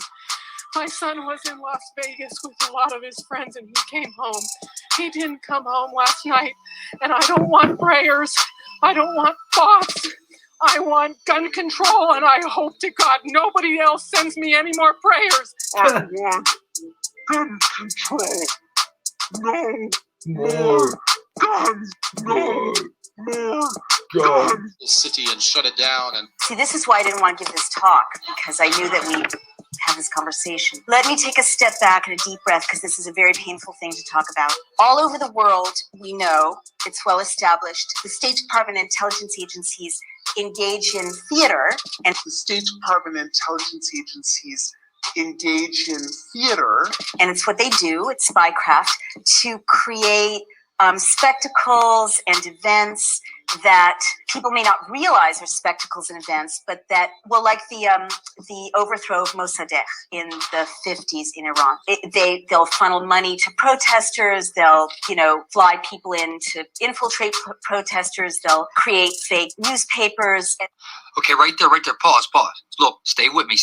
My son was in Las Vegas with a lot of his friends and he came home. He didn't come home last night. And I don't want prayers. I don't want thoughts. I want gun control, and I hope to God nobody else sends me any more prayers. I want gun control. No more guns. No more God. The city and shut it down. And See, this is why I didn't want to give this talk, because I knew that we have this conversation. Let me take a step back and a deep breath, because this is a very painful thing to talk about. All over the world, we know, it's well established, the State Department and intelligence agencies engage in theater. And the State Department and intelligence agencies engage in theater. And it's what they do, it's spycraft, to create spectacles and events that people may not realize are spectacles and events, but that, well, like the overthrow of Mossadegh in the 50s in Iran. They'll funnel money to protesters. They'll, fly people in to infiltrate protesters. They'll create fake newspapers. Okay, right there. Pause. Look, stay with me.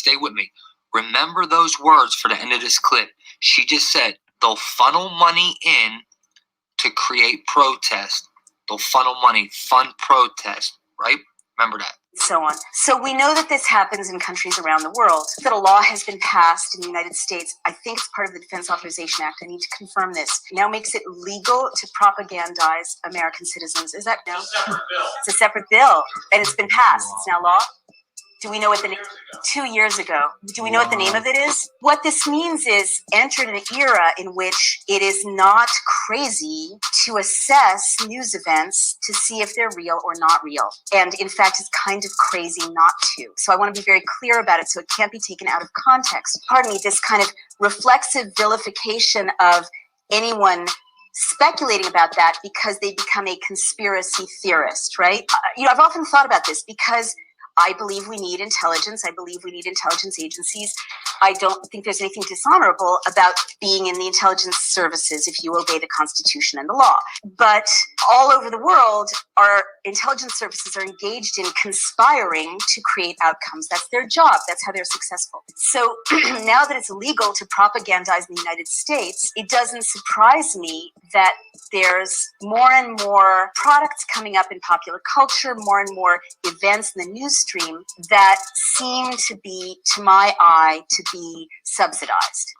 Remember those words for the end of this clip. She just said they'll funnel money in to create protest. They'll funnel money, fund protest, right? Remember that. So on. So we know that this happens in countries around the world, that a law has been passed in the United States. I think it's part of the Defense Authorization Act. I need to confirm this. Now makes it legal to propagandize American citizens. Is that no? It's a separate bill. It's a separate bill, and it's been passed. It's now law. Do we know what the name? 2 years ago. Do we know what the name of it is? What this means is entered an era in which it is not crazy to assess news events to see if they're real or not real. And in fact, it's kind of crazy not to. So I want to be very clear about it so it can't be taken out of context. Pardon me, this kind of reflexive vilification of anyone speculating about that because they become a conspiracy theorist, right? I've often thought about this because I believe we need intelligence. I believe we need intelligence agencies. I don't think there's anything dishonorable about being in the intelligence services if you obey the Constitution and the law. But all over the world, our intelligence services are engaged in conspiring to create outcomes. That's their job. That's how they're successful. So now that it's illegal to propagandize in the United States, it doesn't surprise me that there's more and more products coming up in popular culture, more and more events in the news stream that seem to be, to my eye, to be subsidized.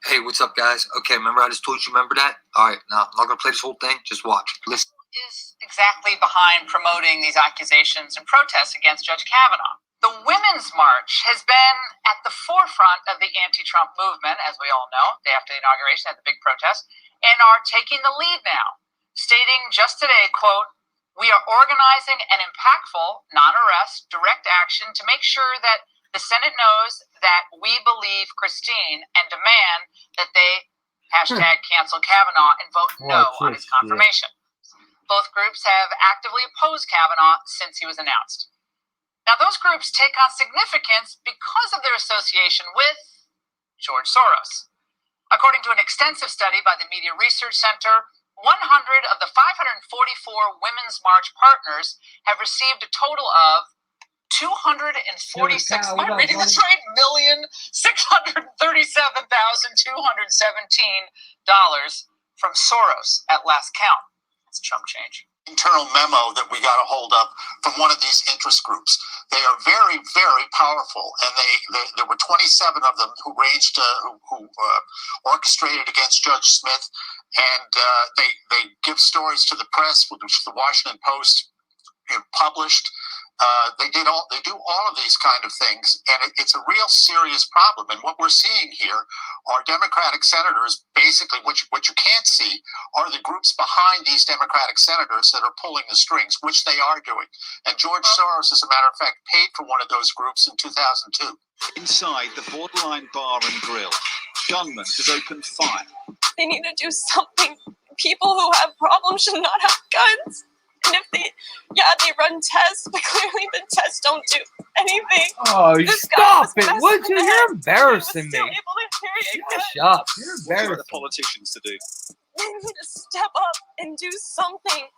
Hey, what's up, guys? Okay, remember I just told you, remember that? All right, now I'm not going to play this whole thing. Just watch. Listen. Is exactly behind promoting these accusations and protests against Judge Kavanaugh. The Women's March has been at the forefront of the anti-Trump movement, as we all know, day after the inauguration, at the big protest, and are taking the lead now, stating just today, quote, "We are organizing an impactful, non-arrest, direct action to make sure that the Senate knows that we believe Christine and demand that they hashtag cancel Kavanaugh and vote no on his confirmation." Both groups have actively opposed Kavanaugh since he was announced. Now, those groups take on significance because of their association with George Soros. According to an extensive study by the Media Research Center, 100 of the 544 Women's March partners have received a total of $246 from Soros at last count. That's chump change. Internal memo that we got a hold of from one of these interest groups. They are very, very powerful, and there were 27 of them who orchestrated against Judge Smith, and they give stories to the press, which the Washington Post published. They do all of these kind of things, and it's a real serious problem. And what we're seeing here are Democratic senators, basically, what you can't see are the groups behind these Democratic senators that are pulling the strings, which they are doing. And George Soros, as a matter of fact, paid for one of those groups in 2002. Inside the Borderline Bar and Grill, gunmen have opened fire. They need to do something. People who have problems should not have guns. And if they run tests, but clearly the tests don't do anything. Oh, stop it! Would you? You're embarrassing me. Shut up. You're What are embarrassing. the politicians to do? They need to step up and do something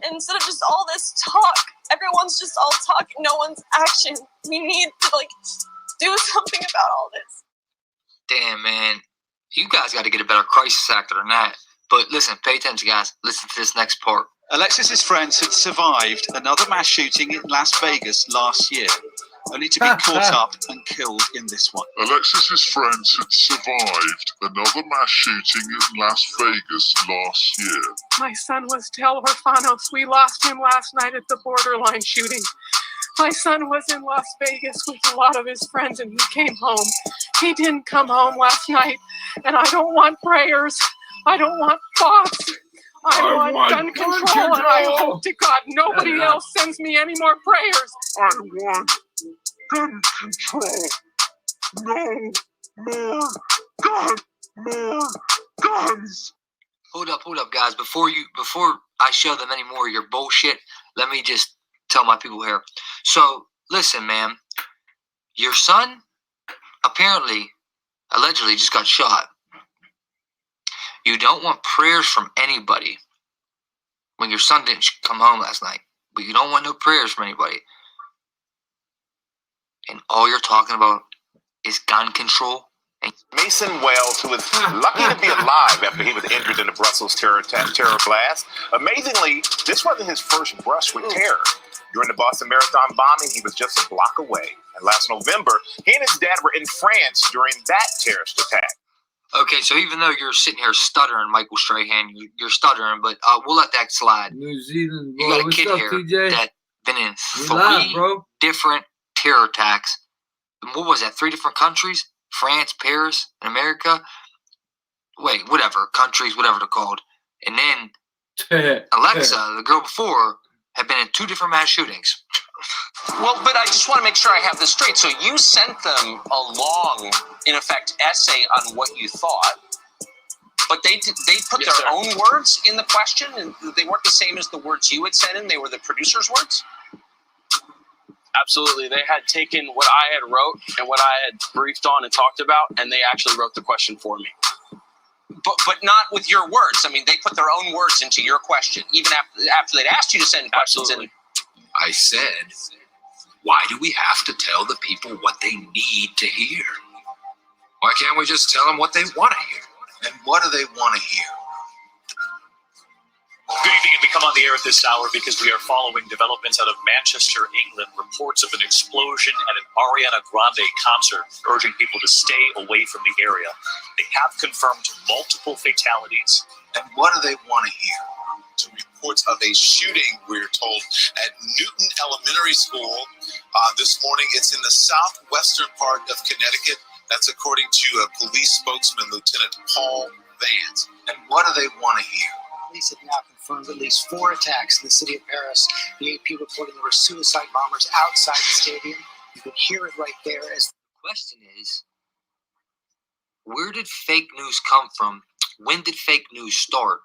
instead of just all this talk. Everyone's just all talk, no one's action. We need to do something about all this. Damn, man. You guys got to get a better crisis actor than that. But listen, pay attention, guys. Listen to this next part. Alexis's friends had survived another mass shooting in Las Vegas last year. only to be caught up and killed in this one. Alexis's friends had survived another mass shooting in Las Vegas last year. My son was Tel Herfanos. We lost him last night at the borderline shooting. My son was in Las Vegas with a lot of his friends and he came home. He didn't come home last night, and I don't want prayers. I don't want thoughts. I want gun control, and I hope to God nobody else sends me any more prayers. I want gun control. No more guns. Hold up, guys. Before I show them any more of your bullshit, let me just tell my people here. So, listen, man. Your son allegedly just got shot. You don't want prayers from anybody when your son didn't come home last night. But you don't want no prayers from anybody. And all you're talking about is gun control. Mason Wells, who was lucky to be alive after he was injured in the Brussels terror blast. Amazingly, this wasn't his first brush with terror. During the Boston Marathon bombing, he was just a block away. And last November, he and his dad were in France during that terrorist attack. Okay, so even though you're sitting here stuttering, Michael Strahan, you're stuttering, but we'll let that slide. New Zealand, bro. You got a What's kid up, here TJ? that been in We 3 live, bro. different terror attacks. What was that? 3 different countries? France, Paris, and America? Wait, whatever. Countries, whatever they're called. And then Alexa, the girl before, had been in 2 different mass shootings. Well, but I just want to make sure I have this straight. So you sent them a long, in effect, essay on what you thought, but they put Yes, their sir. own words in the question, and they weren't the same as the words you had sent in. They were the producer's words. Absolutely. They had taken what I had wrote and what I had briefed on and talked about, and they actually wrote the question for me. But not with your words. I mean, they put their own words into your question, even after they'd asked you to send questions in. I said, why do we have to tell the people what they need to hear? Why can't we just tell them what they want to hear? And what do they want to hear? Good evening, and we come on the air at this hour because we are following developments out of Manchester, England. Reports of an explosion at an Ariana Grande concert, urging people to stay away from the area. They have confirmed multiple fatalities. And what do they want to hear? To reports of a shooting, we're told, at Newton Elementary School this morning. It's in the southwestern part of Connecticut. That's according to a police spokesman, Lieutenant Paul Vance. And what do they want to hear? Police have now confirmed at least 4 attacks in the city of Paris. The AP reporting there were suicide bombers outside the stadium. You can hear it right there. As The question is, where did fake news come from? When did fake news start?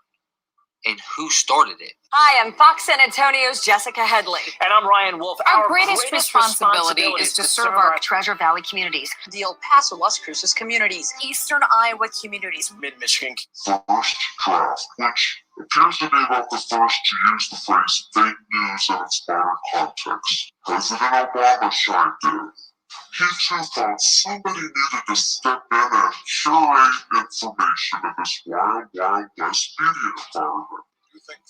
And who started it? Hi, I'm Fox San Antonio's Jessica Headley. And I'm Ryan Wolf. Our greatest responsibility is to serve our Treasure Valley communities, The El Paso, Las Cruces communities, Eastern Iowa communities. Mid-Michigan. First draft, which appears to be about the first to use the phrase fake news in its modern context. President Obama chimed in. He too thought somebody needed to step in and curate information in this wild, wild west media environment.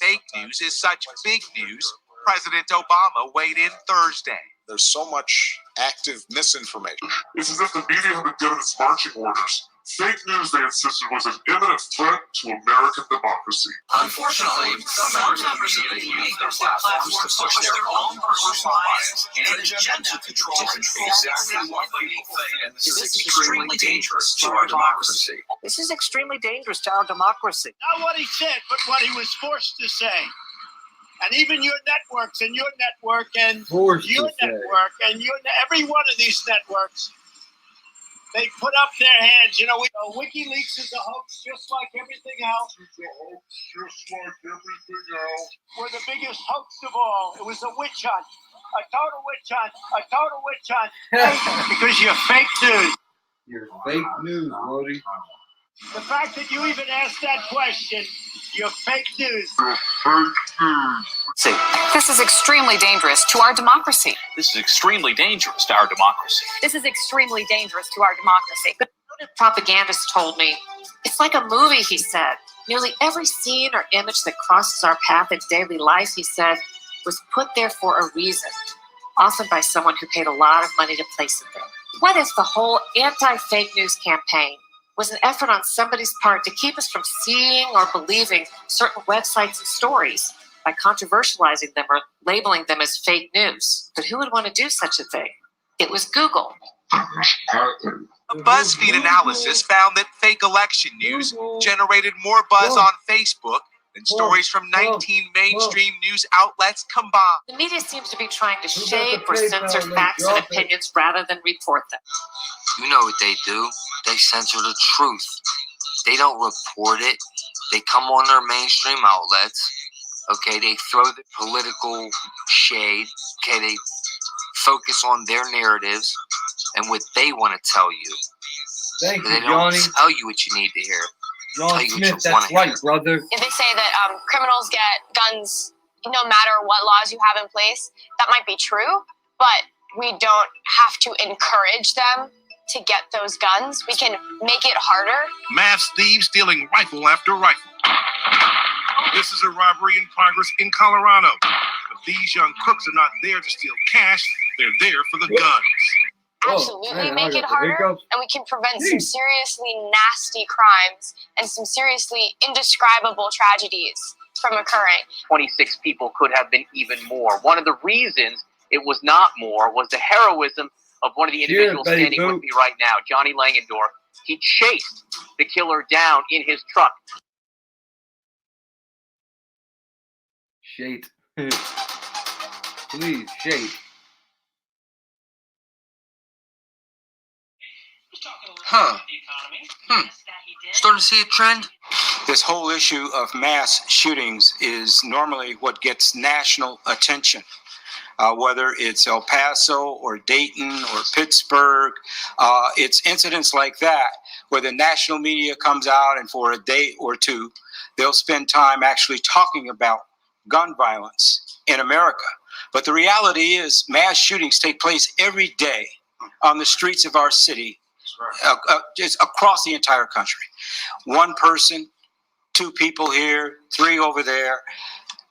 Fake news is such big news, President Obama weighed in Thursday. There's so much active misinformation. It's as if the media had been given its marching orders. Fake news, they insisted, was an imminent threat to American democracy. Unfortunately, some members of the media use their platforms to push their own personal bias and agenda to control exactly what people think. And this is extremely dangerous to our democracy. This is extremely dangerous to our democracy. Not what he said, but what he was forced to say. And even your networks and your network and your network and every one of these networks, they put up their hands. You know, WikiLeaks is a hoax just like everything else. It's a hoax just like everything else. We're the biggest hoax of all. It was a witch hunt. A total witch hunt. A total witch hunt. Because you're fake news. You're fake news, Modi. The fact that you even asked that question, you're fake news. This is extremely dangerous to our democracy. This is extremely dangerous to our democracy. This is extremely dangerous to our democracy. A propagandist told me, it's like a movie, he said. Nearly every scene or image that crosses our path in daily life, he said, was put there for a reason. also by someone who paid a lot of money to place it there. What if the whole anti-fake news campaign was an effort on somebody's part to keep us from seeing or believing certain websites and stories by controversializing them or labeling them as fake news? But who would want to do such a thing? It was Google. A BuzzFeed analysis found that fake election news generated more buzz on Facebook than stories from 19 mainstream news outlets combined. The media seems to be trying to shape or censor facts and opinions rather than report them. You know what they do. They censor the truth. They don't report it. They come on their mainstream outlets. Okay, they throw the political shade. Okay, they focus on their narratives and what they want to tell you. Thank you, They don't Johnny. tell you what you need to hear. John Tell you what Smith, you that's wanna right, hear. brother. If they say that criminals get guns no matter what laws you have in place, that might be true, but we don't have to encourage them to get those guns. We can make it harder. Mass thieves stealing rifle after rifle. This is a robbery in progress in Colorado. But these young crooks are not there to steal cash. They're there for the guns. Absolutely make it harder, and we can prevent some seriously nasty crimes and some seriously indescribable tragedies from occurring. 26 people could have been even more. One of the reasons it was not more was the heroism of one of the individuals standing with me right now, Johnny Langendorf. He chased the killer down in his truck. Shade. Please, shade. Starting to see a trend? This whole issue of mass shootings is normally what gets national attention. Whether it's El Paso or Dayton or Pittsburgh, it's incidents like that where the national media comes out and for a day or two, they'll spend time actually talking about gun violence in America. But the reality is mass shootings take place every day on the streets of our city, just across the entire country. One person, two people here, three over there.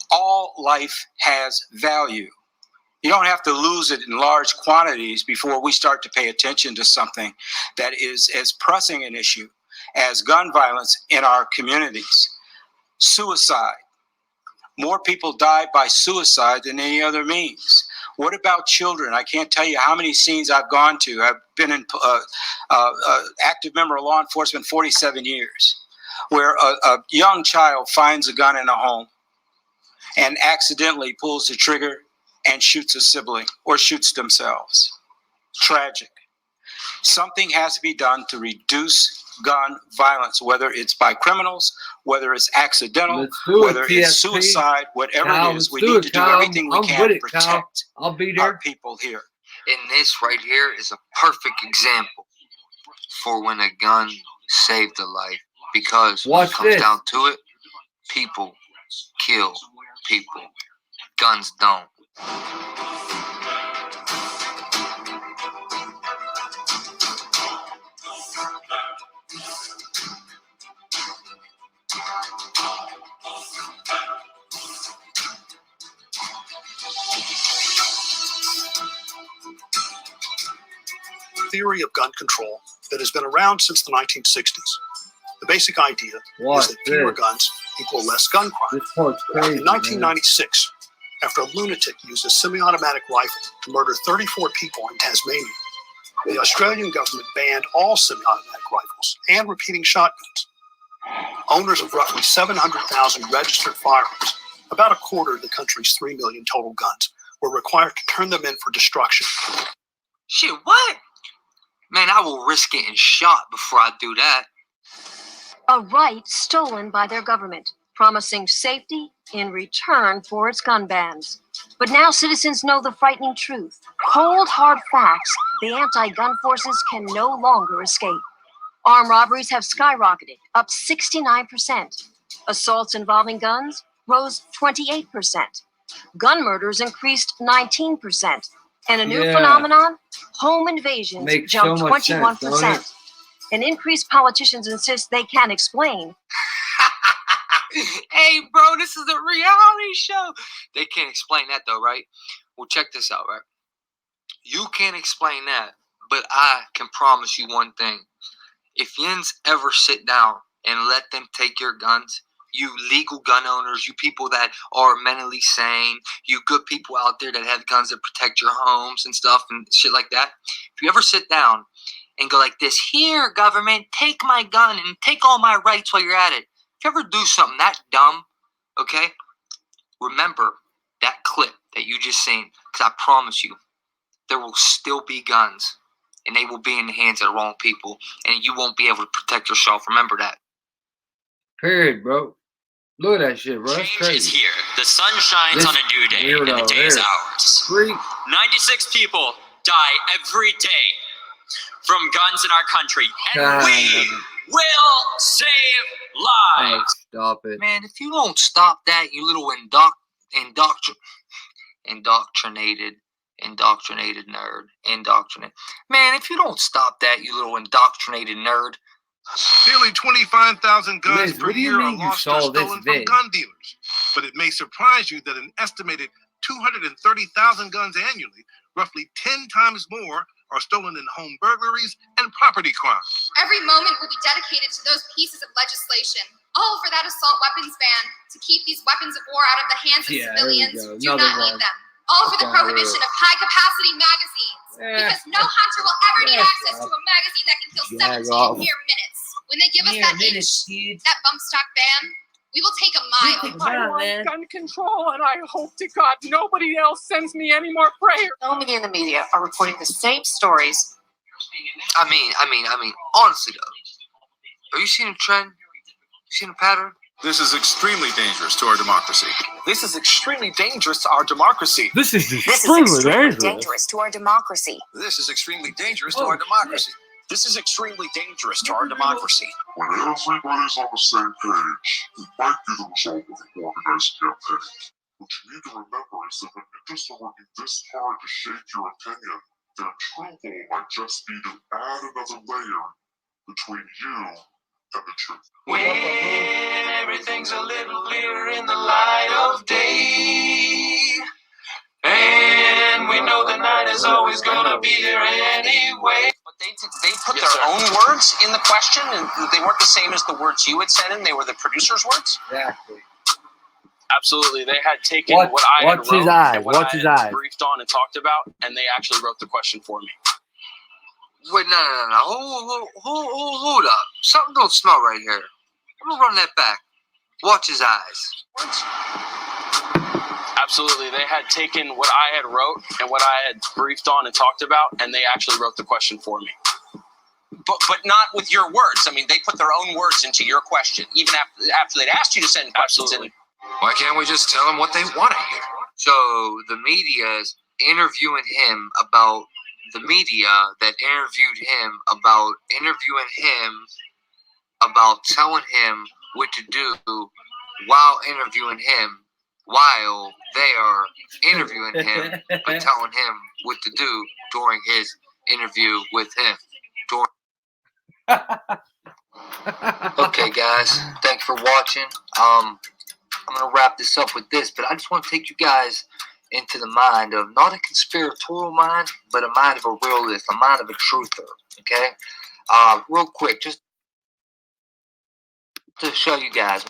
All life has value. You don't have to lose it in large quantities before we start to pay attention to something that is as pressing an issue as gun violence in our communities. Suicide. More people die by suicide than any other means. What about children? I can't tell you how many scenes I've gone to. I've been an active member of law enforcement 47 years, where a young child finds a gun in a home and accidentally pulls the trigger and shoots a sibling or shoots themselves. Tragic. Something has to be done to reduce gun violence, whether it's by criminals, whether it's accidental, whether it's suicide, whatever it is. We need to do everything we can to protect our people here. And this right here is a perfect example for when a gun saved a life. Because when it comes down to it, people kill people. Guns don't. Theory of gun control that has been around since the 1960s. The basic idea is that fewer guns equal less gun crime. In 1996, after a lunatic used a semi-automatic rifle to murder 34 people in Tasmania, the Australian government banned all semi-automatic rifles and repeating shotguns. Owners of roughly 700,000 registered firearms, about a quarter of the country's 3 million total guns, were required to turn them in for destruction. Shit, what? Man, I will risk getting shot before I do that. A right stolen by their government, promising safety in return for its gun bans. But now citizens know the frightening truth. Cold, hard facts the anti-gun forces can no longer escape. Armed robberies have skyrocketed, up 69%. Assaults involving guns rose 28%. Gun murders increased 19%. And a new phenomenon, home invasions jumped 21%. An increase politicians insist they can explain. Hey, bro, this is a reality show. They can't explain that, though, right? Well, check this out, right? You can't explain that, but I can promise you one thing. If yins ever sit down and let them take your guns, you legal gun owners, you people that are mentally sane, you good people out there that have guns that protect your homes and stuff and shit like that, if you ever sit down and go like this, here, government, take my gun and take all my rights while you're at it. If you ever do something that dumb, okay, remember that clip that you just seen, because I promise you, there will still be guns, and they will be in the hands of the wrong people, and you won't be able to protect yourself. Remember that. Period, bro. Look at that shit, bro. That's Change crazy. is here. The sun shines on a new day, and the day is ours. 96 people die every day from guns in our country, and we will save lives. Stop it. Man, if you don't stop that, you little indoctrinated nerd. Man, if you don't stop that, you little indoctrinated nerd. Nearly 25,000 guns per year are lost or stolen from gun dealers. But it may surprise you that an estimated 230,000 guns annually, roughly 10 times more, are stolen in home burglaries and property crimes. Every moment will be dedicated to those pieces of legislation, all for that assault weapons ban, to keep these weapons of war out of the hands of civilians who do not need them. All for the prohibition of high-capacity magazines, because no hunter will ever need access to a magazine that can kill 17 in mere minutes. When they give us that inch, that bump stock ban, we will take a mile. I want gun control, and I hope to God nobody else sends me any more prayers. So many in the media are reporting the same stories. I mean, honestly though, are you seeing a trend? You seeing a pattern? This is extremely dangerous to our democracy. This is extremely dangerous to our democracy. This is extremely dangerous to our democracy. This is extremely dangerous to our democracy. This is extremely dangerous to our democracy. When everybody's on the same page, it might be the result of an organized campaign. What you need to remember is that when interests are working this hard to shape your opinion, their true goal might just be to add another layer between you and the truth. When everything's a little clearer in the light of day, and we know the night is always gonna be there anyway. But they put their own words in the question, and they weren't the same as the words you had said in. They were the producer's words. Exactly. Absolutely, they had taken what I had wrote and what I had briefed on and talked about, and they actually wrote the question for me. Wait, no. Hold up. Something don't smell right here. I'm gonna run that back. Watch his eyes. Absolutely, they had taken what I had wrote and what I had briefed on and talked about, and they actually wrote the question for me. But not with your words. I mean, they put their own words into your question, even after they'd asked you to send questions in. Why can't we just tell them what they want to hear? So the media is interviewing him about the media that interviewed him about interviewing him about telling him what to do while interviewing him while they are interviewing him but telling him what to do during his interview with him. Okay, guys, thanks for watching. I'm gonna wrap this up with this, but I just want to take you guys into the mind of not a conspiratorial mind, but a mind of a realist, a mind of a truther. Okay, real quick, just to show you guys.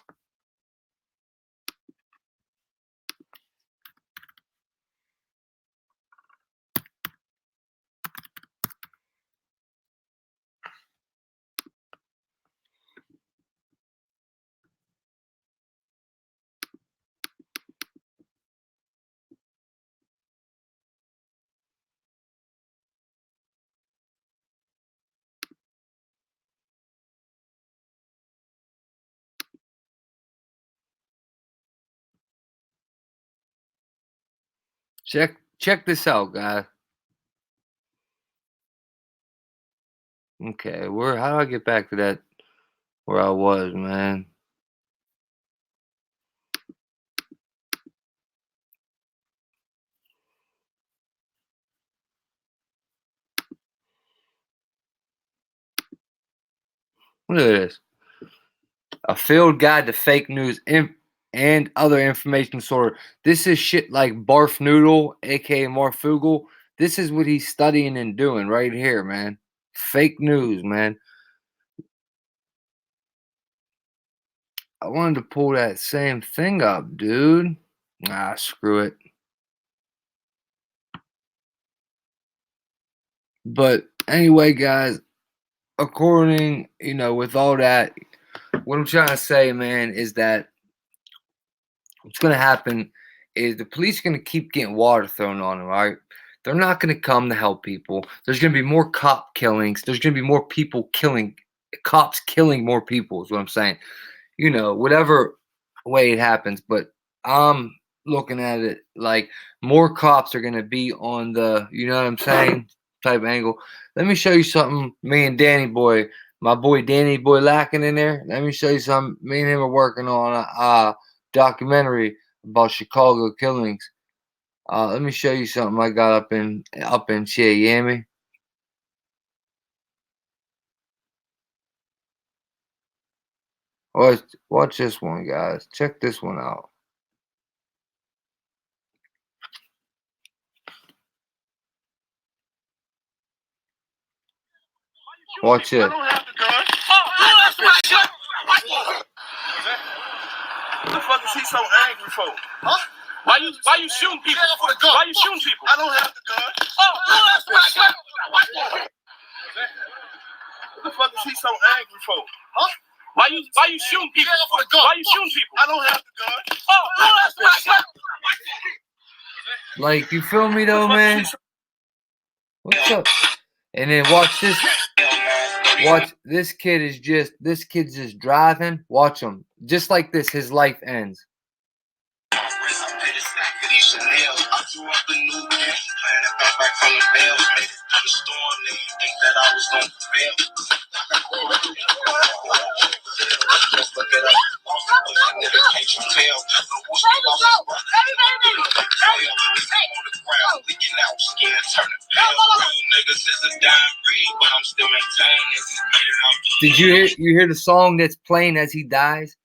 Check this out, guys. Okay, how do I get back to that where I was, man? Look at this. A field guide to fake news and other information source. This is shit like Barf Noodle, aka Marfugal. This is what he's studying and doing right here, man. Fake news, man. I wanted to pull that same thing up, dude. Ah, screw it. But anyway, guys, according, with all that, what I'm trying to say, man, is that what's going to happen is the police are going to keep getting water thrown on them, right? They're not going to come to help people. There's going to be more cop killings. There's going to be more people cops killing more people is what I'm saying. Whatever way it happens. But I'm looking at it like more cops are going to be on the, you know what I'm saying, type angle. Let me show you something. Me and Danny Boy, my boy Danny Boy lacking in there. Let me show you something. Me and him are working on a documentary about Chicago killings. Let me show you something I got up in Miami. Watch this one, guys. Check this one out. Watch it. What the fuck is he so angry for? Huh? Why you shooting people? Why you shooting people? I don't have the gun. That's my gun. What the fuck is he so angry for? Huh? Why you shooting people? Why you shooting people? I don't have the gun. That's my gun. Like, you feel me though, man? What's up? And then watch this. Watch, this kid's just driving. Watch him. Just like this, his life ends. Did you hear the song that's playing as he dies?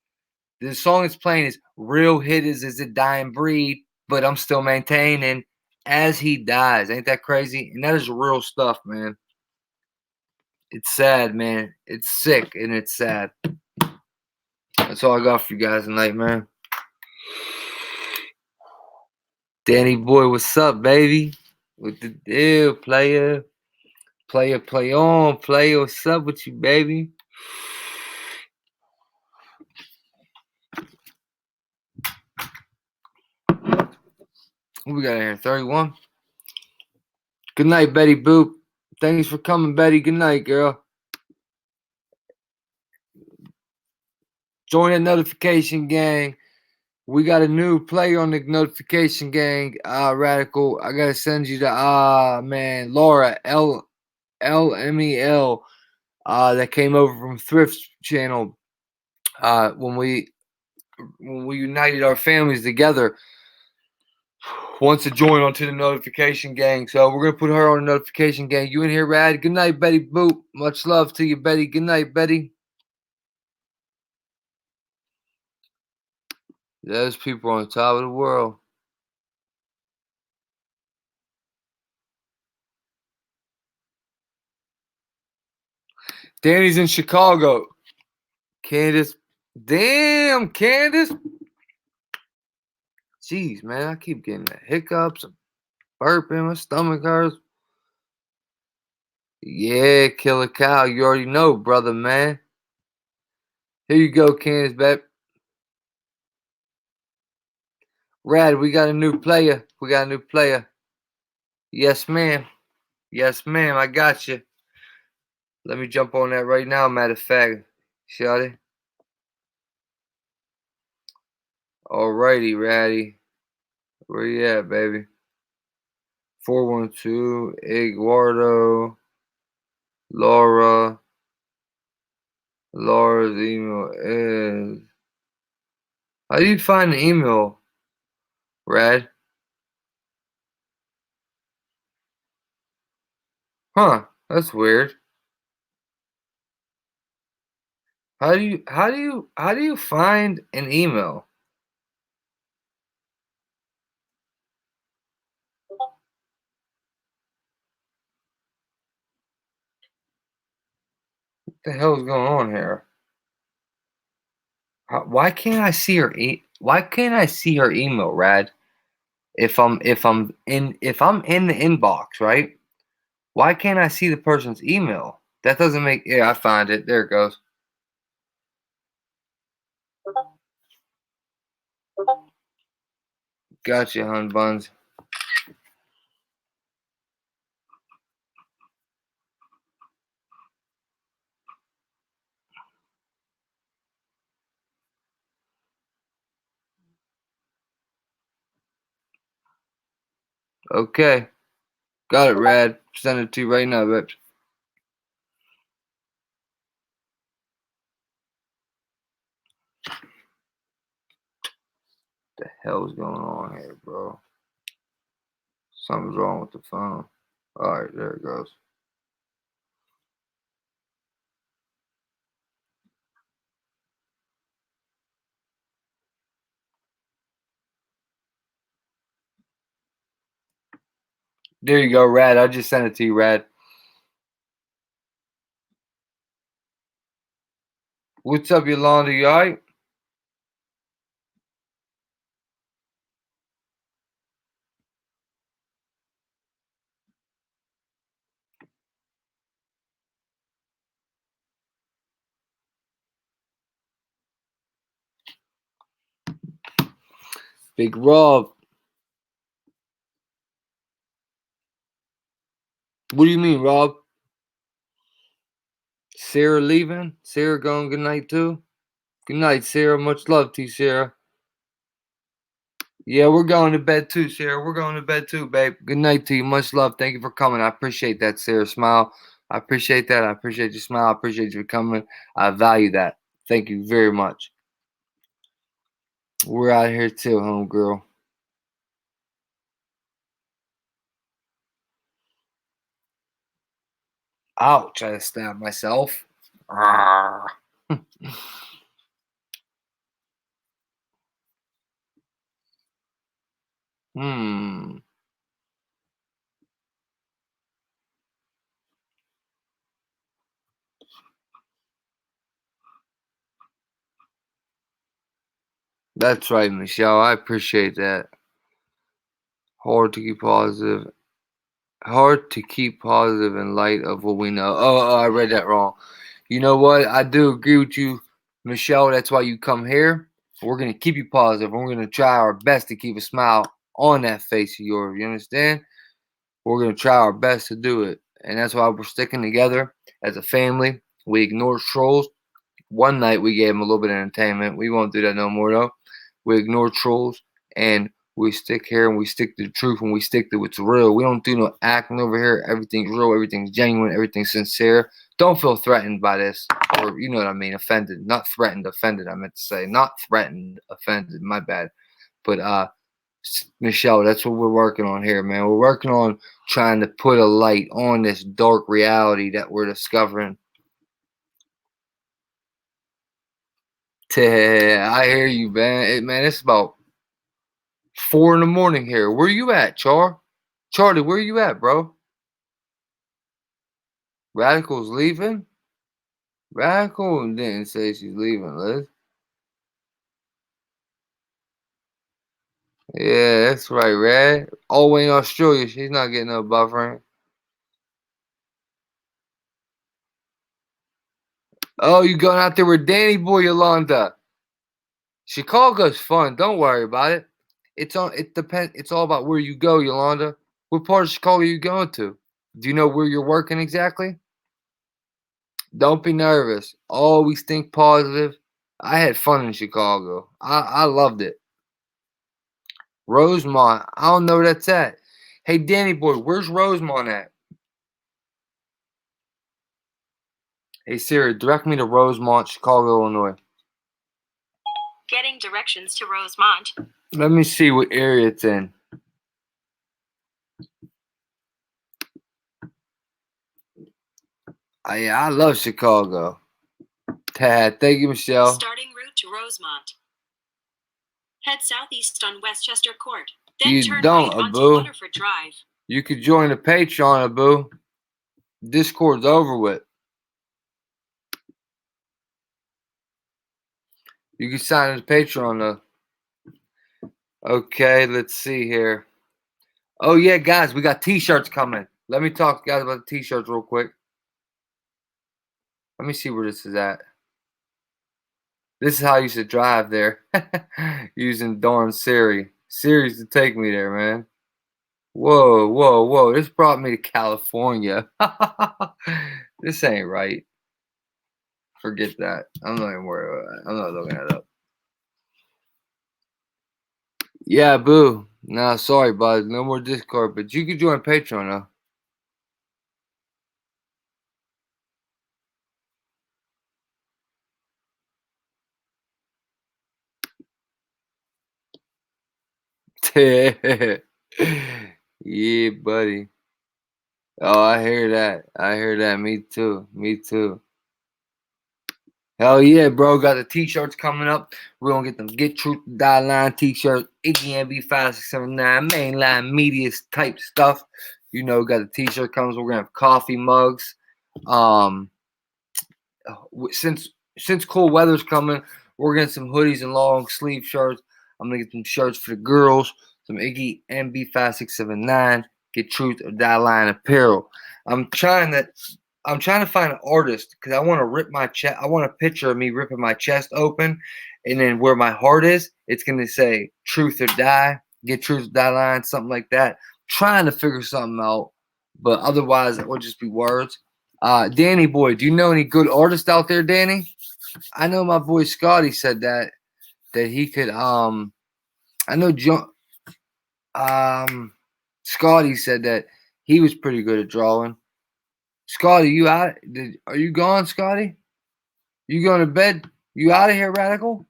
The song that's playing is "Real Hitters is a dying breed, but I'm still maintaining" as he dies. Ain't that crazy? And that is real stuff, man. It's sad, man. It's sick and it's sad. That's all I got for you guys tonight, man. Danny Boy, what's up, baby? What the deal, player? Player, play on. Player, what's up with you, baby? What we got in here? 31? Good night, Betty Boop. Thanks for coming, Betty. Good night, girl. Join the notification gang. We got a new player on the notification gang. Radical. I gotta send you the man, Laura LMEL. That came over from Thrift Channel. When we united our families together, wants to join onto the notification gang. So we're gonna put her on the notification gang. You in here, Rad? Good night, Betty Boop. Much love to you, Betty. Good night, Betty. Those people on top of the world. Danny's in Chicago. Candace. Damn, Candace. Jeez, man. I keep getting the hiccups and burping. My stomach hurts. Yeah, Killer Cow. You already know, brother, man. Here you go, Candace, babe. Rad, we got a new player. We got a new player. Yes, ma'am. Yes, ma'am. I got you. Let me jump on that right now, matter of fact. Shawty. Alrighty, Ratty. Where you at, baby? 412 Eduardo. Laura. Laura's email is. How do you find the email, Rad? Huh, that's weird. How do you find an email? the hell's going on here? Why can't I see her? Why can't I see her email, Rad? If I'm in the inbox, right? Why can't I see the person's email? That doesn't make. Yeah, I find it. There it goes. Gotcha, hun buns. Okay. Got it, Rad. Send it to you right now, bitch. The hell's going on here, bro? Something's wrong with the phone. Alright, there it goes. There you go, Rad. I just sent it to you, Rad. What's up, Yolanda? You alright? Big Rob. What do you mean, Rob? Sarah leaving? Sarah going good night too? Good night, Sarah. Much love to you, Sarah. Yeah, we're going to bed too, Sarah. We're going to bed too, babe. Good night to you. Much love. Thank you for coming. I appreciate that, Sarah. Smile. I appreciate that. I appreciate your smile. I appreciate you coming. I value that. Thank you very much. We're out here too, homegirl. Ouch, I stabbed myself. That's right, Michelle. I appreciate that. Hard to keep positive. Hard to keep positive in light of what we know. Oh, I read that wrong. You know what? I do agree with you, Michelle. That's why you come here. We're going to keep you positive. We're going to try our best to keep a smile on that face of yours. You understand? We're going to try our best to do it. And that's why we're sticking together as a family. We ignore trolls. One night we gave them a little bit of entertainment. We won't do that no more, though. We ignore trolls. And we stick here and we stick to the truth and we stick to what's real. We don't do no acting over here. Everything's real. Everything's genuine. Everything's sincere. Don't feel threatened by this. Or, you know what I mean, offended. Not threatened, offended, I meant to say. Not threatened, offended. My bad. But, Michelle, that's what we're working on here, man. We're working on trying to put a light on this dark reality that we're discovering. I hear you, man. Man, it's about 4 in the morning here. Where you at, Charlie, where you at, bro? Radical's leaving? Radical didn't say she's leaving, Liz. Yeah, that's right, Rad. All the way in Australia, she's not getting no buffering. Oh, you going out there with Danny Boy, Yolanda. Chicago's fun. Don't worry about it. It depends. It's all about where you go, Yolanda. What part of Chicago are you going to? Do you know where you're working exactly? Don't be nervous. Always think positive. I had fun in Chicago. I loved it. Rosemont. I don't know where that's at. Hey, Danny boy, where's Rosemont at? Hey, Siri, direct me to Rosemont, Chicago, Illinois. Getting directions to Rosemont. Let me see what area it's in. Yeah, I love Chicago. Thank you, Michelle. Starting route to Rosemont. Head southeast on Westchester Court. Then You turn don't, right onto Abu. Waterford Drive. You could join the Patreon, Abu. Discord's over with. You can sign into Patreon though. Okay, let's see here. Oh yeah, guys, we got t-shirts coming. Let me talk to you guys about the t-shirts real quick. Let me see where this is at. This is how I used to drive there. Using darn Siri. Siri's to take me there, man. Whoa, whoa, whoa. This brought me to California. This ain't right. Forget that. I'm not even worried about that. I'm not looking that up. Yeah, boo. Nah, sorry, bud. No more Discord, but you can join Patreon though. Yeah, buddy. Oh, I hear that. I hear that. Me too. Me too. Hell yeah, bro. Got the t-shirts coming up. We're gonna get them Get Truth Die Line t-shirts. EGMB5679 mainline media type stuff. You know, got the t-shirt comes. We're gonna have coffee mugs. Since cold weather's coming, we're getting some hoodies and long sleeve shirts. I'm gonna get some shirts for the girls. Some Iggy MB5679. Get Truth or Die Line apparel. I'm trying to find an artist because I want to rip my chest. I want a picture of me ripping my chest open, and then where my heart is, it's gonna say Truth or Die. Get Truth or Die Line, something like that. Trying to figure something out, but otherwise it will just be words. Danny boy, do you know any good artists out there, Danny? I know my boy Scotty said that he could I know Scotty said that he was pretty good at drawing. Scotty, you out? Are you gone, Scotty? You going to bed? You out of here, Radical?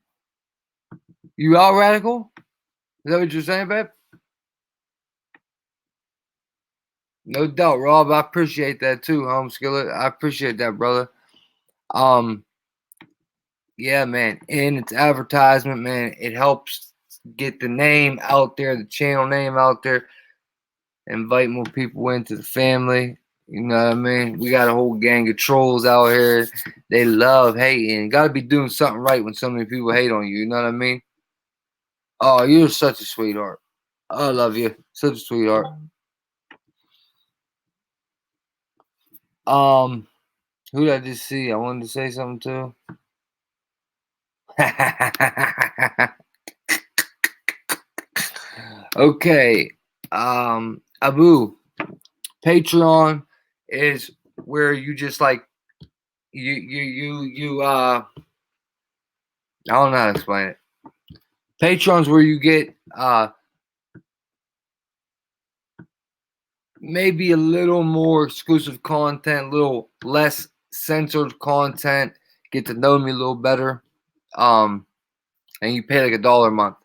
You out, Radical? Is that what you're saying, babe? No doubt, Rob. I appreciate that too, Home Skillet. I appreciate that, brother. Yeah, man. And it's advertisement, man. It helps get the name out there, the channel name out there. Invite more people into the family. You know what I mean? We got a whole gang of trolls out here. They love hating. Got to be doing something right when so many people hate on you. You know what I mean? Oh, you're such a sweetheart. I love you. Such a sweetheart. Who did I just see? I wanted to say something to. Okay. Abu, Patreon is where you just like I don't know how to explain it. Patreon's where you get maybe a little more exclusive content, a little less censored content, get to know me a little better. And you pay like $1 a month.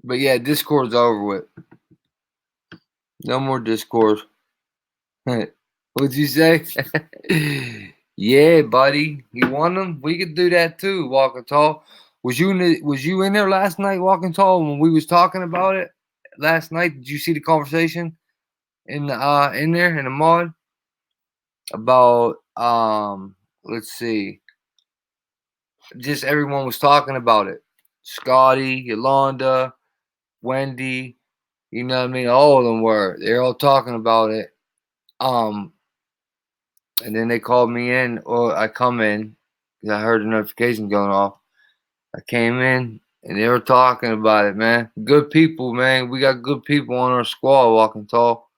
But yeah, Discord's over with. No more Discord. What'd you say? Yeah, buddy. You want them? We could do that too, Walking Tall. Was you in there last night, Walking Tall, when we was talking about it last night? Did you see the conversation in there in the mod about let's see. Just everyone was talking about it. Scotty, Yolanda, Wendy, you know what I mean? All of them were. They're all talking about it. And then they called me in, or I come in, because I heard the notification going off. I came in, and they were talking about it, man. Good people, man. We got good people on our squad, Walking Tall.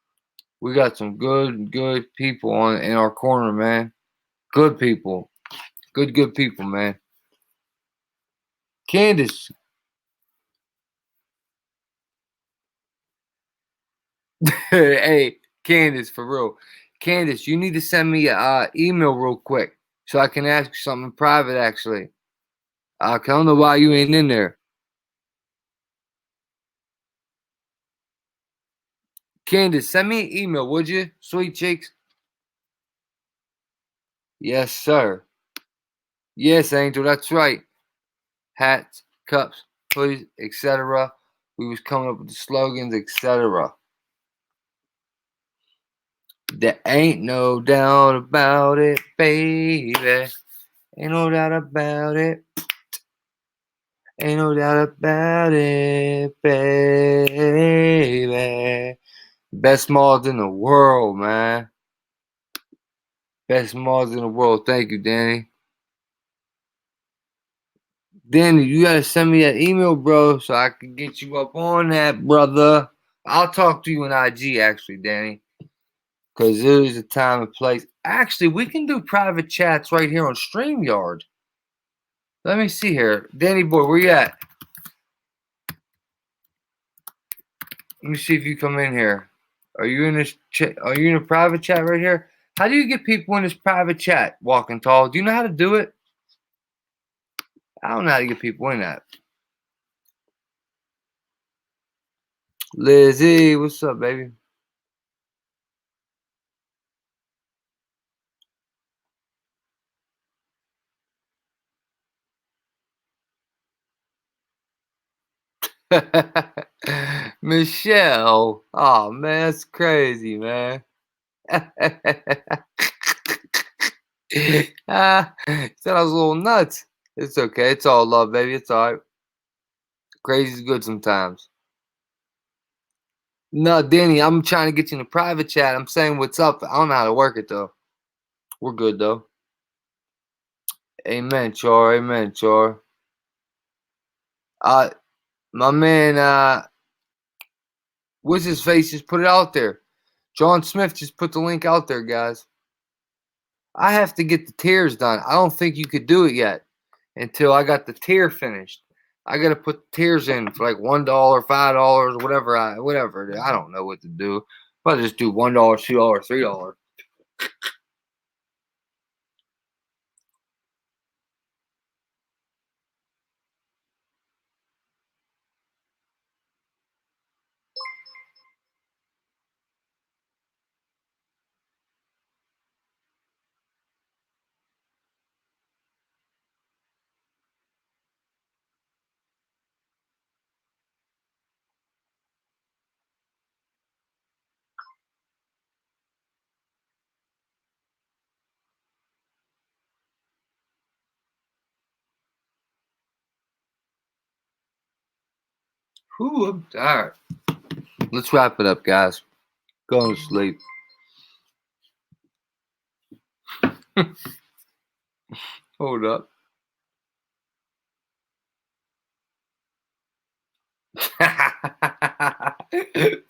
We got some good people in our corner, man. Good people. Good people, man. Candace. Hey, Candace, for real. Candace, you need to send me an email real quick so I can ask you something private, actually. I don't know why you ain't in there. Candace, send me an email, would you? Sweet cheeks. Yes, sir. Yes, Angel, that's right. Hats, cups, hoodies, etc. We was coming up with the slogans, etc. There ain't no doubt about it, baby. Ain't no doubt about it. Ain't no doubt about it, baby. Best mods in the world, man. Best mods in the world. Thank you, Danny. Danny, you gotta send me that email, bro, so I can get you up on that, brother. I'll talk to you in IG, actually, Danny. Because there is a time and place. Actually, we can do private chats right here on StreamYard. Let me see here. Danny boy, where you at? Let me see if you come in here. Are you in this chat? Are you in a private chat right here? How do you get people in this private chat, Walking Tall? Do you know how to do it? I don't know how to get people in that. Lizzie, what's up, baby? Michelle. Oh, man, that's crazy, man. Said I was a little nuts. It's okay. It's all love, baby. It's all right. Crazy's good sometimes. No, Danny, I'm trying to get you in a private chat. I'm saying what's up. I don't know how to work it, though. We're good, though. Amen, Chor. Amen, Chor. My man, what's his face? Just put it out there. John Smith just put the link out there, guys. I have to get the tiers done. I don't think you could do it yet until I got the tier finished. I got to put the tiers in for like $1, $5, whatever. I don't know what to do. I'll just do $1, $2, $3. Whew, I'm tired. Let's wrap it up, guys. Going to sleep. Hold up.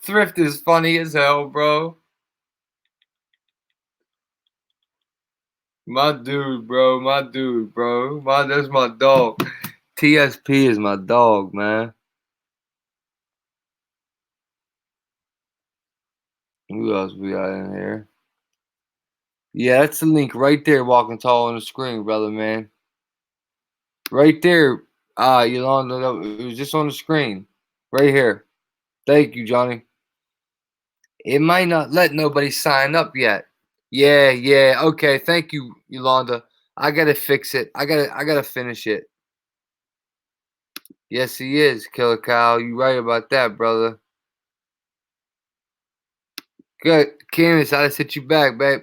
Thrift is funny as hell, bro. My dude, bro. My dude, bro. That's my dog. TSP is my dog, man. Who else we got in here? Yeah, that's the link right there, Walking Tall on the screen, brother, man. Right there. Yolanda, it was just on the screen. Right here. Thank you, Johnny. It might not let nobody sign up yet. Yeah. Okay, thank you, Yolanda. I gotta fix it. I gotta finish it. Yes, he is, Killer Kyle. You right about that, brother. Good. Candace, I just hit you back, babe.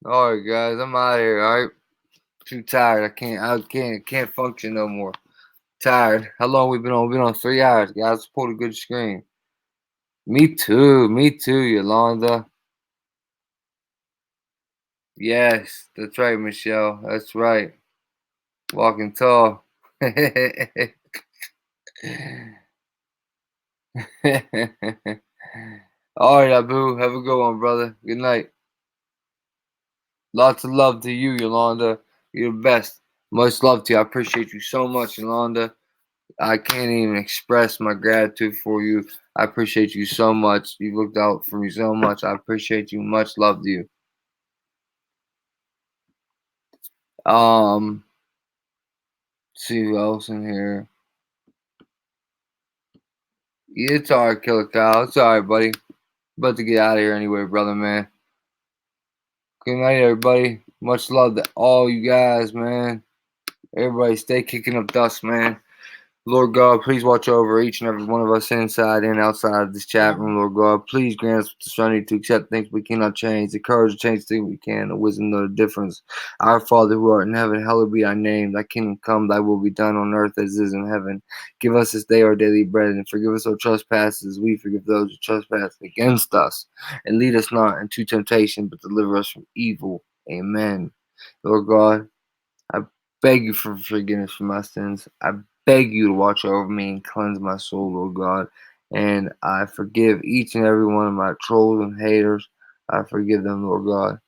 Alright, guys, I'm out of here, alright? Too tired. I can't function no more. Tired. How long we been on? We've been on 3 hours, guys. Let's pull a good screen. Me too, Yolanda. Yes, that's right, Michelle. That's right. Walking Tall. Alright, Abu. Have a good one, brother. Good night. Lots of love to you, Yolanda. You're the best. Much love to you. I appreciate you so much, Yolanda. I can't even express my gratitude for you. I appreciate you so much. You looked out for me so much. I appreciate you. Much love to you. See who else in here. Yeah, it's alright, Killer Kyle. It's alright, buddy. About to get out of here anyway, brother, man. Good night, everybody. Much love to all you guys, man. Everybody stay kicking up dust, man. Lord God, please watch over each and every one of us inside and outside of this chat room, Lord God. Please grant us the serenity to accept things we cannot change, the courage to change things we can, the wisdom to know the difference. Our Father who art in heaven, hallowed be thy name. Thy kingdom come, thy will be done on earth as it is in heaven. Give us this day our daily bread, and forgive us our trespasses as we forgive those who trespass against us. And lead us not into temptation, but deliver us from evil. Amen. Lord God, I beg you for forgiveness for my sins. I beg you to watch over me and cleanse my soul, Lord God. And I forgive each and every one of my trolls and haters. I forgive them, Lord God.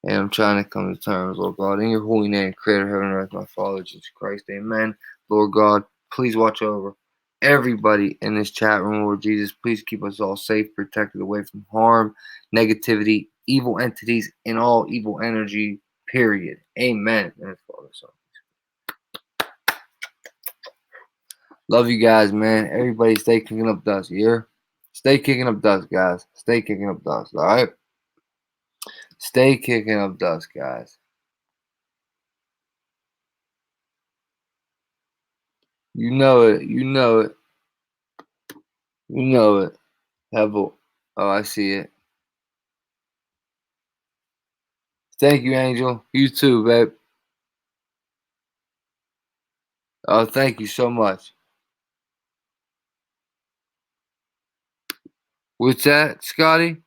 And I'm trying to come to terms, Lord God. In your holy name, Creator of heaven and earth, my Father, Jesus Christ. Amen. Lord God, please watch over everybody in this chat room, Lord Jesus. Please keep us all safe, protected away from harm, negativity, evil entities, and all evil energy, period. Amen. And Father, Son. Love you guys, man. Everybody stay kicking up dust, you hear? Stay kicking up dust, guys. Stay kicking up dust, alright? Stay kicking up dust, guys. You know it. You know it. You know it. Hevel. Oh, I see it. Thank you, Angel. You too, babe. Oh, thank you so much. What's that, Scotty?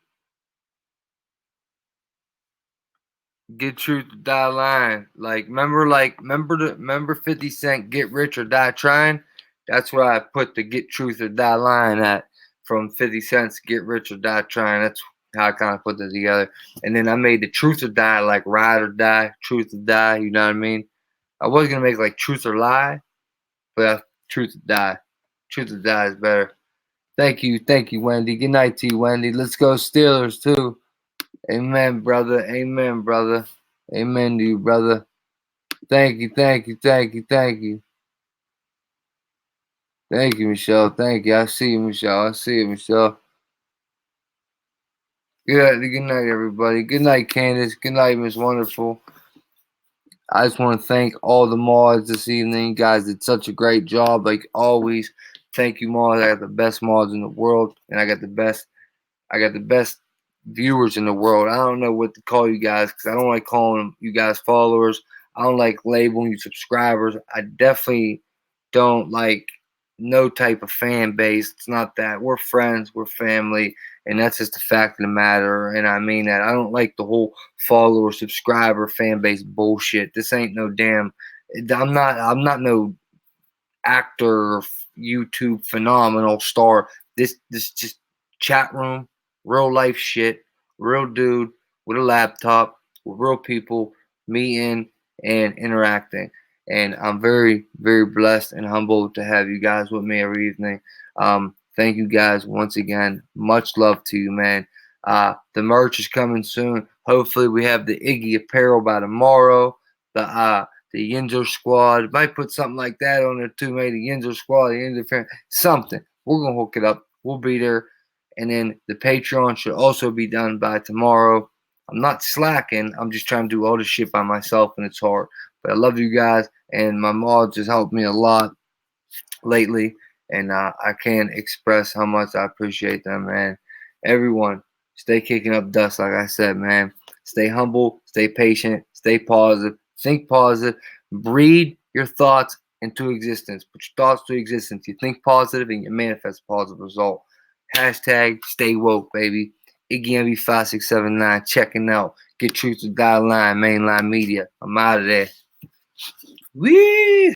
Get truth to die lying. Remember 50 Cent Get Rich or Die Trying? That's where I put the Get Truth or Die Lying at from 50 Cent's Get Rich or Die Trying. That's how I kind of put that together. And then I made the Truth or Die like Ride or Die, Truth or Die, you know what I mean? I was going to make like Truth or Lie, but Truth or Die. Truth or Die is better. Thank you, Wendy. Good night to you, Wendy. Let's go Steelers too. Amen, brother. Amen, brother. Amen to you, brother. Thank you, thank you, thank you, thank you. Thank you, Michelle. Thank you. I see you, Michelle. I see you, Michelle. Good night, everybody. Good night, Candace. Good night, Miss Wonderful. I just want to thank all the mods this evening. You guys did such a great job, like always. Thank you, mods. I got the best mods in the world, and I got the best viewers in the world. I don't know what to call you guys because I don't like calling you guys followers. I don't like labeling you subscribers. I definitely don't like no type of fan base. It's not that. We're friends. We're family. And that's just the fact of the matter. And I mean that. I don't like the whole follower, subscriber, fan base bullshit. This ain't no damn. I'm not no actor or YouTube phenomenal star. This just chat room, real life shit, real dude with a laptop, with real people meeting and interacting. And I'm very, very blessed and humbled to have you guys with me every evening. Thank you guys once again. Much love to you, man. The merch is coming soon. Hopefully we have the Iggy apparel by tomorrow. The Yinzo Squad. Might put something like that on there too, maybe the Yinzo Squad, the Yinzo something. We're gonna hook it up. We'll be there. And then the Patreon should also be done by tomorrow. I'm not slacking. I'm just trying to do all this shit by myself, and it's hard. But I love you guys, and my mods has helped me a lot lately, and I can't express how much I appreciate them, man. Everyone, stay kicking up dust, like I said, man. Stay humble, stay patient, stay positive, think positive, breed your thoughts into existence. Put your thoughts to existence. You think positive, and you manifest a positive result. Hashtag stay woke, baby. IggyMB5679 checking out. Get Truth to Die Line, Mainline Media. I'm out of there. Wee!